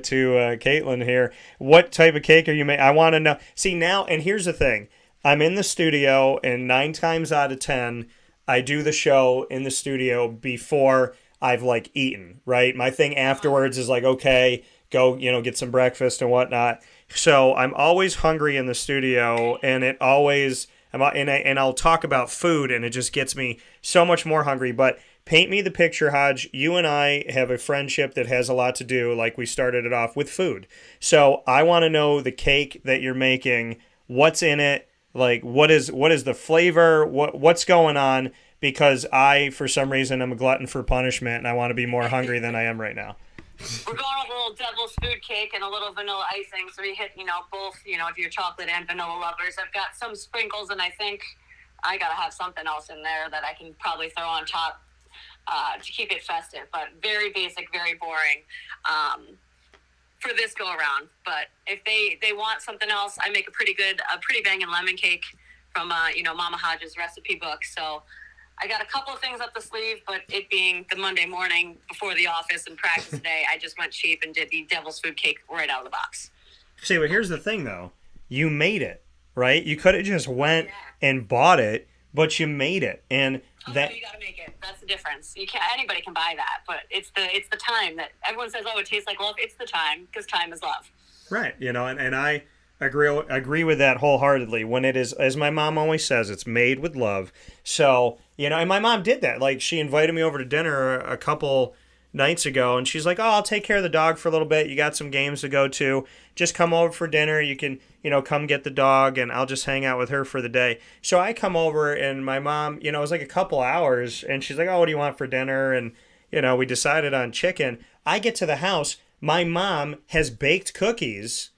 Caitlin here. What type of cake are you making? I want to know. See, now, and here's the thing. I'm in the studio, and 9 times out of 10, I do the show in the studio before I've, like, eaten, right? My thing afterwards is like, okay, go, get some breakfast and whatnot. So I'm always hungry in the studio, and it always... And I'll talk about food, and it just gets me so much more hungry. But paint me the picture, Hodge. You and I have a friendship that has a lot to do, like we started it off, with food. So I want to know the cake that you're making. What's in it? Like, what is the flavor? What's going on? Because I, for some reason, am a glutton for punishment, and I want to be more hungry than I am right now. We're going with a little devil's food cake and a little vanilla icing, so we hit, both, if you're chocolate and vanilla lovers. I've got some sprinkles, and I think I got to have something else in there that I can probably throw on top to keep it festive, but very basic, very boring for this go-around. But if they want something else, I make a pretty banging lemon cake from, Mama Hodge's recipe book, so... I got a couple of things up the sleeve, but it being the Monday morning before the office and practice day, I just went cheap and did the devil's food cake right out of the box. See, but here's the thing, though. You made it, right? You could have just went and bought it, but you made it. And you got to make it. That's the difference. Anybody can buy that, but it's the time that everyone says, oh, it tastes like love. It's the time, because time is love. Right. And I agree with that wholeheartedly. When it is, as my mom always says, it's made with love. So, and my mom did that. Like, she invited me over to dinner a couple nights ago, and she's like, oh, I'll take care of the dog for a little bit. You got some games to go to. Just come over for dinner. You can, come get the dog, and I'll just hang out with her for the day. So I come over, and my mom, it was like a couple hours, and she's like, oh, what do you want for dinner? And, we decided on chicken. I get to the house. My mom has baked cookies.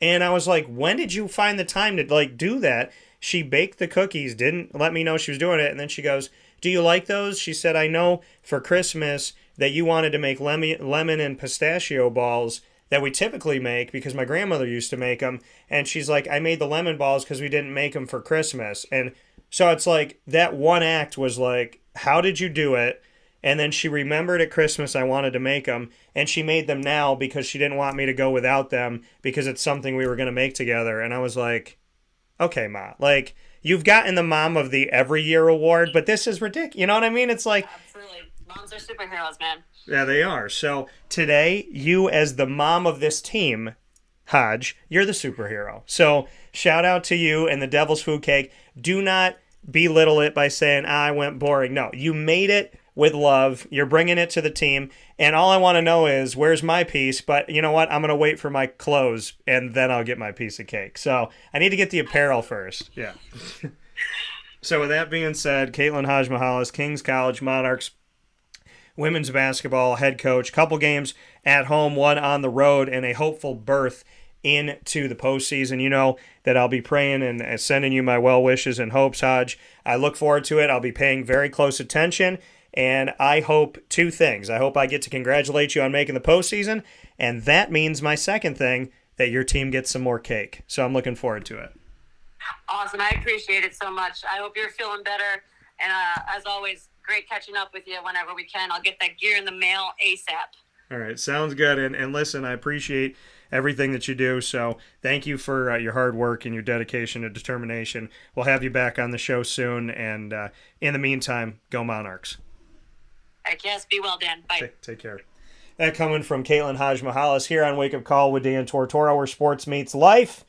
And I was like, when did you find the time to, do that? She baked the cookies, didn't let me know she was doing it. And then she goes, do you like those? She said, I know for Christmas that you wanted to make lemon and pistachio balls that we typically make because my grandmother used to make them. And she's like, I made the lemon balls because we didn't make them for Christmas. And so it's like that one act was like, how did you do it? And then she remembered at Christmas I wanted to make them, and she made them now because she didn't want me to go without them because it's something we were going to make together. And I was like, okay, Ma, you've gotten the Mom of the Every Year award, but this is ridiculous. You know what I mean? It's like... Absolutely. Moms are superheroes, man. Yeah, they are. So today, you as the mom of this team, Hodge, you're the superhero. So shout out to you and the Devil's Food Cake. Do not belittle it by saying, I went boring. No, you made it with love. You're bringing it to the team. And all I want to know is, where's my piece? But you know what? I'm going to wait for my clothes, and then I'll get my piece of cake. So I need to get the apparel first. Yeah. So with that being said, Caitlin Hadzimichalis, Kings College Monarchs women's basketball head coach. Couple games at home, one on the road, and a hopeful berth into the postseason. You know that I'll be praying and sending you my well wishes and hopes, Hodge. I look forward to it. I'll be paying very close attention. And I hope two things. I hope I get to congratulate you on making the postseason, and that means my second thing, that your team gets some more cake. So I'm looking forward to it. Awesome. I appreciate it so much. I hope you're feeling better. And as always, great catching up with you whenever we can. I'll get that gear in the mail ASAP. All right. Sounds good. And listen, I appreciate everything that you do. So thank you for your hard work and your dedication and determination. We'll have you back on the show soon. And in the meantime, go Monarchs. Heck yes, be well, Dan. Bye. Take care. That coming from Caitlin Hadzimichalis here on Wake Up Call with Dan Tortora, where sports meets life.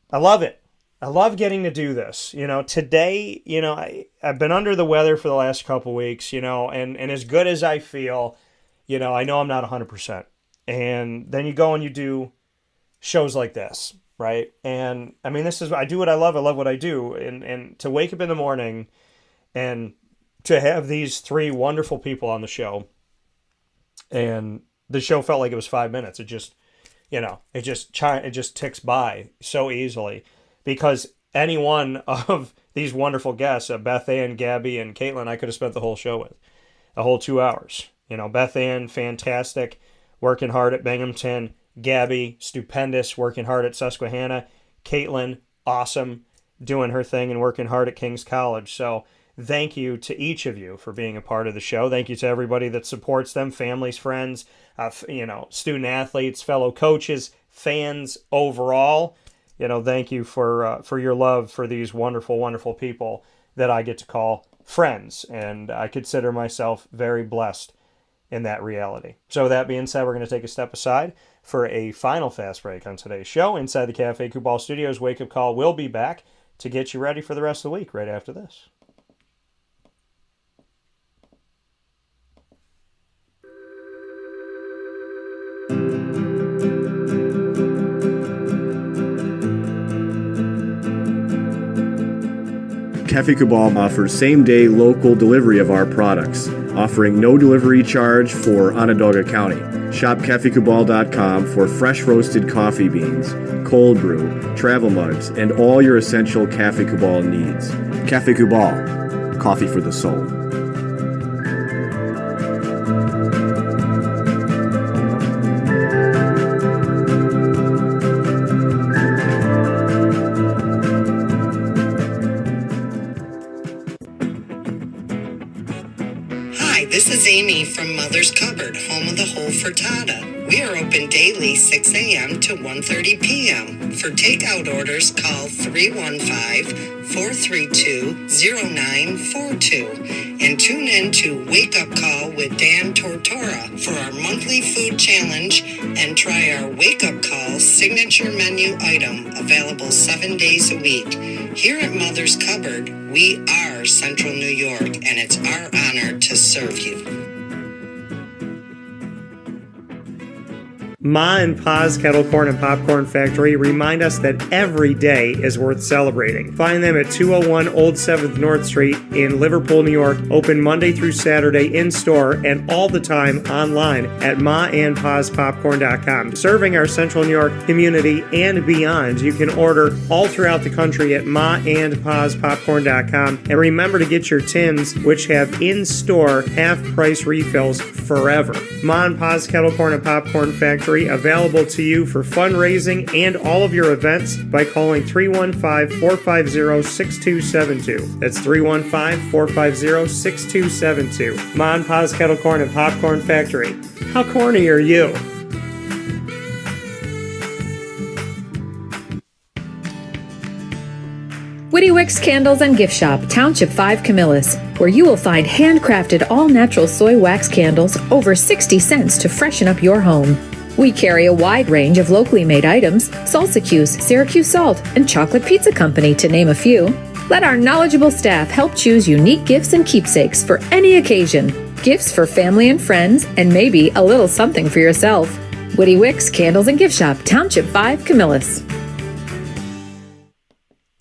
I love it. I love getting to do this. Today, I've been under the weather for the last couple weeks, and as good as I feel, I know I'm not 100%. And then you go and you do shows like this, right? And, I mean, I do what I love. I love what I do. And to wake up in the morning and to have these three wonderful people on the show, and the show felt like it was 5 minutes. It just, it just ticks by so easily, because any one of these wonderful guests, Bethann, Gabby, and Caitlin, I could have spent the whole show with, a whole 2 hours. You know, Bethann, fantastic, working hard at Binghamton. Gabby, stupendous, working hard at Susquehanna. Caitlin, awesome, doing her thing and working hard at King's College. So thank you to each of you for being a part of the show. Thank you to everybody that supports them, families, friends, student athletes, fellow coaches, fans overall. Thank you for your love for these wonderful, wonderful people that I get to call friends. And I consider myself very blessed in that reality. So that being said, we're going to take a step aside for a final fast break on today's show. Inside the Cafe Kubal Studios, Wake Up Call will be back to get you ready for the rest of the week right after this. Cafe Kubal offers same-day local delivery of our products, offering no delivery charge for Onondaga County. Shop cafekubal.com for fresh roasted coffee beans, cold brew, travel mugs, and all your essential Cafe Kubal needs. Cafe Kubal, coffee for the soul. This is Amy from Mother's Cupboard, home of the whole frittata. We are open daily 6 a.m. to 1:30 p.m. For takeout orders, call 315-432-0942 and tune in to Wake Up Call with Dan Tortora for our monthly food challenge and try our Wake Up Call signature menu item available 7 days a week. Here at Mother's Cupboard, we are Central New York, and it's our honor to serve you. Ma and Pa's Kettle Corn and Popcorn Factory remind us that every day is worth celebrating. Find them at 201 Old 7th North Street in Liverpool, New York. Open Monday through Saturday in-store and all the time online at maandpaspopcorn.com. Serving our Central New York community and beyond, you can order all throughout the country at maandpaspopcorn.com. And remember to get your tins, which have in-store half-price refills forever. Ma and Pa's Kettle Corn and Popcorn Factory, available to you for fundraising and all of your events by calling 315-450-6272. That's 315-450-6272. Ma and Pa's Kettle Corn and Popcorn Factory. How corny are you? Witty Wicks Candles and Gift Shop, Township 5 Camillus, where you will find handcrafted all-natural soy wax candles over 60 cents to freshen up your home. We carry a wide range of locally made items, Salsicuse, Syracuse Salt, and Chocolate Pizza Company, to name a few. Let our knowledgeable staff help choose unique gifts and keepsakes for any occasion. Gifts for family and friends, and maybe a little something for yourself. Witty Wicks Candles and Gift Shop, Township 5 Camillus.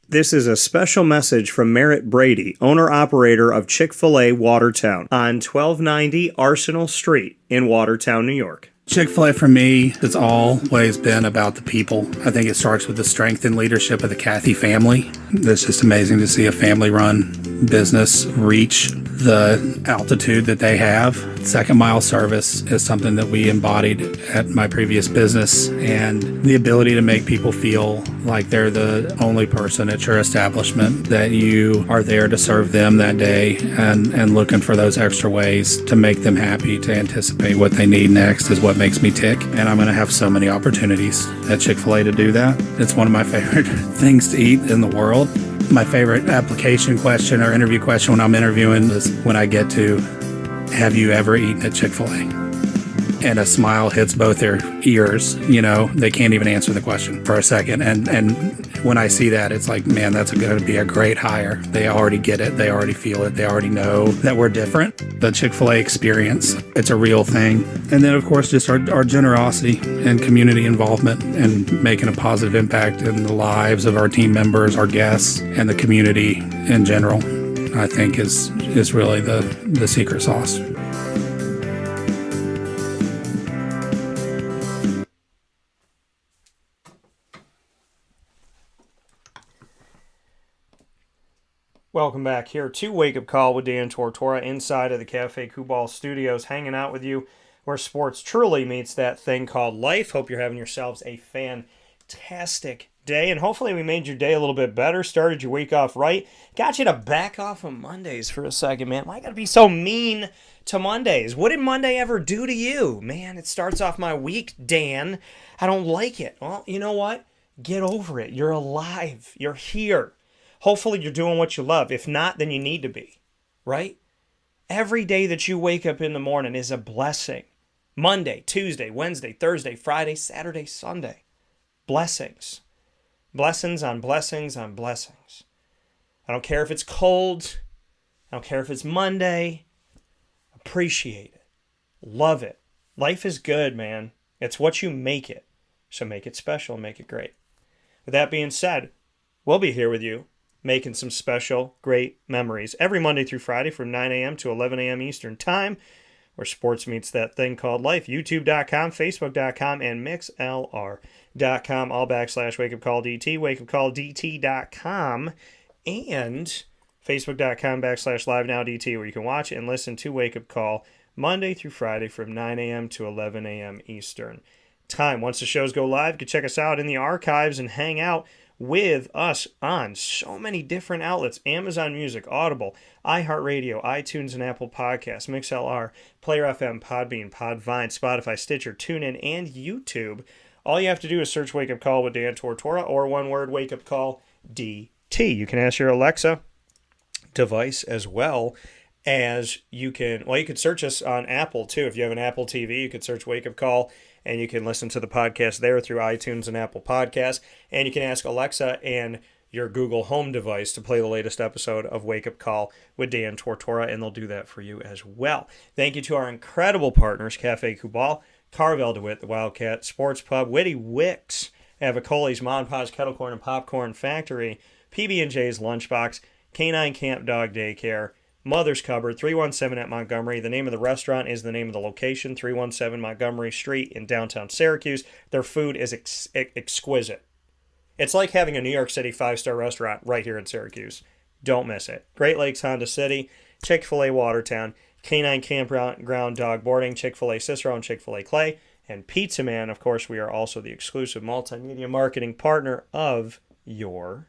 This is a special message from Merritt Brady, owner-operator of Chick-fil-A Watertown on 1290 Arsenal Street in Watertown, New York. Chick-fil-A for me has always been about the people. I think it starts with the strength and leadership of the Cathy family. It's just amazing to see a family-run business reach the altitude that they have. Second mile service is something that we embodied at my previous business, and the ability to make people feel like they're the only person at your establishment, that you are there to serve them that day and looking for those extra ways to make them happy, to anticipate what they need next is what makes me tick. And I'm going to have so many opportunities at Chick-fil-A to do that. It's one of my favorite things to eat in the world. My favorite application question or interview question when I'm interviewing is when I get to, have you ever eaten at Chick-fil-A? And a smile hits both their ears. They can't even answer the question for a second. And when I see that, it's like, man, that's going to be a great hire. They already get it. They already feel it. They already know that we're different. The Chick-fil-A experience, it's a real thing. And then, of course, just our generosity and community involvement and making a positive impact in the lives of our team members, our guests, and the community in general, I think is really the secret sauce. Welcome back here to Wake Up Call with Dan Tortora inside of the Cafe Kubal Studios, hanging out with you where sports truly meets that thing called life. Hope you're having yourselves a fantastic day, and hopefully we made your day a little bit better, started your week off right, got you to back off on Mondays for a second, man. Why gotta be so mean to Mondays? What did Monday ever do to you? Man, it starts off my week, Dan. I don't like it. Well, you know what? Get over it. You're alive. You're here. Hopefully you're doing what you love. If not, then you need to be, right? Every day that you wake up in the morning is a blessing. Monday, Tuesday, Wednesday, Thursday, Friday, Saturday, Sunday. Blessings. Blessings on blessings on blessings. I don't care if it's cold. I don't care if it's Monday. Appreciate it. Love it. Life is good, man. It's what you make it. So make it special and make it great. With that being said, we'll be here with you making some special, great memories every Monday through Friday from 9 a.m. to 11 a.m. Eastern Time, where sports meets that thing called life. YouTube.com, Facebook.com, and MixLR.com, all / WakeUpCallDT, WakeUpCallDT.com, and Facebook.com / LiveNowDT, where you can watch and listen to Wake Up Call Monday through Friday from 9 a.m. to 11 a.m. Eastern Time. Once the shows go live, you can check us out in the archives and hang out with us on so many different outlets: Amazon Music, Audible, iHeartRadio, iTunes and Apple Podcasts, MixLR, Player FM, Podbean, Podvine, Spotify, Stitcher, TuneIn, and YouTube. All you have to do is search Wake Up Call with Dan Tortora, or one word, Wake Up Call DT. You can ask your Alexa device as well as you can search us on Apple too. If you have an Apple TV, you could search Wake Up Call, and you can listen to the podcast there through iTunes and Apple Podcasts. And you can ask Alexa and your Google Home device to play the latest episode of Wake Up Call with Dan Tortora, and they'll do that for you as well. Thank you to our incredible partners, Cafe Kubal, Carvel DeWitt, the Wildcat Sports Pub, Witty Wicks, Avicoli's Mon Pa's Kettle Corn and Popcorn Factory, PB&J's Lunchbox, Canine Camp Dog Daycare, Mother's Cupboard, 317 at Montgomery. The name of the restaurant is the name of the location, 317 Montgomery Street in downtown Syracuse. Their food is exquisite. It's like having a New York City 5-star restaurant right here in Syracuse. Don't miss it. Great Lakes Honda City, Chick-fil-A Watertown, Canine Campground Dog Boarding, Chick-fil-A Cicero, and Chick-fil-A Clay, and Pizza Man. Of course, we are also the exclusive multimedia marketing partner of your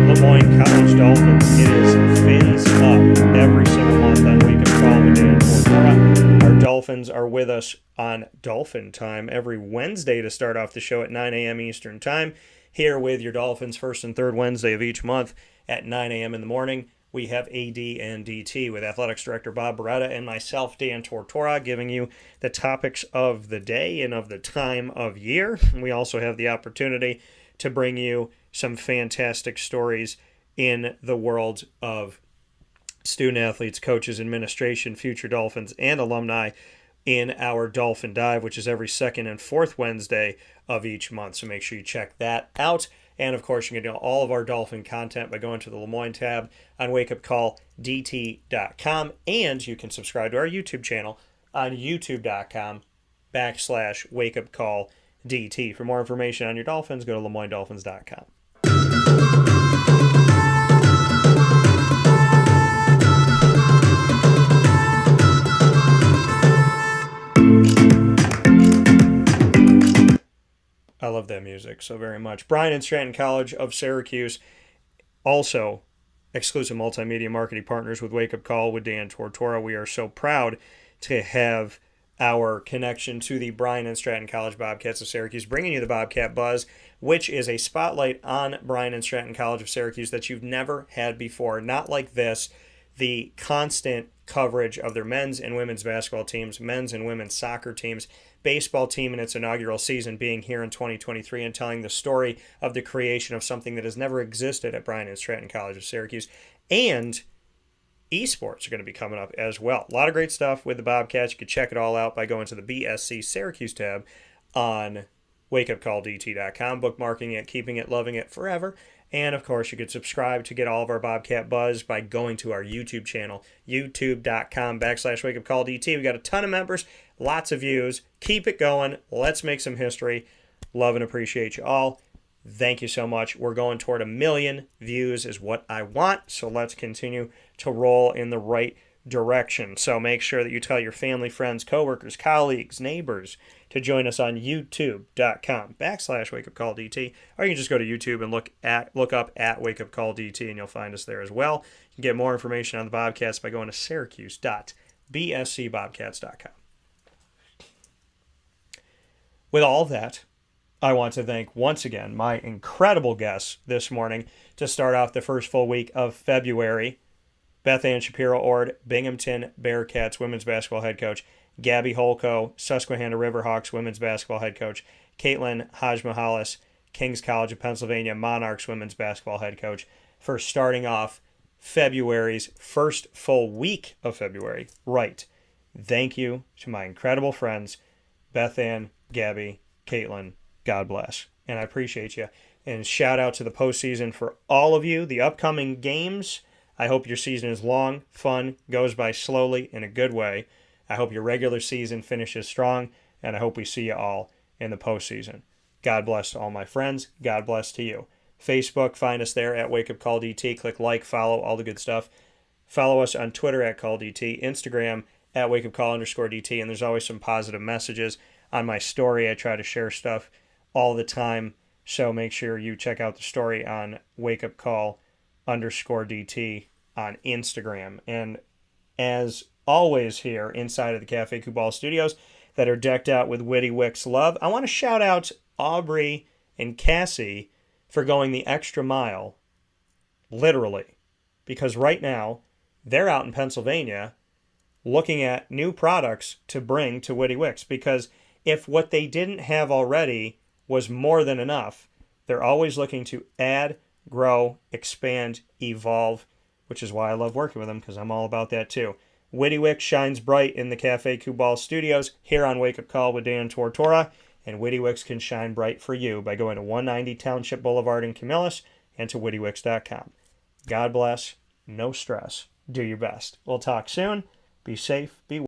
Lemoyne College Dolphins. It is Fins Up every single month on Wake Up Call with Dan Tortora. Our Dolphins are with us on Dolphin Time every Wednesday to start off the show at 9 a.m. Eastern Time. Here with your Dolphins first and third Wednesday of each month at 9 a.m. in the morning. We have AD and DT with Athletics Director Bob Beretta and myself, Dan Tortora, giving you the topics of the day and of the time of year. We also have the opportunity to bring you some fantastic stories in the world of student athletes, coaches, administration, future Dolphins, and alumni in our Dolphin Dive, which is every second and fourth Wednesday of each month. So make sure you check that out. And, of course, you can get all of our Dolphin content by going to the Lemoyne tab on wakeupcalldt.com. And you can subscribe to our YouTube channel on youtube.com / wakeupcalldt. For more information on your Dolphins, go to lemoynedolphins.com. I love that music so very much. Bryan and Stratton College of Syracuse, also exclusive multimedia marketing partners with Wake Up Call with Dan Tortora. We are so proud to have our connection to the Bryan and Stratton College Bobcats of Syracuse, bringing you the Bobcat Buzz, which is a spotlight on Bryan and Stratton College of Syracuse that you've never had before. Not like this. The constant coverage of their men's and women's basketball teams, men's and women's soccer teams, baseball team in its inaugural season being here in 2023, and telling the story of the creation of something that has never existed at Bryan and Stratton College of Syracuse. And esports are going to be coming up as well. A lot of great stuff with the Bobcats. You can check it all out by going to the BSC Syracuse tab on wakeupcalldt.com, bookmarking it, keeping it, loving it forever. And, of course, you could subscribe to get all of our Bobcat Buzz by going to our YouTube channel, youtube.com / wakeupcalldt. We've got a ton of members lots of views. Keep it going. Let's make some history. Love and appreciate you all. Thank you so much. We're going toward 1 million views is what I want, so let's continue to roll in the right direction. So make sure that you tell your family, friends, coworkers, colleagues, neighbors to join us on youtube.com/wakeupcalldt, or you can just go to YouTube and look up at Wake Up Call DT, and you'll find us there as well. You can get more information on the Bobcats by going to syracuse.bscbobcats.com. With all that, I want to thank once again my incredible guests this morning to start off the first full week of February. Bethann Shapiro-Ord, Binghamton Bearcats women's basketball head coach. Gabby Holko, Susquehanna Riverhawks women's basketball head coach. Caitlin Hadzimichalis, King's College of Pennsylvania Monarchs women's basketball head coach, for starting off February's first full week of February right. Thank you to my incredible friends, Bethann, Gabby, Caitlin. God bless. And I appreciate you. And shout out to the postseason for all of you. The upcoming games, I hope your season is long, fun, goes by slowly in a good way. I hope your regular season finishes strong, and I hope we see you all in the postseason. God bless to all my friends. God bless to you. Facebook, find us there at Wake Up Call DT. Click like, follow, all the good stuff. Follow us on Twitter at Call DT, Instagram at Wake Up Call _DT, and there's always some positive messages on my story. I try to share stuff all the time, so make sure you check out the story on Wake Up Call _DT on Instagram. And as always here inside of the Cafe Kubal studios that are decked out with Witty Wicks love, I want to shout out Aubrey and Cassie for going the extra mile, literally, because right now they're out in Pennsylvania looking at new products to bring to Witty Wicks, because if what they didn't have already was more than enough, they're always looking to add, grow, expand, evolve, which is why I love working with them, because I'm all about that too. Witty Wicks shines bright in the Cafe Kubal studios here on Wake Up Call with Dan Tortora, and Witty Wicks can shine bright for you by going to 190 Township Boulevard in Camillus and to wittywicks.com. God bless, no stress, do your best. We'll talk soon. Be safe, be well.